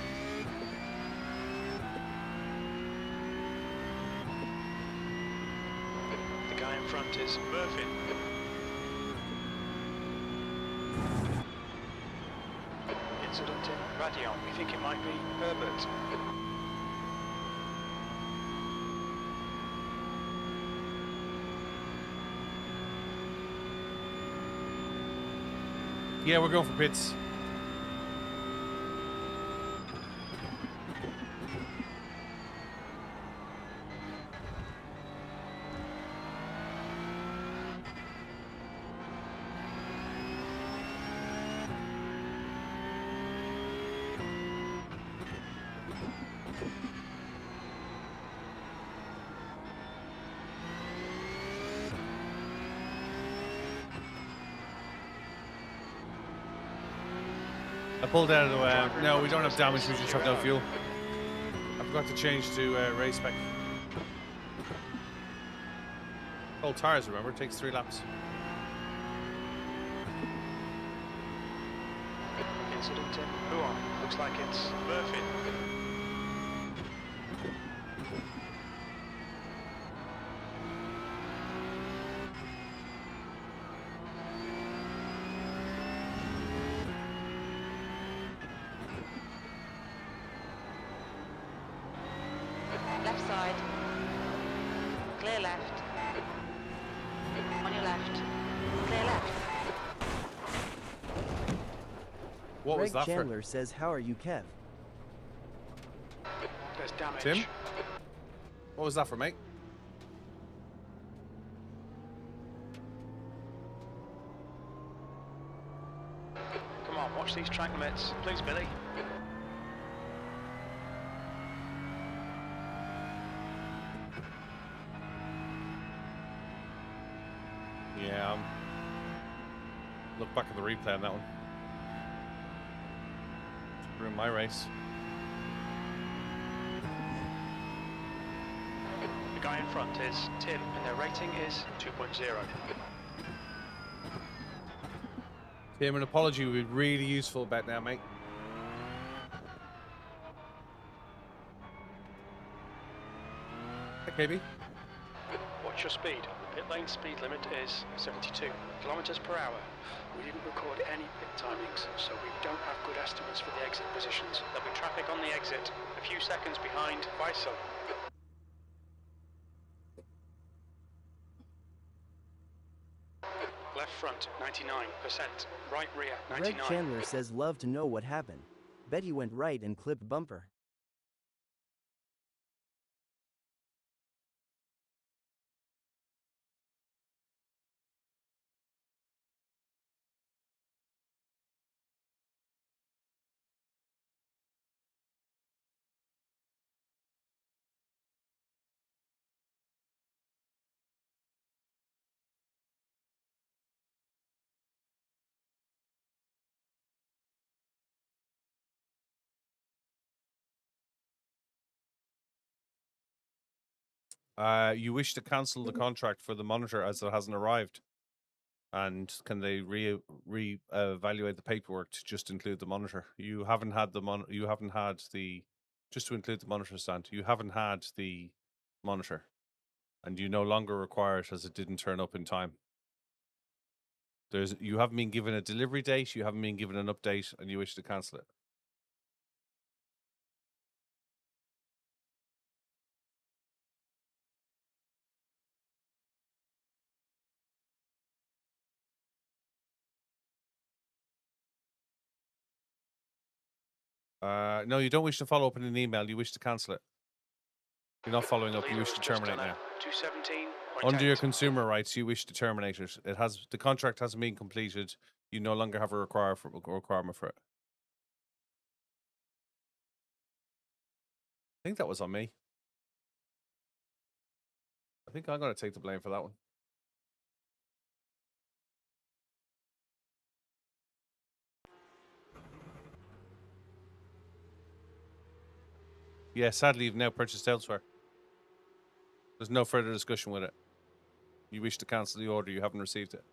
The guy in front is Murphy. Incident in Radion. We think it might be Herbert. Yeah, we're going for pits. I pulled out of the way. No, we don't have damage, we just have no fuel. I forgot to change to race spec. Old tires, remember, it takes 3 laps. Incident in Huon. Looks like it's Murphy. Left side. Clear left. On your left. Clear left. What was Greg that Chandler says, "How are you, Kev?" There's damage. Tim? What was that for, mate? Come on, watch these track limits. Please, Billy. Yeah, look back at the replay on that one. Ruined my race. The guy in front is Tim, and their rating is 2.0. Tim, an apology would be really useful about now, mate. Hey, KB. Watch your speed. The pit lane speed limit is 72 kilometers per hour. We didn't record any pit timings, so we don't have good estimates for the exit positions. There'll be traffic on the exit, a few seconds behind Weissel. Left front, 99%. Right rear, 99%. Greg Chandler says, "Love to know what happened. Bet he went right and clipped bumper." You wish to cancel the contract for the monitor as it hasn't arrived, and can they evaluate the paperwork to just include the monitor? You haven't had the You haven't had the just to include the monitor stand. You haven't had the monitor, and you no longer require it as it didn't turn up in time. You haven't been given a delivery date, you haven't been given an update, and you wish to cancel it. No, you don't wish to follow up in an email. You wish to cancel it. You're not following up. You wish to terminate now. 217.8. Under your consumer rights, you wish to terminate it. The contract hasn't been completed. You no longer have a requirement for it. I think that was on me. I think I'm going to take the blame for that one. Yeah, sadly, you've now purchased elsewhere. There's no further discussion with it. You wish to cancel the order. You haven't received it.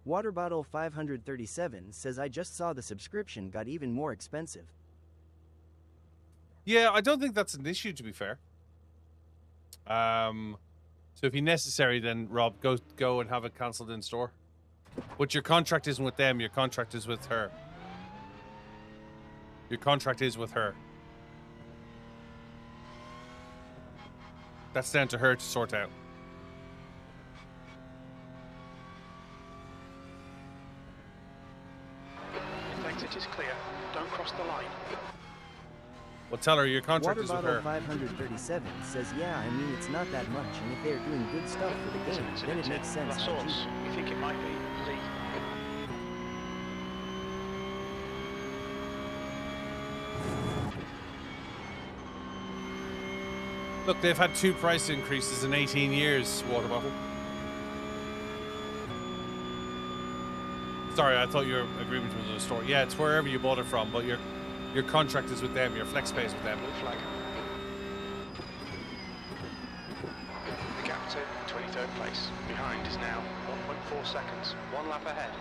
Water Bottle 537 says, I just saw the subscription got even more expensive. Yeah, I don't think that's an issue, to be fair. So if you're necessary, then Rob, go and have it cancelled in store. But your contract isn't with them. Your contract is with her. Your contract is with her. That's down to her to sort out. Exit is clear. Don't cross the line. Well, tell her your contract Water is with Bottle her. 537 says, yeah, I mean, it's not that much, and if they're doing good stuff for the game, then it makes sense. Last source. You think it might be Lee? Look, they've had 2 price increases in 18 years, Water Bottle. Sorry, I thought your agreement was with the store. Yeah, it's wherever you bought it from, but your contract is with them. Your flex pay is with them. Blue flag. The gap to 23rd place. Behind is now 1.4 seconds. 1 lap ahead.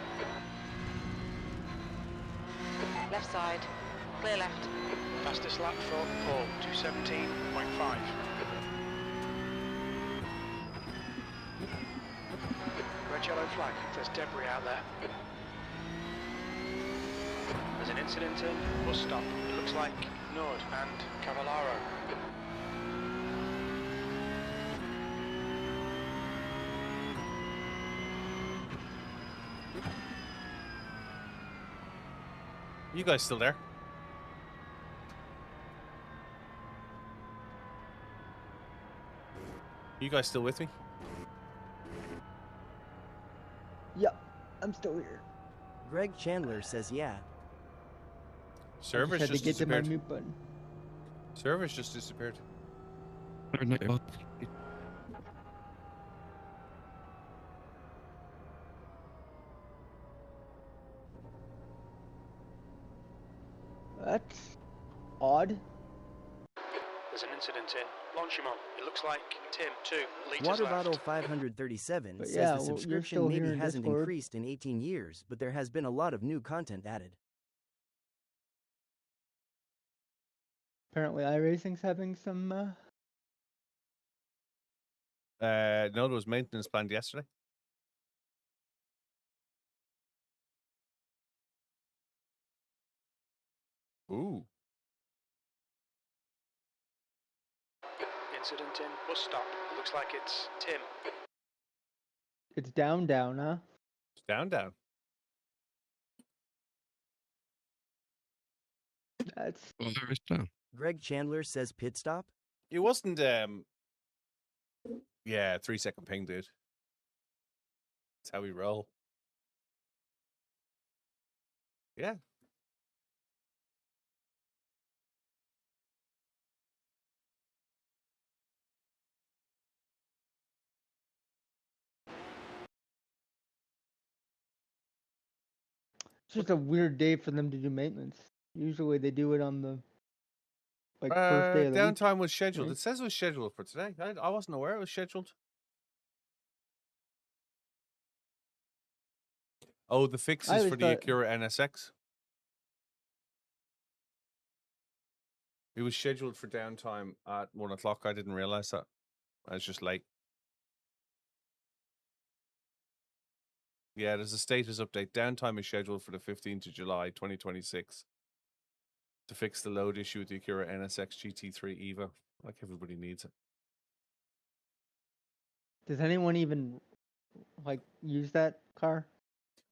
Left side. Clear left. Fastest lap for Paul, 217.5. Red yellow flag. There's debris out there. There's an incident in bus stop. It looks like Nord and Cavallaro. You guys still there? You guys still with me? Yeah, I'm still here. Greg Chandler says, yeah. Servers I just just had to get to my disappeared. mute button. Servers just disappeared. That's odd. There's an incident in Longchamp. It looks like Tim, 2 litres Water left. Bottle 537 But says yeah, the well, you're subscription still here maybe in hasn't Discord. increased in 18 years, but there has been a lot of new content added. Apparently, iRacing's having some. No, there was maintenance planned yesterday. Ooh. Incident in bus stop. It looks like it's Tim. It's down, huh? It's down. That's Well, there is down. Greg Chandler says pit stop. It wasn't, yeah, 3-second ping, dude. That's how we roll. Yeah. just a weird day for them to do maintenance. Usually, they do it on the Like first day of the week. Downtime was scheduled. right? It says it was scheduled for today. I wasn't aware it was scheduled. Oh, the fix I is always for the thought- Acura NSX. It was scheduled for downtime at 1 o'clock. I didn't realize that. I was just late. Yeah, there's a status update. Downtime is scheduled for the 15th of July, 2026 to fix the load issue with the Acura NSX GT3 EVO. Like everybody needs it. Does anyone even like use that car?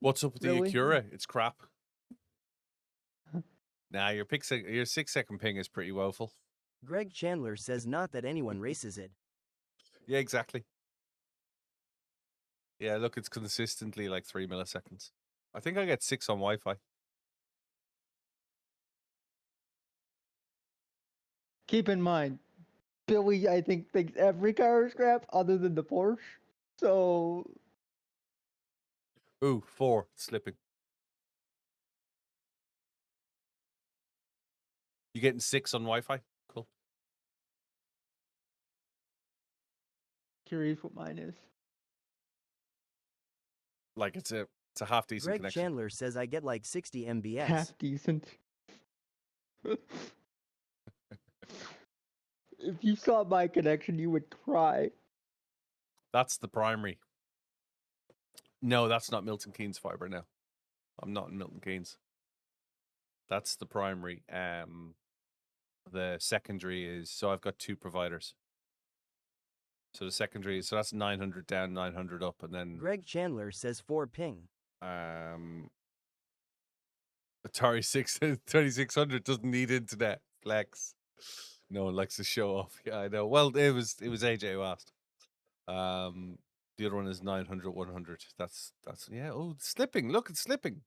What's up with Really? the Acura? It's crap. Nah, your 6-second ping is pretty woeful. Greg Chandler says not that anyone races it. Yeah, exactly. Yeah, look, it's consistently like 3 milliseconds. I think I get 6 on Wi-Fi. Keep in mind, Billy, I think thinks every car is crap other than the Porsche. So Ooh, 4 slipping. You getting 6 on Wi-Fi? Cool. curious what mine is. Like it's a half decent Greg connection. Chandler says I get like 60 MBS. Half decent. If you saw my connection, you would cry. That's the primary. No, that's not Milton Keynes fiber now. I'm not in Milton Keynes. That's the primary. The secondary is, so I've got 2 providers. So the secondary is, so that's 900 down, 900 up, and then Greg Chandler says 4 ping. Atari 3600 doesn't need internet. Flex. No one likes to show off. Yeah, I know. Well, it was AJ who asked. The other one is 900, 100. That's yeah. Oh, it's slipping. Look, it's slipping.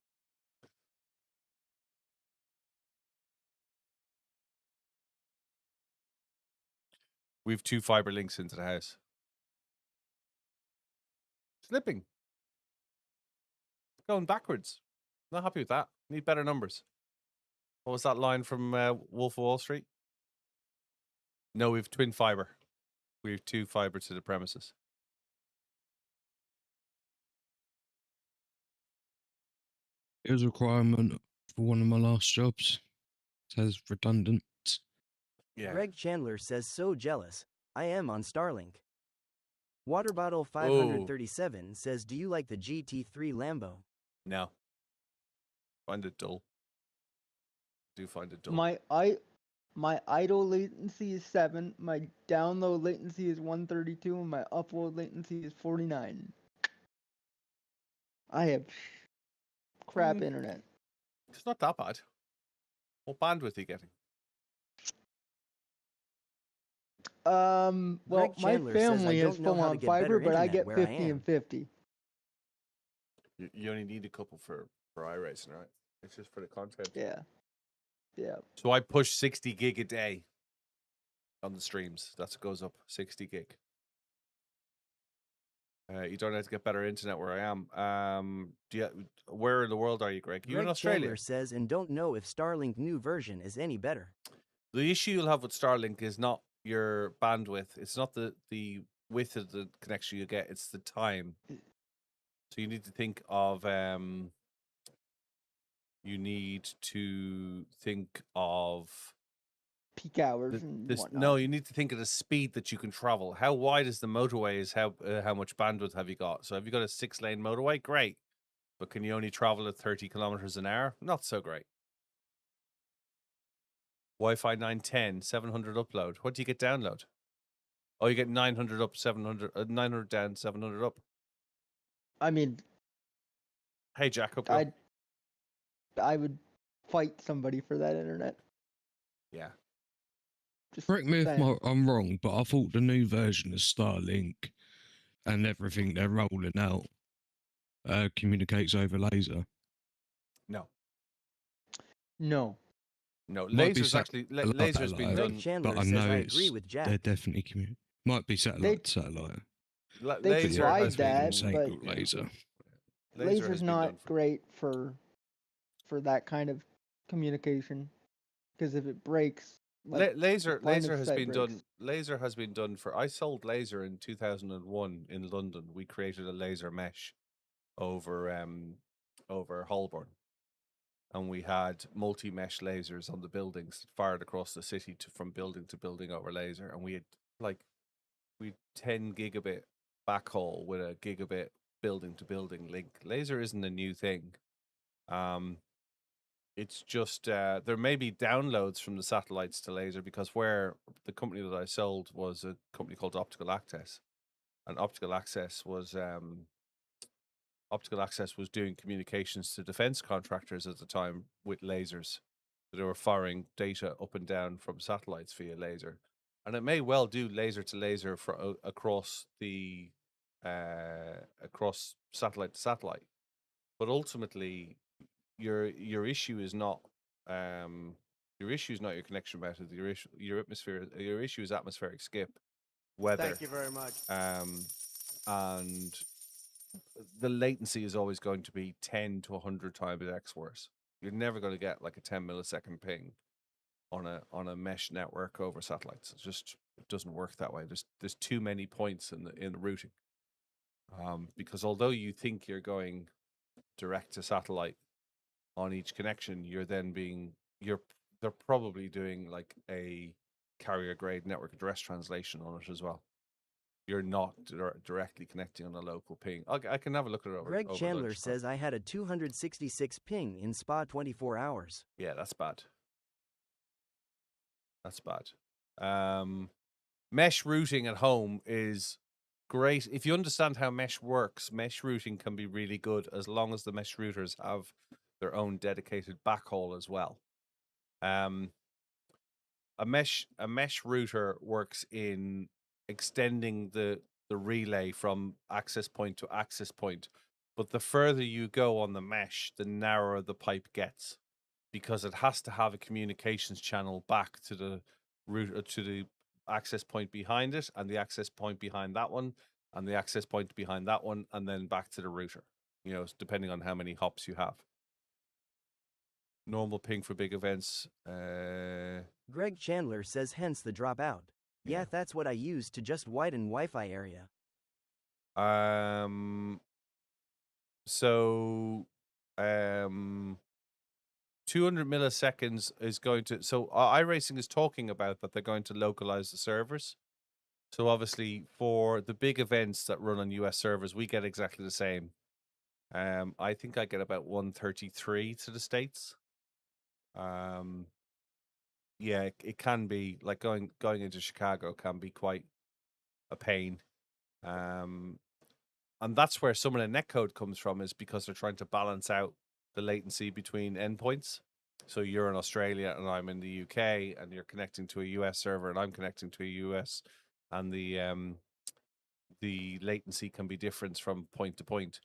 We have 2 fiber links into the house. Slipping. Going backwards. Not happy with that. Need better numbers. What was that line from Wolf of Wall Street? No, we have twin fiber. We have 2 fiber to the premises. It was a requirement for one of my last jobs. It says redundant. Yeah. Greg Chandler says so jealous. I am on Starlink. Water Bottle 537 says, do you like the GT3 Lambo? No. Find it dull. Do find it dull. My idle latency is 7, my download latency is 132, and my upload latency is 49. I have crap internet. It's not that bad. What bandwidth are you getting? Well, Greg my Chandler says, I family has don't know full how to on get fiber, better but I internet get where I 50 am. and 50. You only need a couple for iRacing, right? It's just for the content. Yeah. Yeah. So I push 60 gig a day on the streams. That's what goes up, 60 gig. You don't have to get better internet where I am. Where in the world are you, Greg? You in Greg Australia? Chandler says, and don't know if Starlink new version is any better. The issue you'll have with Starlink is not your bandwidth. It's not the width of the connection you get. It's the time. So you need to think of Peak hours and whatnot. no, you need to think of the speed that you can travel. How wide is the motorway? Is how much bandwidth have you got? So have you got a 6-lane motorway? Great, but can you only travel at 30 kilometers an hour? Not so great. Wi-Fi 910, 700 upload. What do you get download? Oh, you get 900 up, 700, 900 down, 700 up. I mean, Hey, Jack, up. Go. I would fight somebody for that internet. Yeah. Just Correct me if saying. I'm wrong, but I thought the new version of Starlink and everything they're rolling out communicates over laser. No. No. No, Might be laser's actually laser's been Greg done. Chandler But I says know I agree with Jack. they're definitely might be satellite to satellite. They Laser tried has been that, Single but laser. Laser has laser's been not done for- great for that kind of communication, because if it breaks, Laser Flyknits has type been rigs. done. Laser has been done for. I sold laser in 2001 in London. We created a laser mesh over Holborn, and we had multi-mesh lasers on the buildings that fired across the city from building to building over laser, and we had 10 gigabit backhaul with a gigabit building to building link. Laser isn't a new thing. It's just there may be downloads from the satellites to laser, because where the company that I sold was a company called Optical Access, and Optical Access was doing communications to defense contractors at the time with lasers. They were firing data up and down from satellites via laser, and it may well do laser to laser for across satellite to satellite. But ultimately, your issue is not your connection method. Your issue is atmospheric skip, weather. Thank you very much. And the latency is always going to be 10 to 100 times X worse. You're never going to get like a 10 millisecond ping on a mesh network over satellites. It doesn't work that way. There's too many points in the routing. Because although you think you're going direct to satellite on each connection, they're probably doing like a carrier grade network address translation on it as well. You're not directly connecting on a local ping. I can have a look at it over. Greg over Chandler lunchtime. says I had a 266 ping in Spa 24 hours. Yeah, that's bad. That's bad. Mesh routing at home is great. If you understand how mesh works, mesh routing can be really good as long as the mesh routers have their own dedicated backhaul as well. A mesh router works in extending the relay from access point to access point, but the further you go on the mesh, the narrower the pipe gets, because it has to have a communications channel back to the router, to the access point behind it, and the access point behind that one, and the access point behind that one, and then back to the router, depending on how many hops you have. Normal ping for big events. Greg Chandler says hence the dropout. Yeah, that's what I use to just widen Wi-Fi area. So 200 milliseconds is going to, so iRacing is talking about that they're going to localize the servers. So obviously for the big events that run on US servers, we get exactly the same. I think I get about 133 to the States. Yeah, it can be like going into Chicago can be quite a pain. And that's where some of the netcode comes from, is because they're trying to balance out the latency between endpoints. So you're in Australia and I'm in the UK, and you're connecting to a US server and I'm connecting to a US, and the latency can be different from point to point.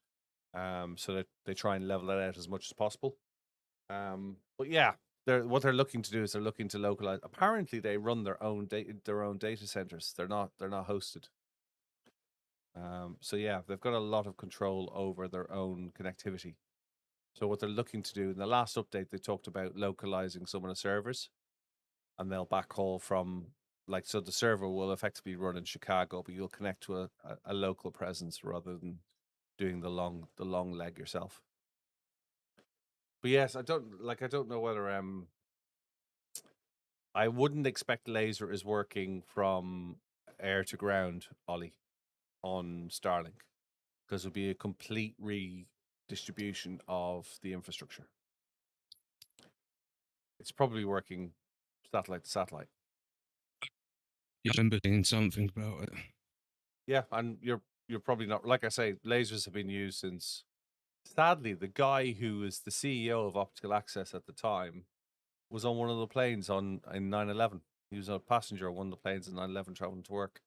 So that they try and level that out as much as possible. But yeah, what they're looking to do is they're looking to localize. Apparently, they run their own data centers. They're not hosted. So yeah, they've got a lot of control over their own connectivity. So what they're looking to do in the last update, they talked about localizing some of the servers, and they'll backhaul from, like, so the server will effectively run in Chicago, but you'll connect to a local presence rather than doing the long leg yourself. But yes, I don't know whether I wouldn't expect laser is working from air to ground, Ollie, on Starlink, because it would be a complete redistribution of the infrastructure. It's probably working satellite to satellite. Yeah, I remember thinking something about it. Yeah, and you're probably not, like I say, lasers have been used since. Sadly, the guy who was the CEO of Optical Access at the time was on one of the planes in 9/11. He was a passenger on one of the planes in 9/11 traveling to work.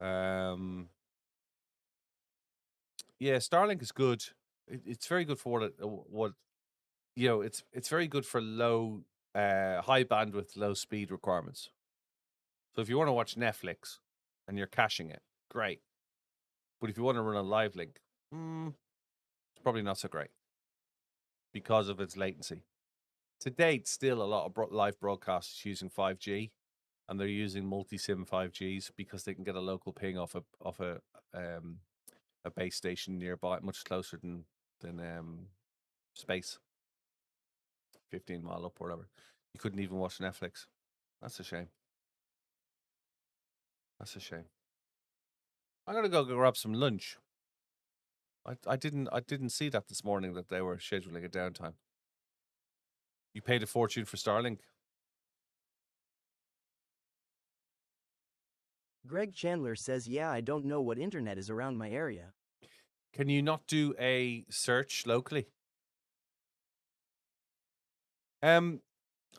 Yeah, Starlink is good. It's very good for what it's very good for low, high bandwidth, low speed requirements. So if you want to watch Netflix and you're caching it, great. But if you want to run a live link, it's probably not so great because of its latency. to date, still a lot of live broadcasts using 5G, and they're using multi-SIM 5Gs because they can get a local ping off a base station nearby, much closer than space, 15 mile up or whatever. You couldn't even watch Netflix. That's a shame. That's a shame. I'm gonna go grab some lunch. I didn't see that this morning that they were scheduling a downtime. You paid a fortune for Starlink. Greg Chandler says, yeah, I don't know what internet is around my area. Can you not do a search locally? I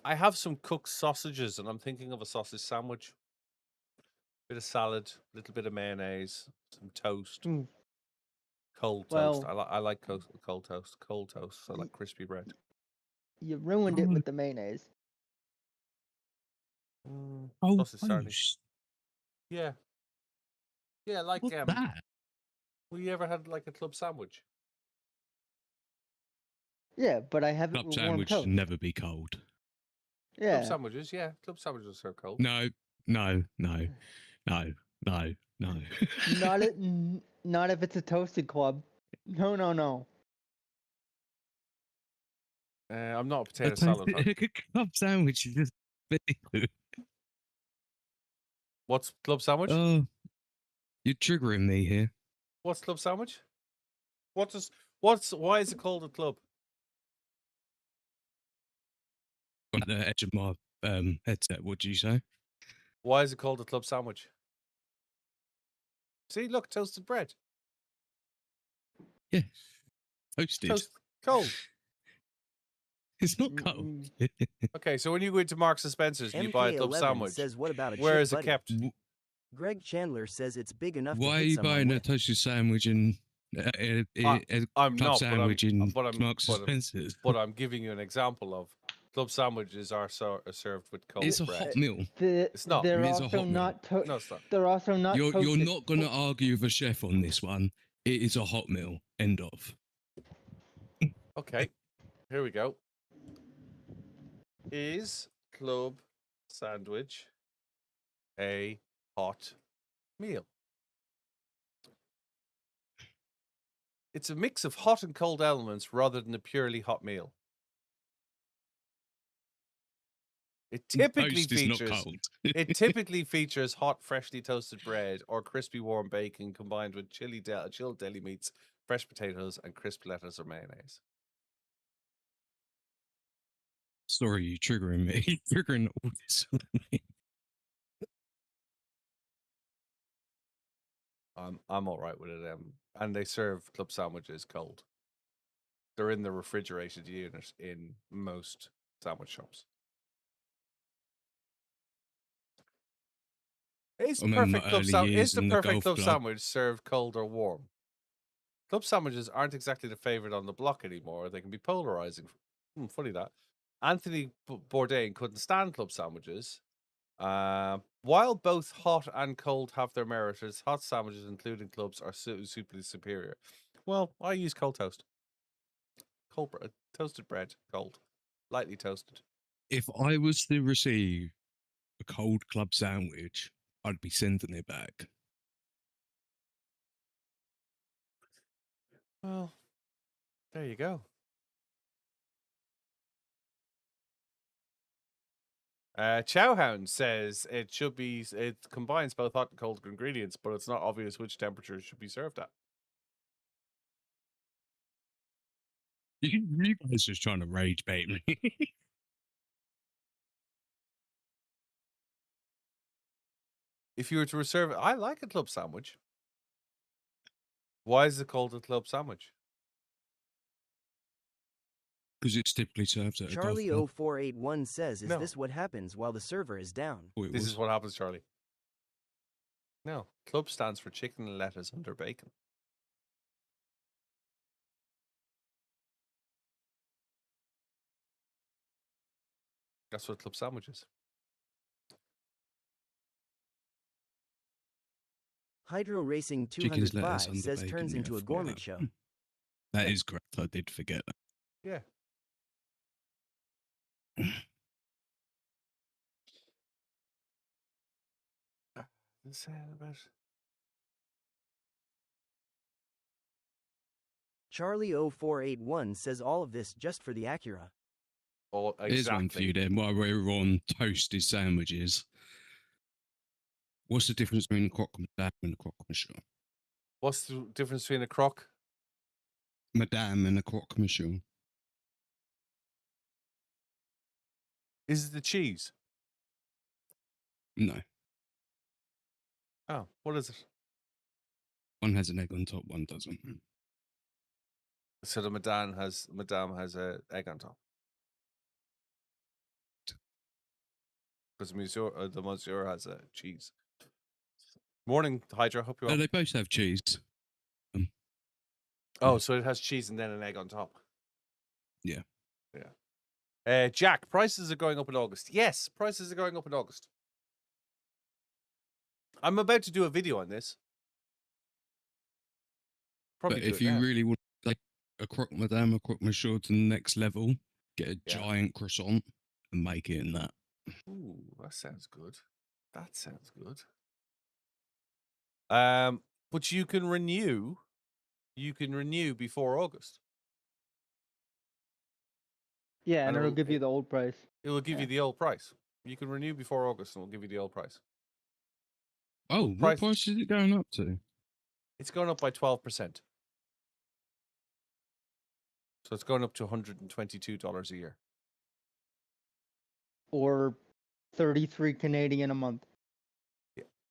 have some cooked sausages, and I'm thinking of a sausage sandwich. Bit of salad, a little bit of mayonnaise, some toast, cold toast. I like cold toast. Cold toast. I like crispy bread. You ruined it with the mayonnaise. Sausage sardines. Yeah. Yeah, like What's that? Well, you ever had like a club sandwich? Yeah, but I have it Club with warm sandwich toast. should never be cold. Yeah. Club sandwiches, yeah. Club sandwiches are served cold. No. Not if it's a toasted club. No. I'm not a potato salad. Club sandwich is just big. What's club sandwich? Oh, you're triggering me here. What's club sandwich? Why is it called a club? On the edge of my headset, what do you say? Why is it called a club sandwich? See, look, toasted bread. Yeah, toasted. Cold. It's not cold. Okay, so when you go into Marks and Spencer's and you buy a club sandwich, says, what about a where chip is it buddy? kept? Greg Chandler says it's big enough Why to are hit you someone buying a with. toasted sandwich and a I'm club not, sandwich in but Marks and Spencer's? But I'm giving you an example of club sandwiches are served with cold It's a bread. hot meal. It's not. They're It's a also hot meal. not No, it's not. They're also not You're toasted. not going to argue with a chef on this one. It is a hot meal. End of. Okay, here we go. Is club sandwich a hot meal? It's a mix of hot and cold elements rather than a purely hot meal. It typically Toast is not features cold. it typically features hot, freshly toasted bread or crispy warm bacon combined with chilled deli meats, fresh potatoes, and crisp lettuce or mayonnaise. Sorry, you're triggering me. Triggering all this. I'm all right with it. And they serve club sandwiches cold. They're in the refrigerated unit in most sandwich shops. Is the perfect club sandwich served cold or warm? Club sandwiches aren't exactly the favorite on the block anymore. They can be polarizing. Funny that. Anthony Bourdain couldn't stand club sandwiches. While both hot and cold have their merits, hot sandwiches, including clubs, are superly superior. Well, I use cold toast. Cold bread, toasted bread, cold, lightly toasted. If I was to receive a cold club sandwich, I'd be sending it back. Well, there you go. Chowhound says it combines both hot and cold ingredients, but it's not obvious which temperature it should be served at. You guys just trying to rage bait me. If you were to reserve it, I like a club sandwich. Why is it called a club sandwich? Because it's typically served at a Charlie golf club. 0481 says, is No. this what happens while the server is down? This is what happens, Charlie. No, club stands for chicken and lettuce under bacon. That's what club sandwich is. Hydro Racing Chicken's lettuce 205 under says bacon, turns yeah, into a forget gourmet that. show. That is correct. I did forget that. Yeah. Charlie0481 says all of this just for the Acura. Oh, Here's one for you exactly. then, while we're on toasted sandwiches. What's the difference between a croque madame and a croque monsieur? What's the difference between a croque? Madame and a croque monsieur. Is it the cheese? No. Oh, what is it? One has an egg on top, one doesn't. So the madame has a egg on top. Because the monsieur has a cheese. Morning, Hydra. Hope you're No, well. they both have cheese. Oh, so it has cheese and then an egg on top. Yeah. Yeah. Jack, prices are going up in August. Yes, prices are going up in August. I'm about to do a video on this. Probably But do if it you now. really want to take a croque madame, a croque monsieur to the next level, get a giant croissant and make it in that. Ooh, that sounds good. That sounds good. But you can renew. You can renew before August. Yeah, and it'll give you the old price. It will give you the old price. You can renew before August, and it'll give you the old price. Oh, what price is it going up to? It's going up by 12%. So it's going up to $122 a year. Or 33 Canadian a month.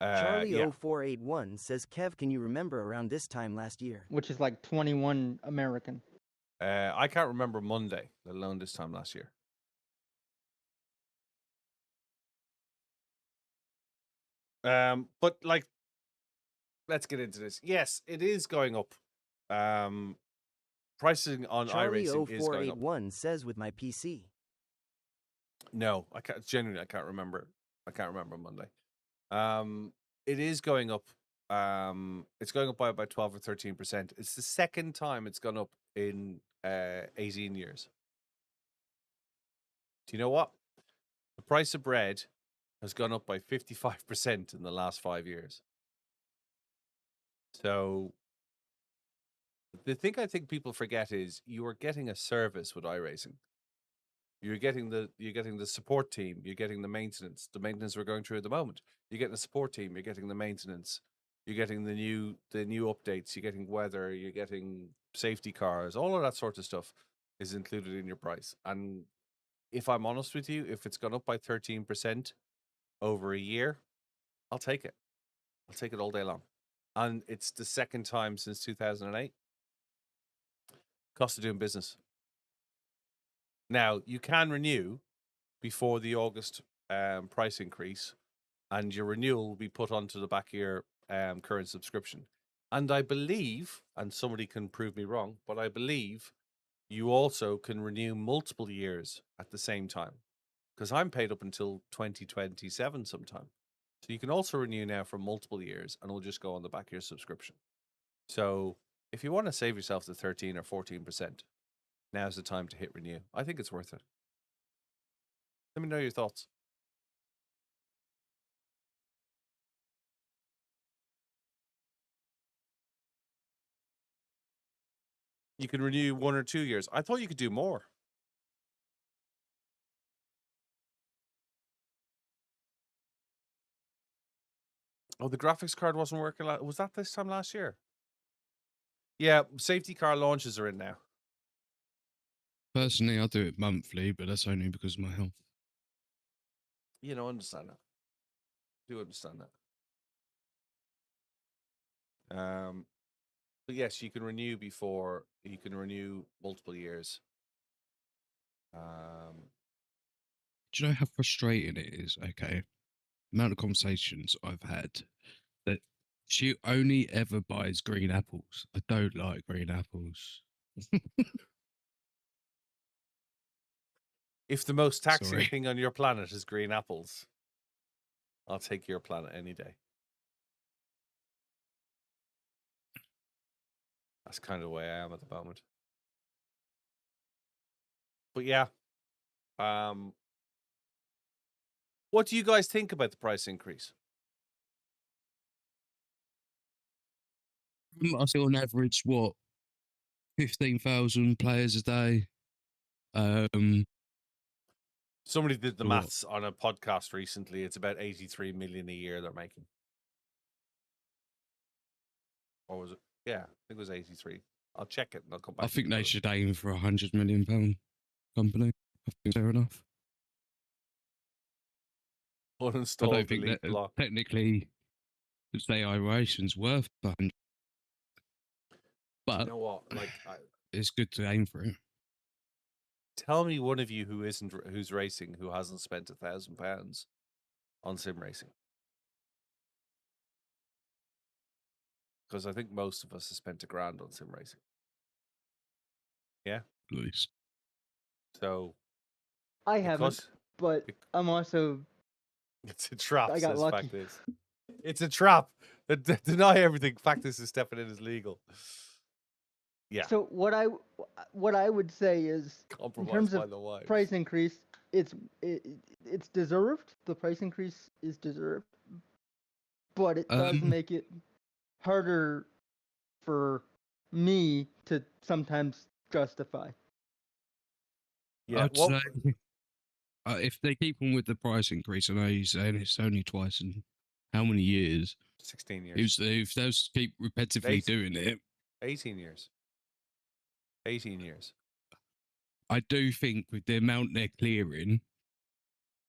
Charlie0481 says, Kev, can you remember around this time last year? Which is like 21 American. I can't remember Monday, let alone this time last year. But like, let's get into this. Yes, it is going up. Pricing on iRacing is going up. Charlie0481 says with my PC. No, I can't. Genuinely, I can't remember. I can't remember Monday. It is going up. It's going up by about 12 or 13%. It's the second time it's gone up in 18 years. Do you know what? The price of bread has gone up by 55% in the last 5 years. So the thing I think people forget is you are getting a service with iRacing. You're getting the support team, you're getting the maintenance we're going through at the moment. You're getting the support team, you're getting the maintenance, you're getting the new updates, you're getting weather, you're getting safety cars, all of that sort of stuff is included in your price. And if I'm honest with you, if it's gone up by 13% over a year, I'll take it. I'll take it all day long. And it's the second time since 2008. Cost of doing business. Now, you can renew before the August price increase, and your renewal will be put onto the back of your current subscription. And I believe, and somebody can prove me wrong, but I believe you also can renew multiple years at the same time, because I'm paid up until 2027 sometime. So you can also renew now for multiple years, and it'll just go on the back of your subscription. So if you want to save yourself the 13 or 14%, now's the time to hit renew. I think it's worth it. Let me know your thoughts. You can renew 1 or 2 years. I thought you could do more. Oh, the graphics card wasn't working. Was that this time last year? Yeah, safety car launches are in now. Personally, I do it monthly, but that's only because of my health. You know, understand that. Do understand that. But yes, you can renew before. You can renew multiple years. Do you know how frustrating it is? Okay, the amount of conversations I've had that she only ever buys green apples. I don't like green apples. If the most taxing Sorry. thing on your planet is green apples, I'll take your planet any day. That's kind of the way I am at the moment. But yeah, What do you guys think about the price increase? I see on average, 15,000 players a day. Somebody did the What? maths on a podcast recently. It's about 83 million a year they're making. Or was it? Yeah, I think it was 83. I'll check it and I'll come back. I think they should aim for £100 million company. I think fair enough. Uninstall, I don't think delete, that block. technically, say iRacing's worth 100. But You know what? Like, it's good to aim for it. Tell me one of you who's racing who hasn't spent £1,000 on sim racing. Because I think most of us have spent £1,000 on sim racing. Yeah, At least. so I haven't, but I'm also. It's a trap. I got says lucky. Fact is, it's a trap. Deny everything. Fact is stepping in is legal. Yeah. So what I would say is, in terms of price increase, it's deserved. The price increase is deserved, but it does make it harder for me to sometimes justify. Yeah. I'd say if they keep on with the price increase, I know you're saying it's only twice in how many years? 16 years. If those keep repetitively doing it, 18 years. 18 years. I do think with the amount they're clearing,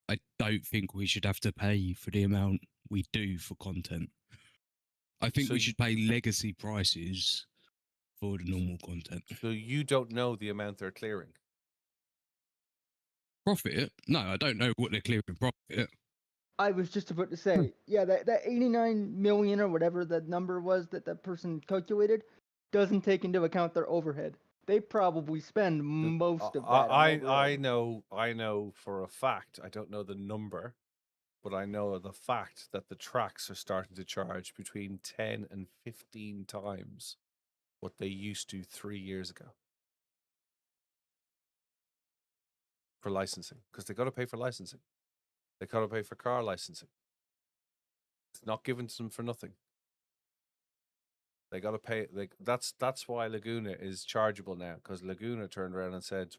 I don't think we should have to pay for the amount we do for content. I think we should pay legacy prices for the normal content. So you don't know the amount they're clearing? Profit? No, I don't know what they're clearing profit. I was just about to say, yeah, that 89 million or whatever the number was that person calculated doesn't take into account their overhead. They probably spend most of that. I know for a fact, I don't know the number, but I know the fact that the tracks are starting to charge between 10 and 15 times what they used to 3 years ago for licensing, because they got to pay for licensing. They got to pay for car licensing. It's not given to them for nothing. They got to pay. That's why Laguna is chargeable now, because Laguna turned around and said,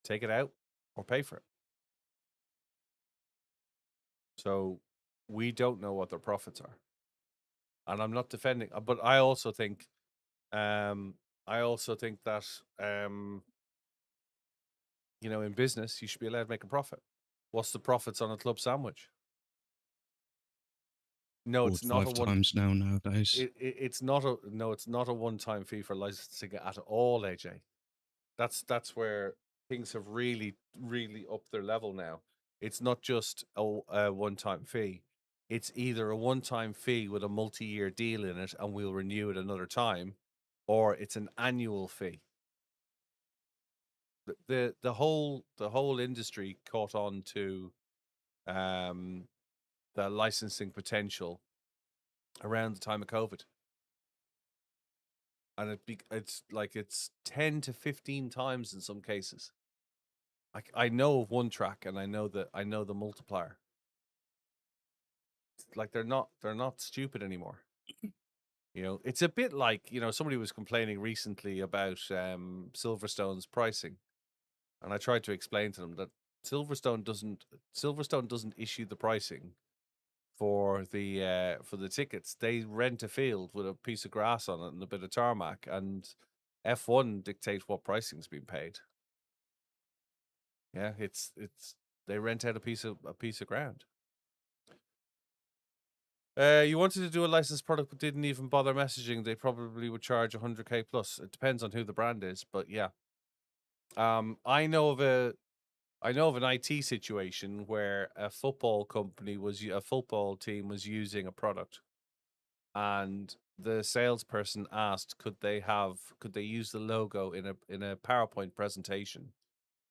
take it out or pay for it. So we don't know what their profits are. And I'm not defending, but I also think that in business you should be allowed to make a profit. What's the profits on a club sandwich? No, it's not 5 times now nowadays. It's not a one-time fee for licensing at all, AJ. That's where things have really, really upped their level now. It's not just a one-time fee. It's either a one-time fee with a multi-year deal in it and we'll renew it another time, or it's an annual fee. The whole industry caught on to the licensing potential around the time of COVID. And it's 10 to 15 times in some cases. I know of one track, and I know the multiplier. Like they're not stupid anymore. It's a bit like, somebody was complaining recently about Silverstone's pricing, and I tried to explain to them that Silverstone doesn't issue the pricing for the tickets. They rent a field with a piece of grass on it and a bit of tarmac, and F1 dictates what pricing's being paid. Yeah, it's they rent out a piece of ground. You wanted to do a licensed product but didn't even bother messaging. They probably would charge 100k plus. It depends on who the brand is, but yeah. I know of an IT situation where a football team was using a product, and the salesperson asked, could they use the logo in a PowerPoint presentation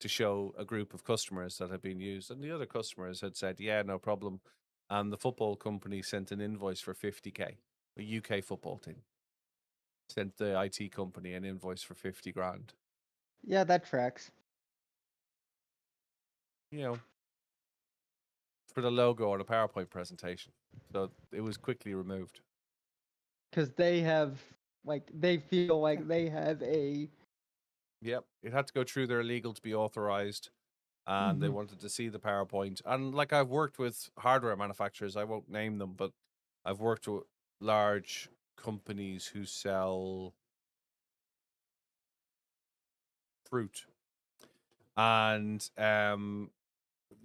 to show a group of customers that had been used, and the other customers had said, yeah, no problem. And the football company sent an invoice for 50k. A UK football team sent the IT company an invoice for 50 grand. Yeah, that tracks. for the logo or the PowerPoint presentation. So it was quickly removed. Because they have, like, they feel like they have a. Yep, it had to go through their legal to be authorized, and they wanted to see the PowerPoint. And like, I've worked with hardware manufacturers, I won't name them, but I've worked with large companies who sell fruit, and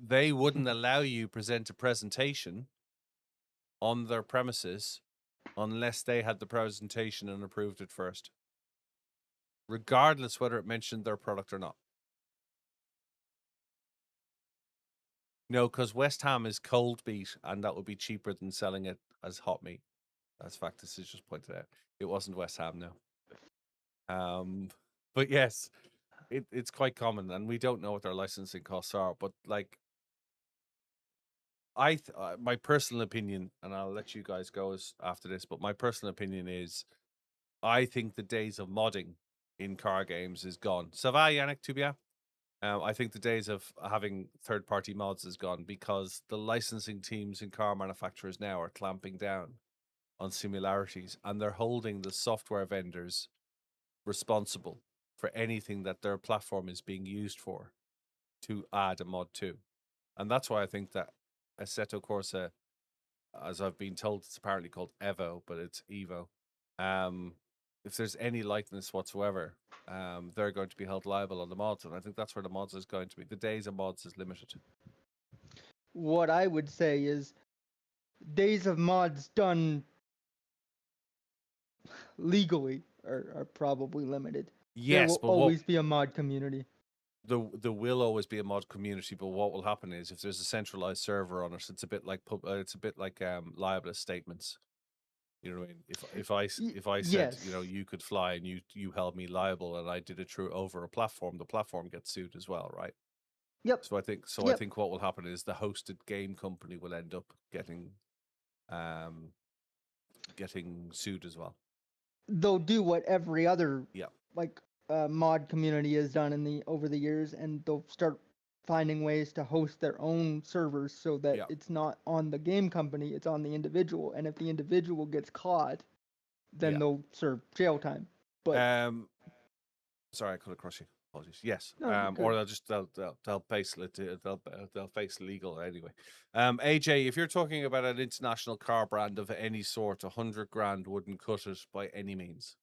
they wouldn't allow you present a presentation on their premises unless they had the presentation and approved it first, regardless whether it mentioned their product or not. No, because West Ham is cold meat, and that would be cheaper than selling it as hot meat. That's fact. This is just pointed out. It wasn't West Ham, no. But yes, it's quite common, and we don't know what their licensing costs are. But like, my personal opinion, and I'll let you guys go after this, but my personal opinion is, I think the days of modding in car games is gone. Ça va, Yannick, tout bien? I think the days of having third-party mods is gone, because the licensing teams in car manufacturers now are clamping down on similarities, and they're holding the software vendors responsible for anything that their platform is being used for to add a mod to. And that's why I think that Assetto Corsa, as I've been told, it's apparently called Evo, but it's Evo. If there's any likeness whatsoever, they're going to be held liable on the mods, and I think that's where the mods is going to be. The days of mods is limited. What I would say is, days of mods done legally are probably limited. There Yes, will but always be a mod community. there will always be a mod community, but what will happen is, if there's a centralized server on it, it's a bit like libelous statements. You know what I mean? If I said, yes. you could fly, and you held me liable, and I did it through over a platform, the platform gets sued as well, right? Yep. So I think what will happen is the hosted game company will end up getting sued as well. They'll do what every other Yeah. mod community has done over the years, and they'll start finding ways to host their own servers so that it's not on the game company, it's on the individual. And if the individual gets caught, then they'll serve jail time. But sorry, I cut across you. Apologies. Yes. No, or they'll face legal anyway. AJ, if you're talking about an international car brand of any sort, 100 grand wouldn't cut it by any means.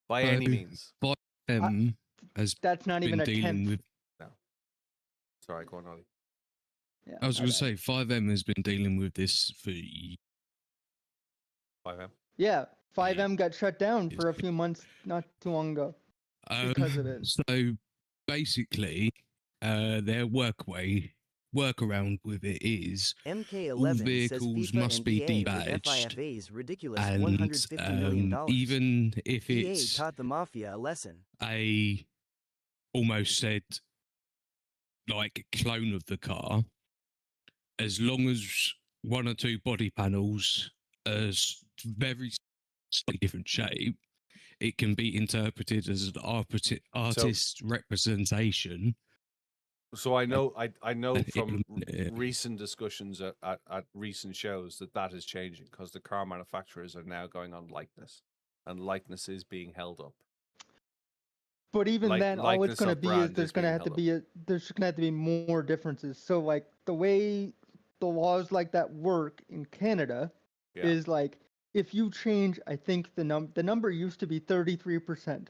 By any means. That's not even a dealing 10th. with. No. Sorry, go on, Ollie. Yeah, I was going to say 5M has been dealing with this for 5M. Yeah, 5M got shut down for a few months not too long ago because of it. So basically, their workaround with it is MK11 all says vehicles FIFA must and be EA with debadged, FIFA's ridiculous and $150 million. even if EA it's taught the mafia a lesson. a almost said like clone of the car, as long as one or two body panels are very slightly different shape, it can be interpreted as an artist representation. So I know from recent discussions at recent shows that is changing, because the car manufacturers are now going on likeness, and likeness is being held up. But even then, all it's going to be is there's going to have to be more differences. So like the way the laws like that work in Canada is like, if you change, I think the number used to be 33%.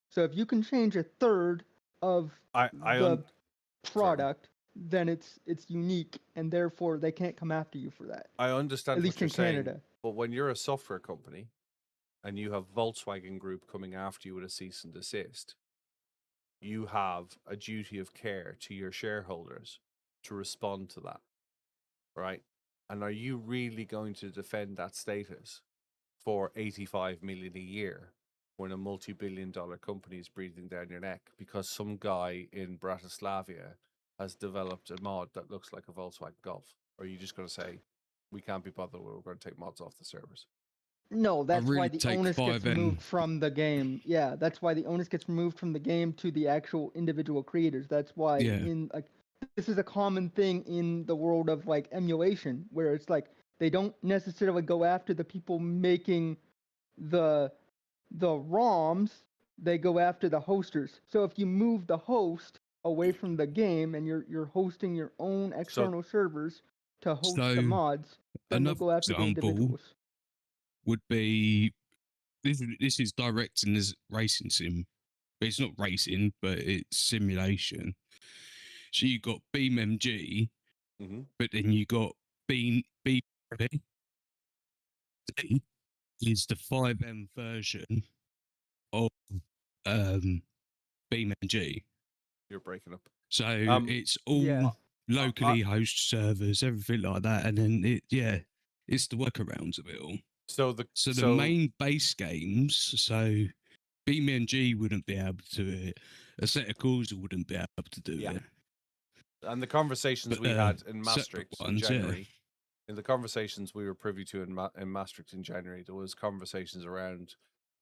So if you can change a third of the product, then it's unique, and therefore they can't come after you for that. I understand at least what you're in saying, Canada. but when you're a software company and you have Volkswagen Group coming after you with a cease and desist, you have a duty of care to your shareholders to respond to that, right? And are you really going to defend that status for 85 million a year when a multi-billion-dollar company is breathing down your neck because some guy in Bratislava has developed a mod that looks like a Volkswagen Golf? Or are you just going to say, we can't be bothered, we're going to take mods off the servers? No, that's why the onus gets removed from the game. Yeah, that's why the onus gets removed from the game to the actual individual creators. That's why in like this is a common thing in the world of like emulation, where it's like they don't necessarily go after the people making the ROMs, they go after the hosters. So if you move the host away from the game and you're hosting your own external servers to host the So, mods, then they'll another go after the example individuals. would be this is direct in this racing sim. It's not racing, but it's simulation. So you got BeamMG, but then you got Beam is the 5M version of BeamMG. You're breaking up. So it's all Yeah. locally host servers, everything like that, and then it's the workarounds of it all. So the main base games, so BeamNG wouldn't be able to do it. A set of calls wouldn't be able to do it. And the conversations we had in Maastricht in ones, January, in the conversations we were privy to in Maastricht in January, there was conversations around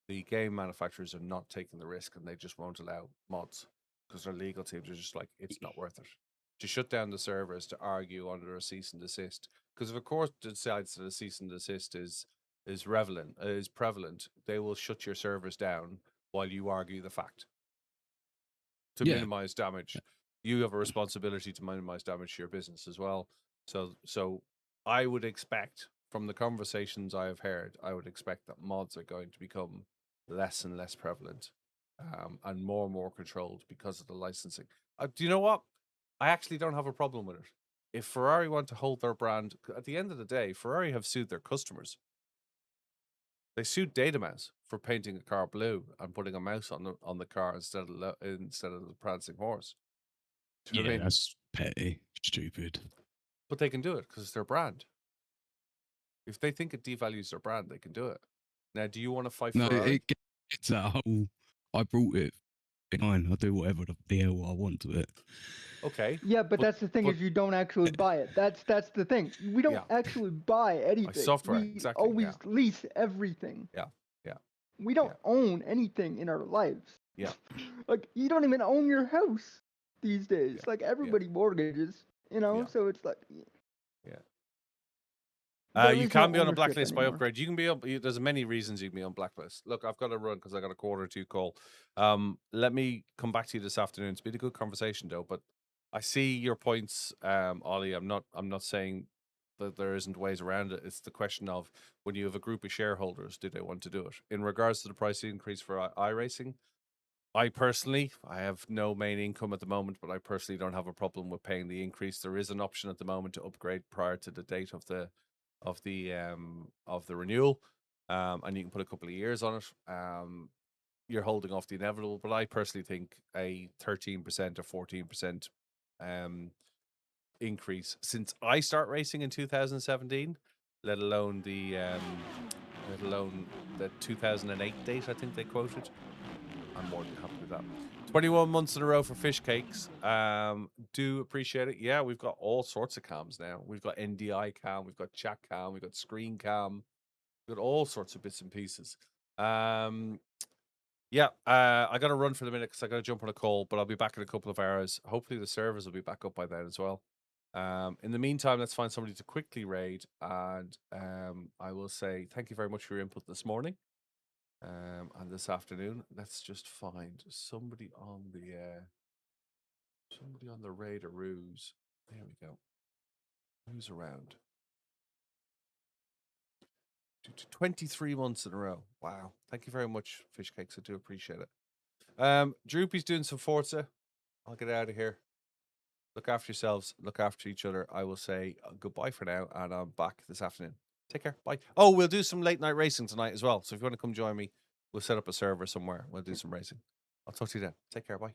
the game manufacturers are not taking the risk and they just won't allow mods because their legal teams are just like, it's not worth it. To shut down the servers, to argue under a cease and desist. Because if a court decides that a cease and desist is prevalent, they will shut your servers down while you argue the fact. To minimize damage. You have a responsibility to minimize damage to your business as well. So I would expect, from the conversations I have heard, I would expect that mods are going to become less and less prevalent and more controlled because of the licensing. Do you know what? I actually don't have a problem with it. If Ferrari want to hold their brand, at the end of the day, Ferrari have sued their customers. They sued Datamouse for painting a car blue and putting a mouse on the car instead of the prancing horse. Yeah, that's petty, stupid. But they can do it because it's their brand. If they think it devalues their brand, they can do it. Now, do you want to fight Ferrari? No, it gets that whole, I brought it behind, I do whatever the hell I want to it. Okay. Yeah, but that's the thing is you don't actually buy it. That's the thing. We don't actually buy anything. Software, we exactly. always lease everything. Yeah. We don't own anything in our lives. Yeah. Like you don't even own your house these days. Like everybody mortgages, you know. So it's like. You can be on a blacklist by upgrade. You can be there's many reasons you can be on blacklist. Look, I've got to run because I got a 1:45 call. Let me come back to you this afternoon. It's been a good conversation though, but I see your points, Ollie. I'm not saying that there isn't ways around it. It's the question of when you have a group of shareholders, do they want to do it? In regards to the price increase for iRacing, I have no main income at the moment, but I personally don't have a problem with paying the increase. There is an option at the moment to upgrade prior to the date of the renewal, and you can put a couple of years on it. You're holding off the inevitable, but I personally think a 13% or 14% increase since I start racing in 2017, let alone the 2008 date I think they quoted. I'm more than happy with that. 21 months in a row for fish cakes. Do appreciate it. Yeah, we've got all sorts of cams now. We've got NDI cam, we've got chat cam, we've got screen cam, we've got all sorts of bits and pieces. I got to run for the minute because I got to jump on a call, but I'll be back in a couple of hours. Hopefully the servers will be back up by then as well. In the meantime, let's find somebody to quickly raid, and I will say thank you very much for your input this morning. And this afternoon, let's just find somebody on the raideroos. There we go. Who's around? 23 months in a row. Wow. Thank you very much, Fish Cakes. I do appreciate it. Droopy's doing some Forza. I'll get out of here. Look after yourselves. Look after each other. I will say goodbye for now, and I'm back this afternoon. Take care. Bye. Oh, we'll do some late night racing tonight as well. So if you want to come join me, we'll set up a server somewhere. We'll do some racing. I'll talk to you then. Take care. Bye.